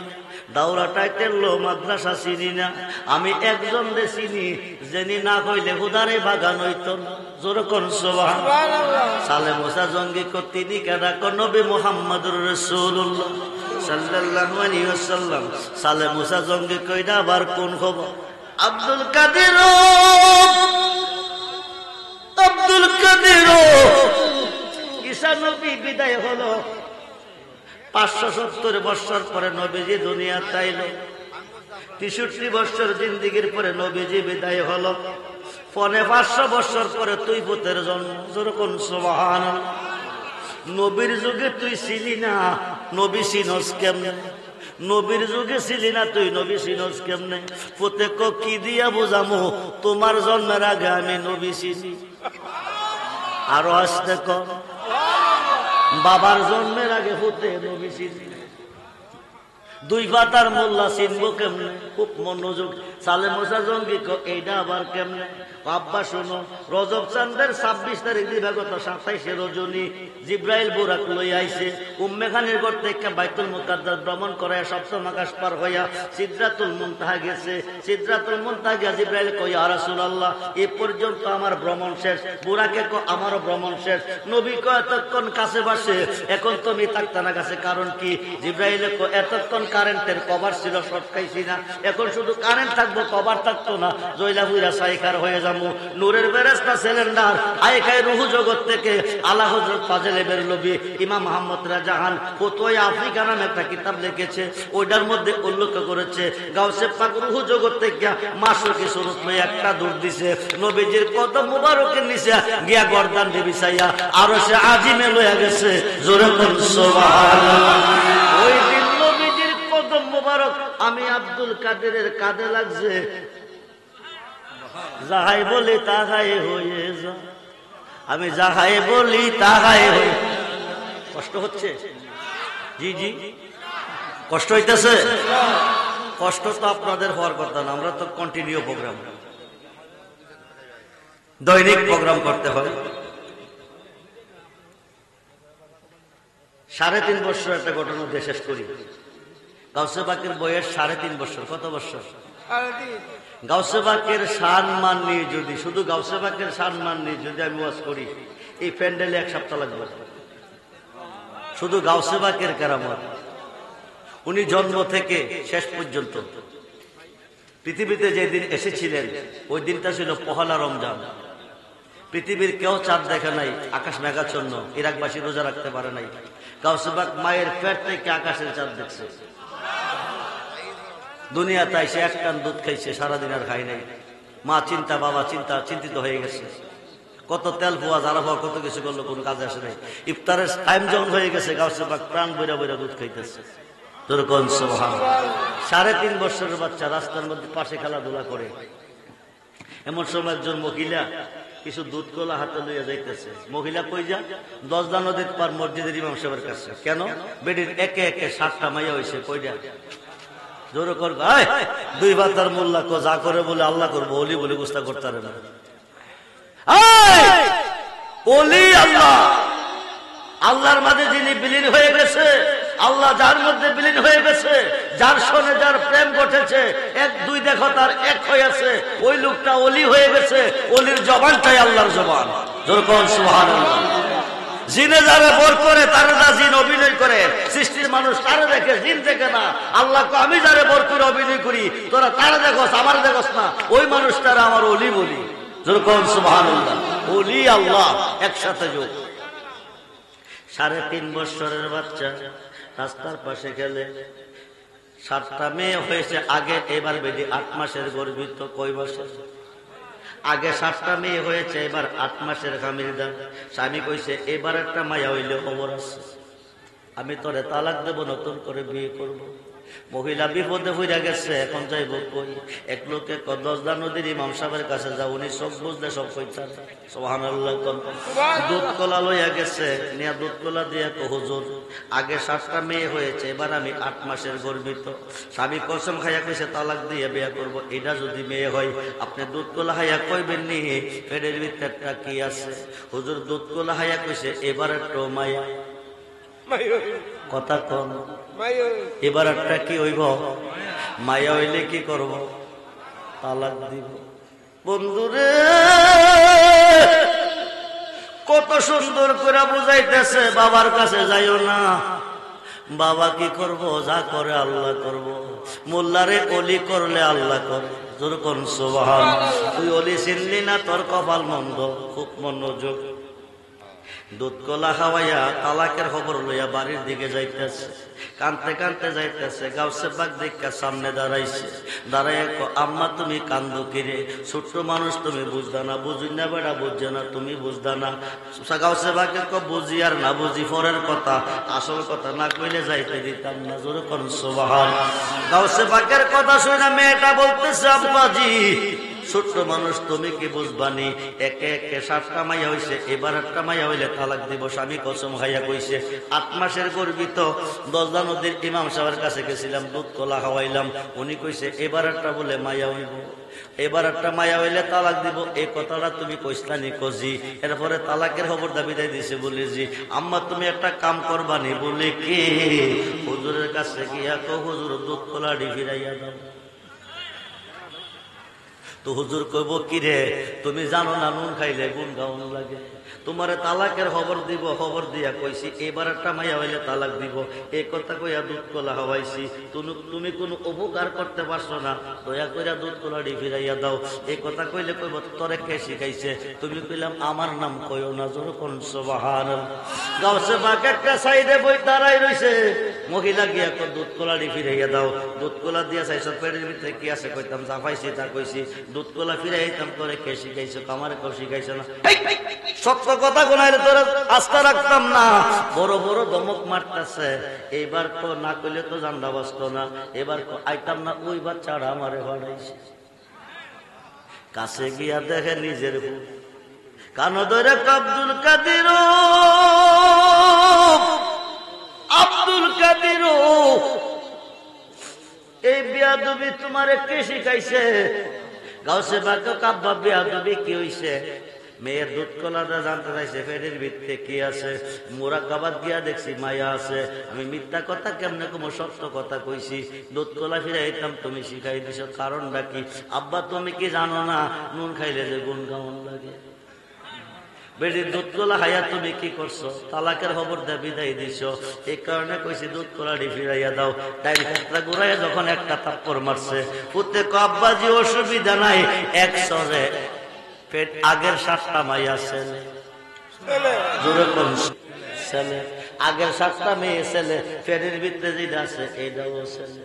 দাওরা টাইটেল লো মাদ্রাসা চিনি না আমি একজন রে চিনি জেনি না কইলে হুদারে বাগান হইতো জোরে কোন সুবহানাল্লাহ সালে মুসা জঙ্গি কো তিনি কেডা কো নবী মুহাম্মদুর রাসূলুল্লাহ সাল্লাল্লাহু আলাইহি ওয়াসাল্লাম সালে মুসা জঙ্গি কইডা আবার কোন খবর আব্দুল কাদের ঈসা নবী বিদায় হলো 570 বছর পরে নবীজি দুনিয়াতে আইলো 63 বছর জিন্দেগির পরে নবীজি বিদায় হলো 500 বছর পরে তুই পুতের জন্ম যেরকম সুবহানাল্লাহ নবীর যুগে তুই ছিলি না নবী সিনস কেমনে নবীর যুগে ছিলি না তুই নবী সিনস কেমনে পুতে কো কি দিয়া বুঝামু তোমার জন্মের আগে আমি নবী ছিলি আরো আসতে কম বাবার জন্মের আগে হতে নবী ছিলি দুই পাতার মোল্লা চিনবো কেমনে? খুব মনোযোগ। সালে মোসা জঙ্গি এইটা আবার কেমনে? আব্বা শোনো, রজব চান্দের 26 তারিখ দিবাগত 27 রজনী জিব্রাইল বুরাক লই আইছে উম্মে খানির ঘর থেকে বাইতুল মুকাদ্দাস ভ্রমণ করে সপ্তম আকাশ পার হইয়া সিদরাতুল মুনতাহা গেছে। সিদরাতুল মুনতাহা গিয়া জিব্রাইল কই, ইয়া রাসূলুল্লাহ, এ পর্যন্ত আমার ভ্রমণ শেষ। বুরাকে কো, আমারও ভ্রমণ শেষ। নবী কো, এতক্ষণ কাছে বসে, এখন তুমি থাকতে না কাছে, কারণ কি? জিব্রাইল কো, এতক্ষণ কারেন্টের কভার ছিল, সটকাইছি না, এখন শুধু কারেন্ট থাকবো, কভার থাকতো না, জয়লা বুইরা সাইকার হয়ে যাবো। নূরের বেরেস্তা সিলিন্ডার আয় খায় রুহু জগৎ থেকে আলা হযরত ফাজলে বেরলভী ইমাম মুহাম্মদ রাজাহান ফতোয়া আফ্রিকা নামে একটা কিতাব লিখেছে। ওইটার মধ্যে উল্লেখ করেছে গাউসে পাক রুহু জগৎ থেকে মাসুকি সুরত লয়ে একটা দূর দিছে, নবীজির কদম মুবারকের নিচে গিয়া গর্দান দেবী চাইয়া আর সে আজিমে লইয়া গেছে। জোরে বল সুবহানাল্লাহ। ওই দিন নবীজির কদম মুবারক আমি আব্দুল কাদেরের কাঁধে লাগছে। যাহাই বলি তাহাই হয়ে যা, আমি যাহাই বলি তাহাই হয়ে। কষ্ট হচ্ছে? জি জি, কষ্ট হইতেছে। কষ্ট তো আপনাদের হওয়ার কথা না, আমরা তো কন্টিনিউ প্রোগ্রাম, দৈনিক প্রোগ্রাম করতে হয়। 3.5 বছর একটা ঘটনা দিয়ে শেষ করি। গাউসে পাকের বয়স 3.5 বছর। কত বছর? গাউসে পাকের সম্মান নিয়ে যদি, শুধু গাউসে পাকের সম্মান নিয়ে যদি আমি ওয়াজ করি, এই প্যান্ডেলে 1 সপ্তাহ লাগবে। শুধু গাউসে পাকের কেরামত, উনি জন্ম থেকে শেষ পর্যন্ত পৃথিবীতে যেদিন এসেছিলেন ওই দিনটা ছিল পহেলা রমজান। পৃথিবীর কেউ চাঁদ দেখে নাই, আকাশ মেঘাচ্ছন্ন, ইরাকবাসী রোজা রাখতে পারে নাই। গাউসে পাক মায়ের পেট থেকে আকাশের চাঁদ দেখছে। দুনিয়াতে এসে 1 কান দুধ খাইছে, সারাদিন আর খাই নাই। মা চিন্তা, বাবা চিন্তা, চিন্তিত হয়ে গেছে। কত তেল পোয়া জ্বালা পোয়া কত কিছু করলো, কোনো কাজে আসে নাই। ইফতারের টাইম যখন হয়ে গেছে গাউসে পাক প্রাণ বইরা বইরা দুধ খাইতেছে। তোর কোন সুবহানাল্লাহ। 3.5 বছরের বাচ্চা রাস্তার মধ্যে পাশে খেলাধুলা করে। এমন সময় একজন মহিলা কিছু দুধ কলা হাতে লইয়া যাইতেছে। মহিলা কই যা? 10 নদীর পার মসজিদের ইমাম সাহেবের কাছে। কেন? বেডির একে একে 7টা মাইয়া হয়েছে। কইটা? জোরে কর। 2 বাতার মোল্লা কো, যা করে বলে আল্লাহ করবো, ওলি বলে গুস্তা করতে পারে না। ওলি আল্লাহ, আল্লাহর মাঝে যিনি বিলীন হয়ে গেছে, আল্লাহ যার মধ্যে বিলীন হয়ে গেছে, যার সঙ্গে যার প্রেম ঘটেছে, 1-2 দেখো তার এক হয়েছে, ওই লোকটা ওলি হয়ে গেছে। ওলির জবানটাই আল্লাহর জবান। যেরকম সুবহানাল্লাহ। জিনে যারা বর করে তারা যা জিন অভিনয় করে, সৃষ্টির মানুষ তারা দেখে, জিন দেখে না। আল্লাহকে আমি যারা বর করে অভিনয় করি, তোরা তারা দেখোস, আমার দেখোস না, ওই মানুষটারা আমার ওলি বলি। যেরকম সুবহানাল্লাহ। ওলি আল্লাহ একসাথে যোগ। 3.5 বছরের বাচ্চা রাস্তার পাশে গেলে 7টা মেয়ে হয়েছে আগে, এবার বেডি 8 মাসের গর্ভিত। কই বছর আগে 7টা মেয়ে হয়েছে, এবার 8 মাসের খামিরদা। স্বামী কইছে, এবার একটা মায়া হইলে খবর আছে, আমি তোরে তালাক দেব, নতুন করে বিয়ে করব। মহিলা বিপদে হইয়া গেছে, এখন যাইব কই? এক লোকে 10 নদীর ইমাম সাহেবের কাছে যাও, উনি সব বুঝলে সব কইতা। সুবহানাল্লাহ। দুধ কলা লইয়া গেছে, নিয়া দুধ কলা দিয়ে তো, হুজুর আগে 7টা মেয়ে হয়েছে, এবার আমি 8 মাসের গর্ভিত। স্বামী কসম খাইয়া কইছে তালাক দিয়ে বিয়ে করব। এটা যদি মেয়ে হয় আপনি দুধ কলা খাইয়া কইবেন নি পেটের ভিতরটা কি আছে? হুজুর দুধ কলা খাইয়া কইছে, এবার একটু মায়া। কথা কম, এবার একটা কি হইব? মায়া হইলে কি করব? তালাক দিব। বন্ধুরে কত সুন্দর করে বুঝাইতেছে, বাবার কাছে যাইও না। বাবা কি করব? যা করে আল্লাহ করব। মোল্লারে অলি করলে আল্লাহ করে। যেরকম সুবহানাল্লাহ। তুই অলি চিনলি না, তোর কপাল মন্দ। খুব মনোযোগ। দুধ কলা খাওয়াইয়া তালাকের খবর লইয়া বাড়ির দিকে যাইতেছে, কানতে কানতে যাইতেছে। গাউসে পাক দেখা সামনে দাঁড়াইছে। দাঁড়াইয়া কো, আম্মা তুমি কান্দো কিরে? ছোট্ট মানুষ, তুমি বুঝদা না? বুঝি না বেড়া, বুঝছে না, তুমি বুঝদা না? গাউসে পাকে কো, বুঝি আর না বুঝি পরের কথা, আসল কথা না কইলে যাইতে দিতাম না। জোরে কোন সুবহানাল্লাহ। গাউসে পাকের কথা শুনে মেয়েটা বলতেছে, আব্বাজি ছোট্ট মানুষ তুমি কি বুঝবানি? একে একে 7টা মাইয়া হইছে, এবার 8টা মাইয়া হইলে তালাক দিব। স্বামী কসম খাইয়া কইছে। 8 মাসের গর্ভিত দজলা নদীর ইমাম সাহেবের কাছে গেছিলাম, দুধ কলা খাওয়াইলাম। উনি কইছে এবার 8টা বলে মাইয়া হইব, এবার 8টা মাইয়া হইলে তালাক দিব। এই কথাটা তুমি কইসলানি? কজি। এরপরে তালাকের খবর দাবিদাই দিছে বলে জি। আম্মা তুমি একটা কাম করবানি? বলে কি? হুজুরের কাছে গিয়া কো হুজুর দুধ কলাটি ফিরাইয়া দাও। তো হুজুর কইব কি রে, তুমি জানো না নুন খাইলে গুণ গাউন লাগে? তোমারে তালাকের খবর দিব, খবর দিয়া কইছি এবার 8টা মাইয়া হইলে তালাক দিব। এই কথা কইয়া দুধ কলা খাওয়াইছি। তুমি কোনো উপকার করতে পারছো না, দয়া কইরা দুধ কলাটি ফিরাইয়া দাও। এই কথা কইলে কইব তোরে কে শিখাইছে? তুমি কইলাম আমার নাম কইও না। জোর কোন সুবহানাল্লাহ। গাউসে পাক একটা সাইডে বই দাঁড়াই রইছে, মহিলা গিয়া কো দুধ কলাটি ফিরাইয়া দাও। দুধ কলা দিয়া চাইছো পেটের ভিতরে কি আছে? কইতাম যা পাইছি তা কইছি। দুধ কলা ফিরাইতাম, তোরে কে শিখাইছো? আমারে কেউ শিখাইছো না। সত্য কথা গোনাইলে তোরা আস্থা রাখতাম না। বড় বড় ধমক মারতেছে। এইবার তো না কইলে তো জান্দা বাঁচত না। এবার আইতাম না, ওই বাচ্চারা আমারে হড়াইছে। কাছে গিয়া দেখে নিজের কান ধরে আব্দুল কাদির, আব্দুল কাদির, এই বিয়াদবি তোমারে কে শিখাইছে? গাউসে পাক কাব্বা বিয়াদবি কি হইছে? মেয়ের দুধ কলাটা জানতে চাইছে পেটের ভিতরে কি আছে। মোরাকাবাদ গিয়া দেখছি মায়া আছে। আমি মিথ্যা কথা কেমনে কমো, সত্য কথা কইছি। দুধ কলা ফিরাইতাম, তুমি শিখাই দিছ। কারণটা কি? আব্বা তুমি কি জানো না নুন খাইলে যে গুণ গাউন লাগে? বেটির দুধ কলা খাইয়া তুমি কি করছো? তালাকের খবর দিয়ে বিদায় দিছ। এই কারণে কইছি দুধ কলাটি ফিরাইয়া দাও। তাই ক্ষেত্রে ঘুরাইয়া যখন একটা থাপ্পড় মারছে, পুতে আব্বাজি অসুবিধা নাই, এক সরে পেট আগের 7টা মাইয়া ছেলে, জোরে কোন ছেলে, আগের 7টা মেয়ে ছেলে, পেটের ভিতরে যেটা আছে এইটাও ছেলে।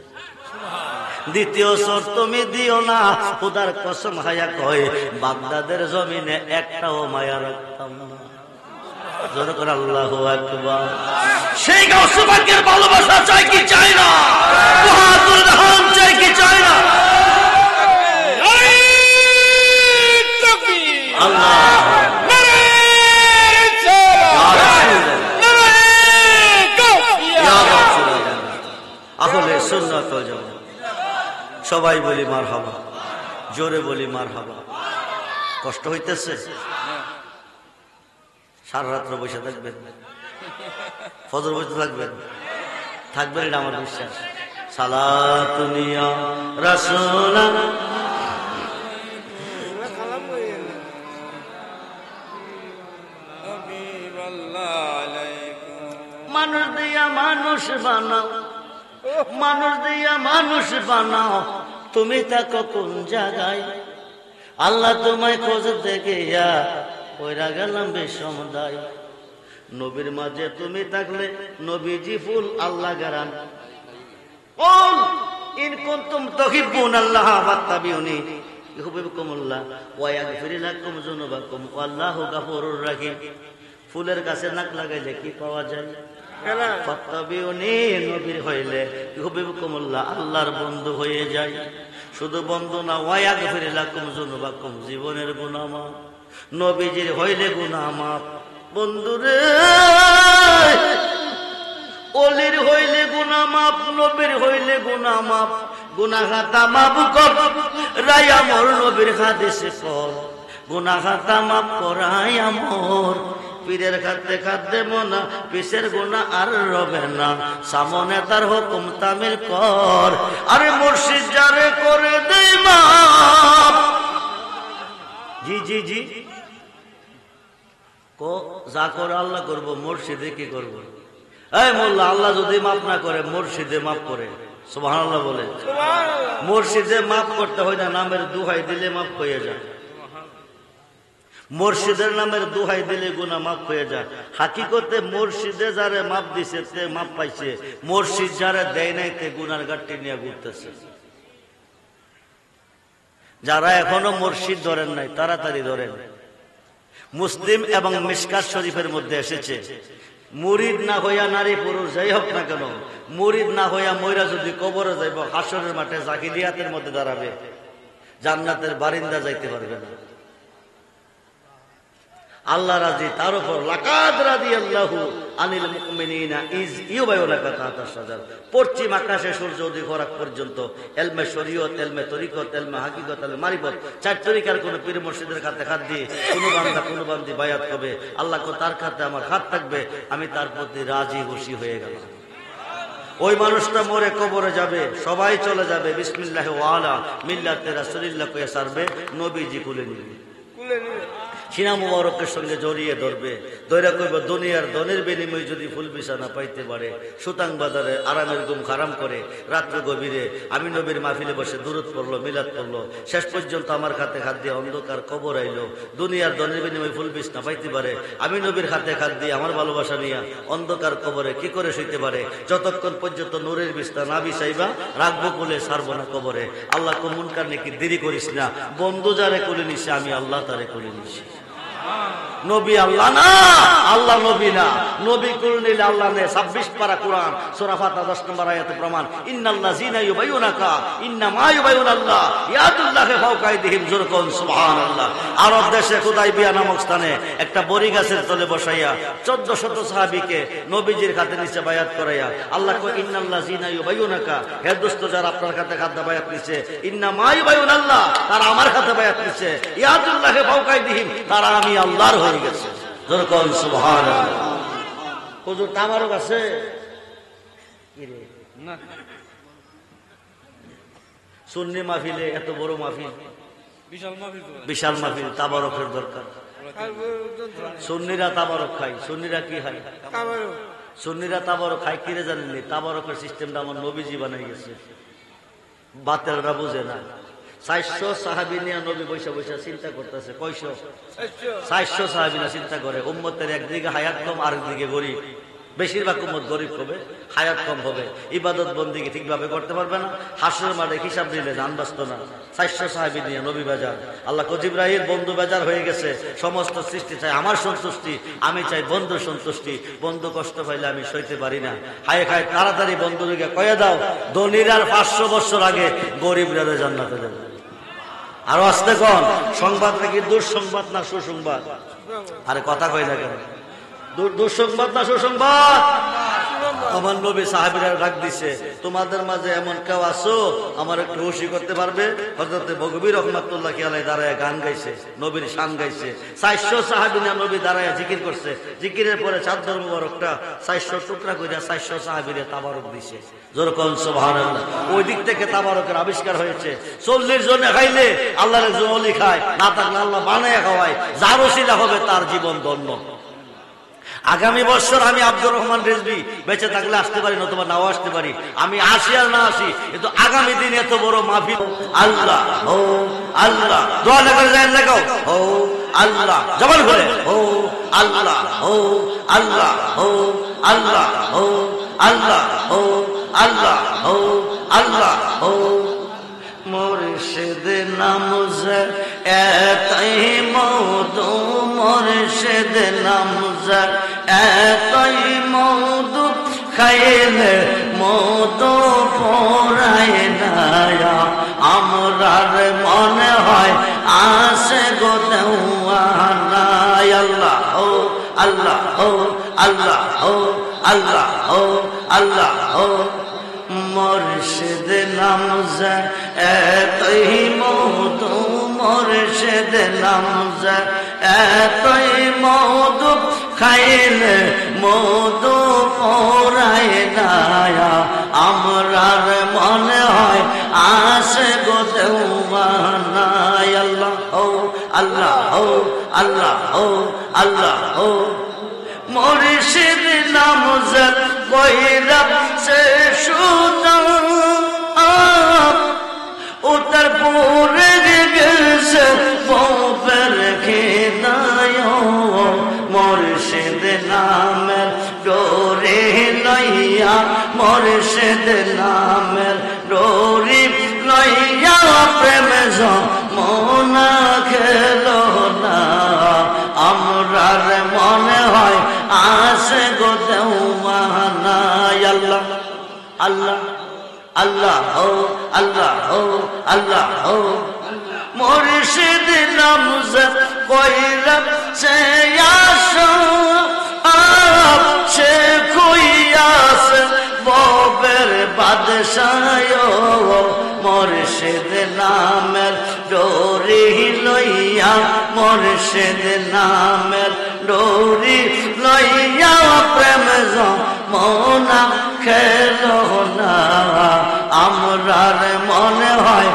দ্বিতীয় সর তুমি দিও না। খুদার কসম খাইয়া কয় বাগদাদের জমিনে একটাও মায়া রাখতাম না। জোরে করে আল্লাহু আকবার। সেই গাউসে পাকের ভালোবাসা চাই কি চাই না? বাহাদুর রহমান চাই কি চাই না? আসলে সুন্নাত যাও, সবাই বলি মারহাবা, জোরে বলি মারহাবা। কষ্ট হইতেছে? সারা রাত্র বসে থাকবেন, ফজর বসে থাকবেন, থাকবেন, এটা আমার বিশ্বাস। সালাতুন ইয়া রাসূলুল্লাহ। মানুষ দিয়া মানুষ বানাও, মানুষ দিয়া মানুষ বানাও, তুমি থাকো কোন জায়গায়? আল্লাহ তোমায় খোঁজতে গিয়া কইরা গেলাম বিষমদায়। নবীর মাঝে তুমি থাকলে নবীজি ফুল, আল্লাহ গারান। কুল ইন কুনতুম তুহিব্বুনাল্লাহ ফাত্তাবিউনি ইউহিব্বুকুমুল্লাহ ওয়া ইয়াগফির লাকুম যুনুবাকুম ওয়াল্লাহু গাফুরুর রহিম। ফুলের কাছে নাক লাগাইলে কি পাওয়া যায়? ফাত্তাবিউনি, নবীর হইলে ইউহিব্বুকুমুল্লাহ, আল্লাহর বন্ধু হয়ে যায়। শুধু বন্ধু না, ওয়া ইয়াগফির লাকুম যুনুবাকুম, জীবনের গুনাহ মাফ। নবীজির হইলে গুনাহ মাফ। বন্ধুরে, ওলির হইলে গুনাহ মাফ, নবীর হইলে গুনাহ মাফ। গুনাহ খাতা মাফ কর রাই আমর, নবীর হাদিসে পড় গুনাহ খাতা মাফ করাই আমর। পীরের খাতে খাতে মোনা, পিসের গুনাহ আর রবে না। সামনে তার হুকুম তামিল কর, আরে মুর্শিদ যারে করে দেই মাফ। জি জি জি, কো যা করে আল্লাহ করবো, মুর্শিদে কি করবো? এই মোল্লা, আল্লাহ যদি মাফ না করে মুর্শিদে মাফ করে। সুবহানাল্লাহ বলে। মুর্শিদে মাফ করতে হয় না, নামের দুহাই দিলে মাফ হয়ে যায়। মুর্শিদের নামের দুহাই দিলে গুনাহ মাফ হয়ে যায়। হাকিকতে মুর্শিদে যারে মাফ দিছে তে মাফ পাইছে, মুর্শিদ যারে দেয় নাই তে গুনার গাট্টি নিয়ে ঘুরতেছে। যারা এখনো মুর্শিদ ধরেন নাই তাড়াতাড়ি ধরেন। মুসলিম এবং মিশকাত শরীফের মধ্যে এসেছে, মুরিদ না হইয়া নারী পুরুষ যাই হোক না কেন, মুরিদ না হইয়া ময়রা যদি কবরে যাইব, হাসরের মাঠে জাহিলিয়াতের মধ্যে দাঁড়াবে। জান্নাতের বারিন্দা যাইতে পারবে না। আল্লাহ রাজি তার উপর লাকাদ রাদিয়াল্লাহু আনিল মুমিনিনা ইজ ইউবায়ুনাকা তাহতা শাজার। পশ্চিম আকাশে সূর্য উদয় হওয়ার পর্যন্ত এলমে শরীয়ত, এলমে তরিকত, এলমে হাকিকত, এলমে মারিফত, চার তরিকার কোন পীর মুর্শিদের খাতে হাত দিয়ে কোন বান্দা কোন বান্দি বায়াত করবে, আল্লাহ কো তার খাতে আমার হাত থাকবে, আমি তার প্রতি রাজি খুশি হয়ে গেলাম। ওই মানুষটা মরে কবরে যাবে, সবাই চলে যাবে, বিসমিল্লাহি ওয়া আলা মিল্লাতি রাসূলিল্লাহ কয়ে সারবে, নবীজি কুলে নিবে, সিনা মুবারকের সঙ্গে জড়িয়ে ধরবে, দৈরা কইব দুনিয়ার ধনের বিনিময়ে যদি ফুল বিছানা পাইতে পারে, সুতাং বাজারে আরামের ঘুম হারাম করে রাত্র গভীরে আমি নবীর মাহফিলে বসে দুরূদ পড়লো, মিলাদ পড়লো, শেষ পর্যন্ত আমার হাতে হাত দিয়ে অন্ধকার কবর আইলো, দুনিয়ার ধনের বিনিময়ে ফুল বিছানা পাইতে পারে, আমি নবীর হাতে হাত দিয়ে আমার ভালোবাসা নিয়ে অন্ধকার কবরে কি করে শুইতে পারে? যতক্ষণ পর্যন্ত নূরের বিছানা না বিছাইবা রাখবো কোলে, ছাড়বো না কবরে। আল্লাহ কোন মুনকার নেকি দেরি করিস না, বন্ধু যারে কোলে নিছে আমি আল্লাহ তারে কোলে নিছি। নবী আল্লাহ না, আল্লাহ নবী না, নবী কুল নিলে আল্লাহ নে। 26 পারা কোরআন সূরা ফাতিহা 10 নম্বর আয়াতে প্রমাণ, ইন্নাল্লাযীনা ইউবাইয়ুনাকা ইন্নামা ইউবাইয়ুনাল্লাহ ইয়াদুল্লাহি ফাওকা আইদিহিম, জোরে কোন সুবহানাল্লাহ। আরব দেশে হুদাইবিয়া নামক স্থানে একটা বড়ি গাছের তলে বসাইয়া 1400 সাহাবীকে নবীজির হাতে নিচে বায়াত করাইয়া আল্লাহ কয়, ইন্নাল্লাযীনা ইউবাইয়ুনাকা, হে দোস্ত যারা আপনার হাতে হাতে বায়াত নিছে, ইন্নামা ইউবাইয়ুনাল্লাহ, তারা আমার হাতে বায়াত নিছে, ইয়াদুল্লাহি ফাওকা আইদিহিম, তারা আমি আল্লাহর হয়ে গেছে, জোরে কোন সুবহানাল্লাহ। হুজুর তাবারক আছে কি রে? না, সুন্নি মাহফিলে এত বড় মাহফিল, বিশাল মাহফিল, তাবারকের দরকার। সুন্নিরা তাবারক খায়, সুন্নিরা কি খায়? সুন্নিরা তাবারক খায় কি রে জানেননি? তাবারকের সিস্টেমটা আমার নবীজি বানাই গেছে, বাতেলরা বুঝে না। 400 সাহাবী নিয়ে নবী বৈশা বৈশা চিন্তা করতেছে, কয়শো? 400 সাহাবী না চিন্তা করে, উম্মতের একদিকে হায়াত কম, আরেকদিকে গরিব, বেশিরভাগ উম্মত গরিব হবে, হায়াত কম হবে, ইবাদত বন্দিকে ঠিকভাবে করতে পারবে না, হাসরের মাঠে হিসাব নিলে জান বাঁচত না। 400 সাহাবী নিয়ে নবী বাজার, আল্লাহ কো জিবরাইল বন্ধু বাজার হয়ে গেছে, সমস্ত সৃষ্টি চাই আমার সন্তুষ্টি, আমি চাই বন্ধুর সন্তুষ্টি, বন্ধু কষ্ট পাইলে আমি সইতে পারি না, হায় খায় তাড়াতাড়ি বন্ধুকে কয়ে দাও ধনীরা 500 বছর আগে গরিবরা জান্নাতে যাবে। আরো আসতে কোন সংবাদটা কি দুঃসংবাদ না সুসংবাদ? আরে কথা কই না কেন? দুঃসংবাদ না সুসংবাদ? আমার নবী সাহাবীরা ডাক দিছে, তোমাদের মাঝে এমন কেউ আছো আমার একটু খুশি করতে পারবে? হযরত বগবী রহমাতুল্লাহ আলাইহি দাঁড়ায় গান গাইছে, নবীর শান গাইছে, 400 সাহাবী নিয়ে নবী দাঁড়ায় জিকির করছে, জিকিরের পরে চাদর মুবারকটা 400 টুকরা কইরা 400 সাহাবীরে তাবারক দিছে, জোরে কোন সুবহানাল্লাহ। ওই দিক থেকে তাবারকের আবিষ্কার হয়েছে। 40 জনে খাইলে আল্লাহর একজন ওলি খায়, না থাকলে আল্লাহ বানায় খাওয়ায়, যার ওসিলা হবে তার জীবন ধন্য। আগামী বছর আমি আব্দুর রহমান রিজভী বেঁচে থাকলে আসতে পারি, নতুবা নাও আসতে পারি, আমি আসি আর না আসি, কিন্তু আগামী দিন এত বড় মাহফিল, আল্লাহ ও আল্লাহ, দোয়া না করে যায় লাগাও, ও আল্লাহ, জবান করে ও আল্লাহ, ও আল্লাহ, ও আল্লাহ, ও আল্লাহ, ও আল্লাহ, ও আল্লাহ, ও মুর্শিদ নামজে এতই মওদু, মুর্শিদ নামজে এতই মওদু, খাইলে মওদু পড়ায় না, আমরার মনে হয় আসে গো দেওয়ানা, আল্লাহ ও আল্লাহ, ও আল্লাহ, ও আল্লাহ, ও আল্লাহ, ও মুর্শিদ নামজে এতই মওদু, মুর্শিদ নামজে এতই মওদু, খাইলে মওদু পড়ায় না, আমরার মনে হয় আসে গো দেওয়ানা, আল্লাহ ও আল্লাহ, ও আল্লাহ, ও আল্লাহ, ও মুর্শিদ নামজে কইরা সে সুতা উত্তর পুরে গেছে বপের খেদায়, মুর্শিদ নামের ডোরে লইয়া, মুর্শিদ নামের ডোরি লইয়া প্রেম যমুনা খেলো না, আমরার মনে হয় আসে গো দেওয়ানা, আল্লাহ আল্লাহ, আল্লাহ ও আল্লাহ, ও আল্লাহ, ও মুর্শিদ নামজাদ কইরা সে আসো সে কইয়াছে ববের বাদশাহ মুর্শিদ নামের ডোরি লইয়া মুর্শিদ নামের ডোরি লইয়া প্রেম যমুনা খেলো না আমরার মনে হয়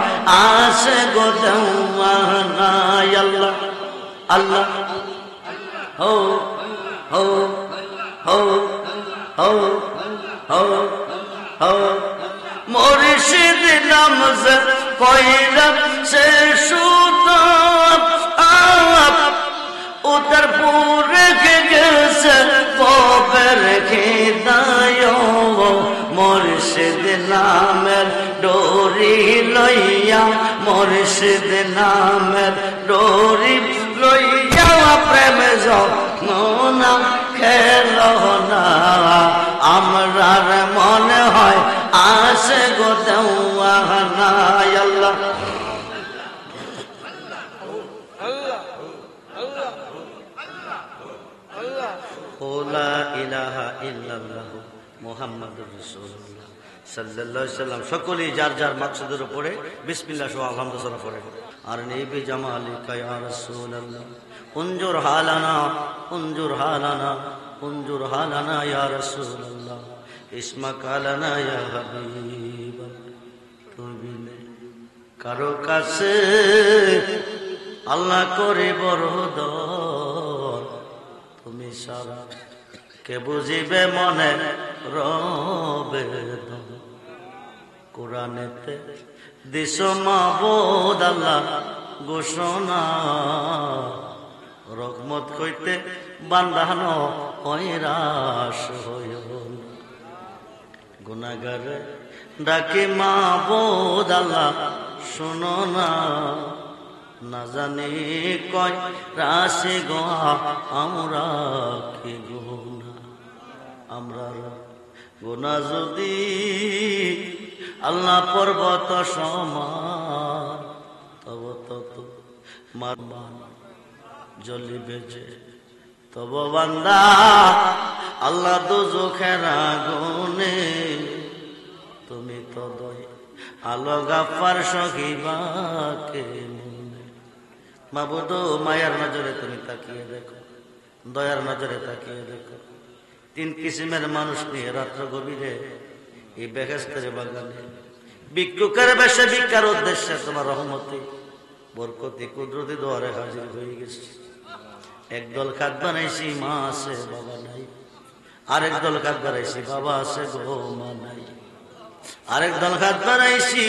আসে গো দেওয়ানা আল্লাহ আল্লাহ হো হো হো হো হো হো মুর্শিদ নামজাদ কইরা সে সুতো উত্তর পুরে গেছে ববের খিদায় মুর্শিদ নামের ডোরি লইয়া মুর্শিদ নামের ডোরি লইয়া প্রেম যমুনা খেলো না আমরার মনে হয় আসে গো দেওয়ানা আল্লাহ লা ইলাহা ইল্লাল্লাহু মুহাম্মাদুর রাসূলুল্লাহ সাল্লাল্লাহু আলাইহি সাল্লাম। সকলেই যার যার মাকসাদের উপরে বিসমিল্লাহ সহ আলহামদুলিল্লাহ পড়ে। আর নবী জামালিকা ইয়া রাসূলুল্লাহ উনজুর হালানা উনজুর হালানা উনজুর হালানা ইয়া রাসূলুল্লাহ ইসমা লানা ইয়া হাবিবাল্লাহ। তুমি কারো কাছে আল্লাহ করে বড় দর তুমি সারা কে বুঝিবে মনে রবে কোরআনেতে দিস মাবুদ আল্লাহ ঘোষণা রহমত কইতে বান্ধানো হইরাস হইও গুনাহগারে ডাকি মাবুদ আল্লাহ শুনো না না জানি কয় রাশি গোয়া আমরা কি গুনা আমরা গুনা যদি আল্লাহ পর্বত সমান তব তত মারমান জ্বলিবে যে তব বান্দা আল্লাহ দুজখের আগুনে তুমি তদয় আলো গাফার সহিবাকে মাবুদ মায়ার নজরে তুমি তাকিয়ে দেখো দয়ার নজরে তাকিয়ে দেখো তিন কিসিমের মানুষ নিয়ে রাত্র গভীরে এই বেহেশতের বাগানে ভিক্ষুকের বেশে ভিক্ষার উদ্দেশ্যে তোমার রহমতি বরকতি কুদরতি দোয়ারে হাজির হয়ে গেছে। একদল খাদ বানাইছি মা আছে বাবা নাই, আরেক দল খাদ বানাইছি বাবা আছে গো মা নাই, আরেক দল খাদ বানাইছি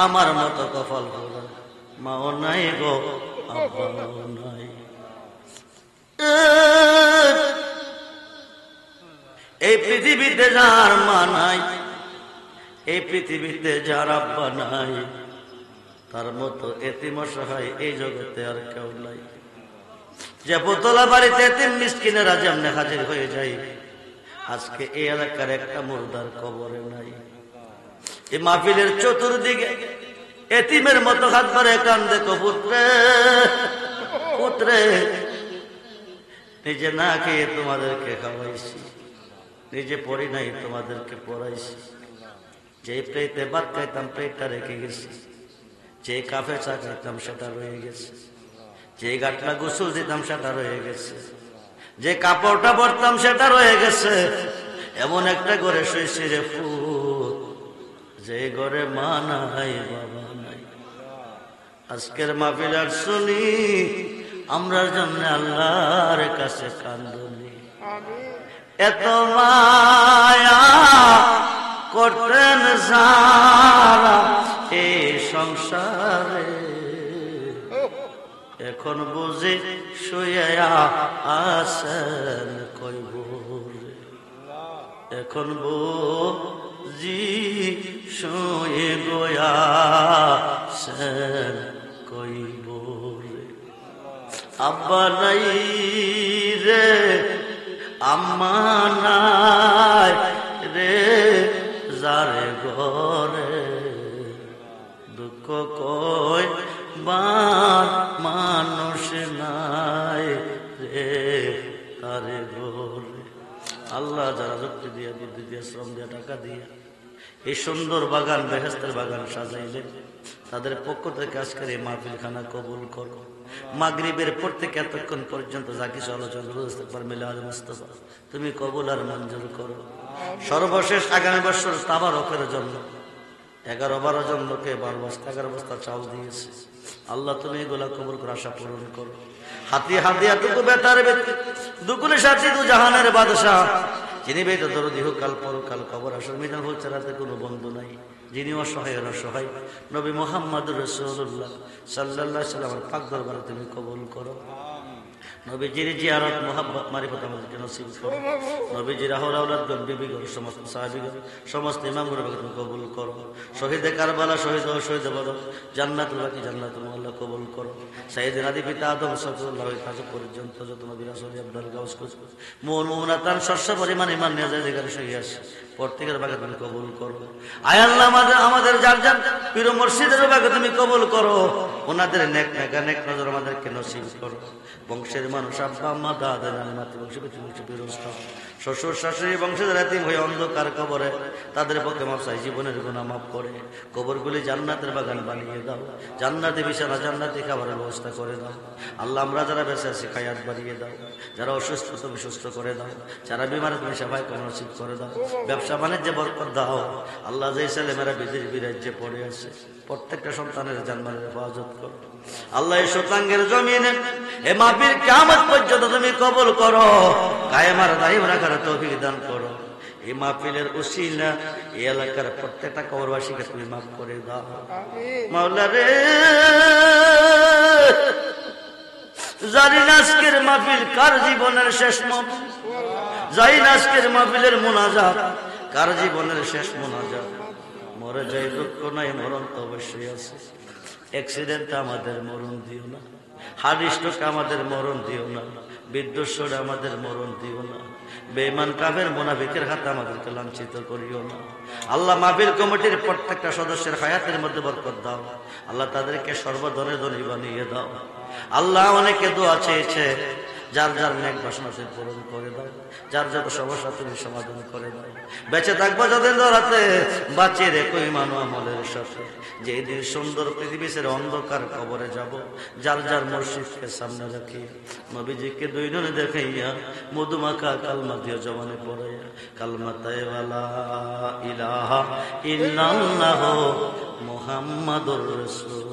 আমার মতো কপাল ভরা মাও নাই গো আব্বাও নাই। এই পৃথিবীতে যার মা নাই, এই পৃথিবীতে যার আব্বা নাই, তার মতো এতিম অসহায় এই জগতে আর কেউ নাই। যে বোতলা বাড়িতে এতিম মিসকিনেরা যেমনে হাজির হয়ে যায়, আজকে এই এলাকার একটা মুর্দার কবরে নাই। এই মাহফিলের চতুর্দিকে এতিমের মতো হাত ধরে কান্দে কো পুত্রে পুত্রে, নিজে না খেয়ে তোমাদেরকে খাওয়াইছি, নিজে পড়ি নাই তোমাদেরকে পড়াইছি, যে প্লেটে ভাত খাইতাম প্লেটটা রেখে গেছি, যে কাফে চা খাইতাম সেটা রয়ে গেছে, যে গাটলা গোসল দিতাম সেটা রয়ে গেছে, যে কাপড়টা পরতাম সেটা রয়ে গেছে। এমন একটা ঘরে শুয়েছি রে ফুট, যে ঘরে মা নাই বাবা নাই। আজকের মাহফিল আর শুনি আমরার জন্য আল্লাহর কাছে কান্দনি। এত মায়া করতেন যারা এই সংসারে, এখন বুঝি শুয়ে আছেন কই ভোরে, এখন বুঝি শুয়ে গয়াছেন কই ভোরে। আব্বা নাই রে আম্মা নাই রে যারে ঘরে, দুঃখ কই বা যারা যুক্তি দিয়ে, বুদ্ধি দিয়ে, শ্রম দিয়ে, টাকা দিয়ে এই সুন্দর বাগান, বেহেশতের বাগান সাজাইলেন, তাদের পক্ষ থেকে আজকের এই মাহফিল খানা কবুল করো। মাগরিবের পর থেকে এতক্ষণ পর্যন্ত যা কিছু আলোচনা মিলাদ মুস্তাফা তুমি কবুল আর মঞ্জুর করো। সর্বশেষ আগামী বছর তাবারকের জন্য 11-12 জন লোকে 12 বস্তা 11 বস্তা চাল দিয়েছে। আল্লাহ তুমি এগুলা কবুল করে আশা পূরণ করো। হাতি হাতিয়াটুকু বেতার ব্যক্তি দুকুলে সাথী দু জাহানের বাদশাহ, যিনি বেদ দরদি হোক কাল পরকাল কবর আসর মিজান হোক, ছাড়াতে কোনো বন্ধু নাই, যিনি অসহায় অসহায় নবী মুহাম্মদুর রাসূলুল্লাহ সাল্লাল্লাহু আলাইহি ওয়াসাল্লামের পাক দরবারে তুমি কবুল করো। নবীজির জিয়ারত মোহাব্বত মারিফত আমাদেরকে নসিব করো। নবীজির আহল আওলাদগণ, বিবিগণ, সমস্ত সাহাবীগণ, সমস্ত ইমামগণকে তুমি কবুল করো। শহীদে কারবালা, শহীদ ও শহীদ বদর, জান্নাতুল বাকি, জান্নাতুল আল্লাহ কবুল করো। সাইয়েদনা আদি পিতা আদম সাল্লাল্লাহু আলাইহি ওয়াসাল্লাম পর্যন্ত যত নবী রাসূল আব্দুল গাউস মুমিনাতান শস্য পরিমাণ ঈমান নিয়ে যায় যেখানে সহিয়ে আসে, প্রত্যেকের ভাগে তুমি কবুল করো। আয় আল্লাহ আমাদের যার যার পীর মুর্শিদের ভাগে তুমি কবুল করো। ওনাদের নেক নজর আমাদেরকে নসিব করো। বংশের মানুষ, আব্বা আম্মা দাদা নানি মাতৃবংশ পিতৃবংশ শ্বশুর শাশুড়ি বংশের এতিম হয়ে অন্ধকার কবরে, তাদের পক্ষে মাফ চাই, জীবনের গুনাহ মাফ করে কবরগুলি জান্নাতের বাগান বানিয়ে দাও। জান্নাতি বিছানা, জান্নাতি খাবারের ব্যবস্থা করে দাও। আল্লাহ আমরা যারা বেঁচে আছি খায়াত বাড়িয়ে দাও, যারা অসুস্থ তুমি সুস্থ করে দাও, যারা বিমার তুমি সেবাই নসিব করে দাও। ব্যবসা বাণিজ্যে বরকত দাও। আল্লাহ যে ছেলেমেয়েরা বিদেশ বিরাজ্যে পড়ে আছে প্রত্যেকটা সন্তানের জানমালের হেফাজত করো। আল্লাহ এই শতাঙ্গের জমিনে এ মাহফিল কিয়ামত পর্যন্ত তুমি কবুল করো, কায়েম আর দায়ম রাখার তৌফিক দান করো। এই মাহফিলের উসিলা এই এলাকার প্রত্যেকটা কবরবাসীকে তুমি মাফ করে দাও। মাওলা রে, জানি না আজকের মাহফিল কার জীবনের শেষ মাহফিল, জানি না আজকের মাহফিলের মোনাজাত কার জীবনের শেষ মোনাজাত। মরে যাই দুঃখ নাই, মরণ তো অবশ্যই আছে। অ্যাক্সিডেন্ট আমাদের মরণ দিও না, হার্ট স্ট্রোক আমাদের মরণ দিও না, বিদ্যুৎ আমাদের মরণ দিও না, বেঈমান কাফের মুনাফিকের হাতে আমাদেরকে লাঞ্ছিত করিও না। আল্লাহ মাহফিল কমিটির প্রত্যেকটা সদস্যের হায়াতের মধ্যে বরকত দাও। আল্লাহ তাদেরকে সর্বধনে ধনী বানিয়ে দাও। আল্লাহ অনেকে দোয়া চেয়েছে, যার যার নেক বাসনা তুমি পূরণ করে দাও, যার যত সমস্যা তুমি সমাধান করে দাও। বেঁচে থাকবো যতদিন রাতে বাঁচিয়ে রেখো ঈমান ও আমলের সাথে। যেই দিন সুন্দর পৃথিবীর অন্ধকার কবরে যাব, যার যার মুর্শিদকে সামনে রাখি, নবীজিকে দুই নয়নে দেখাইয়া মধুমাখা কালমা দিয়ে জবানে পড়াইয়া কালমাতায়ে ওয়ালা ইলাহা ইল্লাল্লাহু মুহাম্মাদুর রাসূল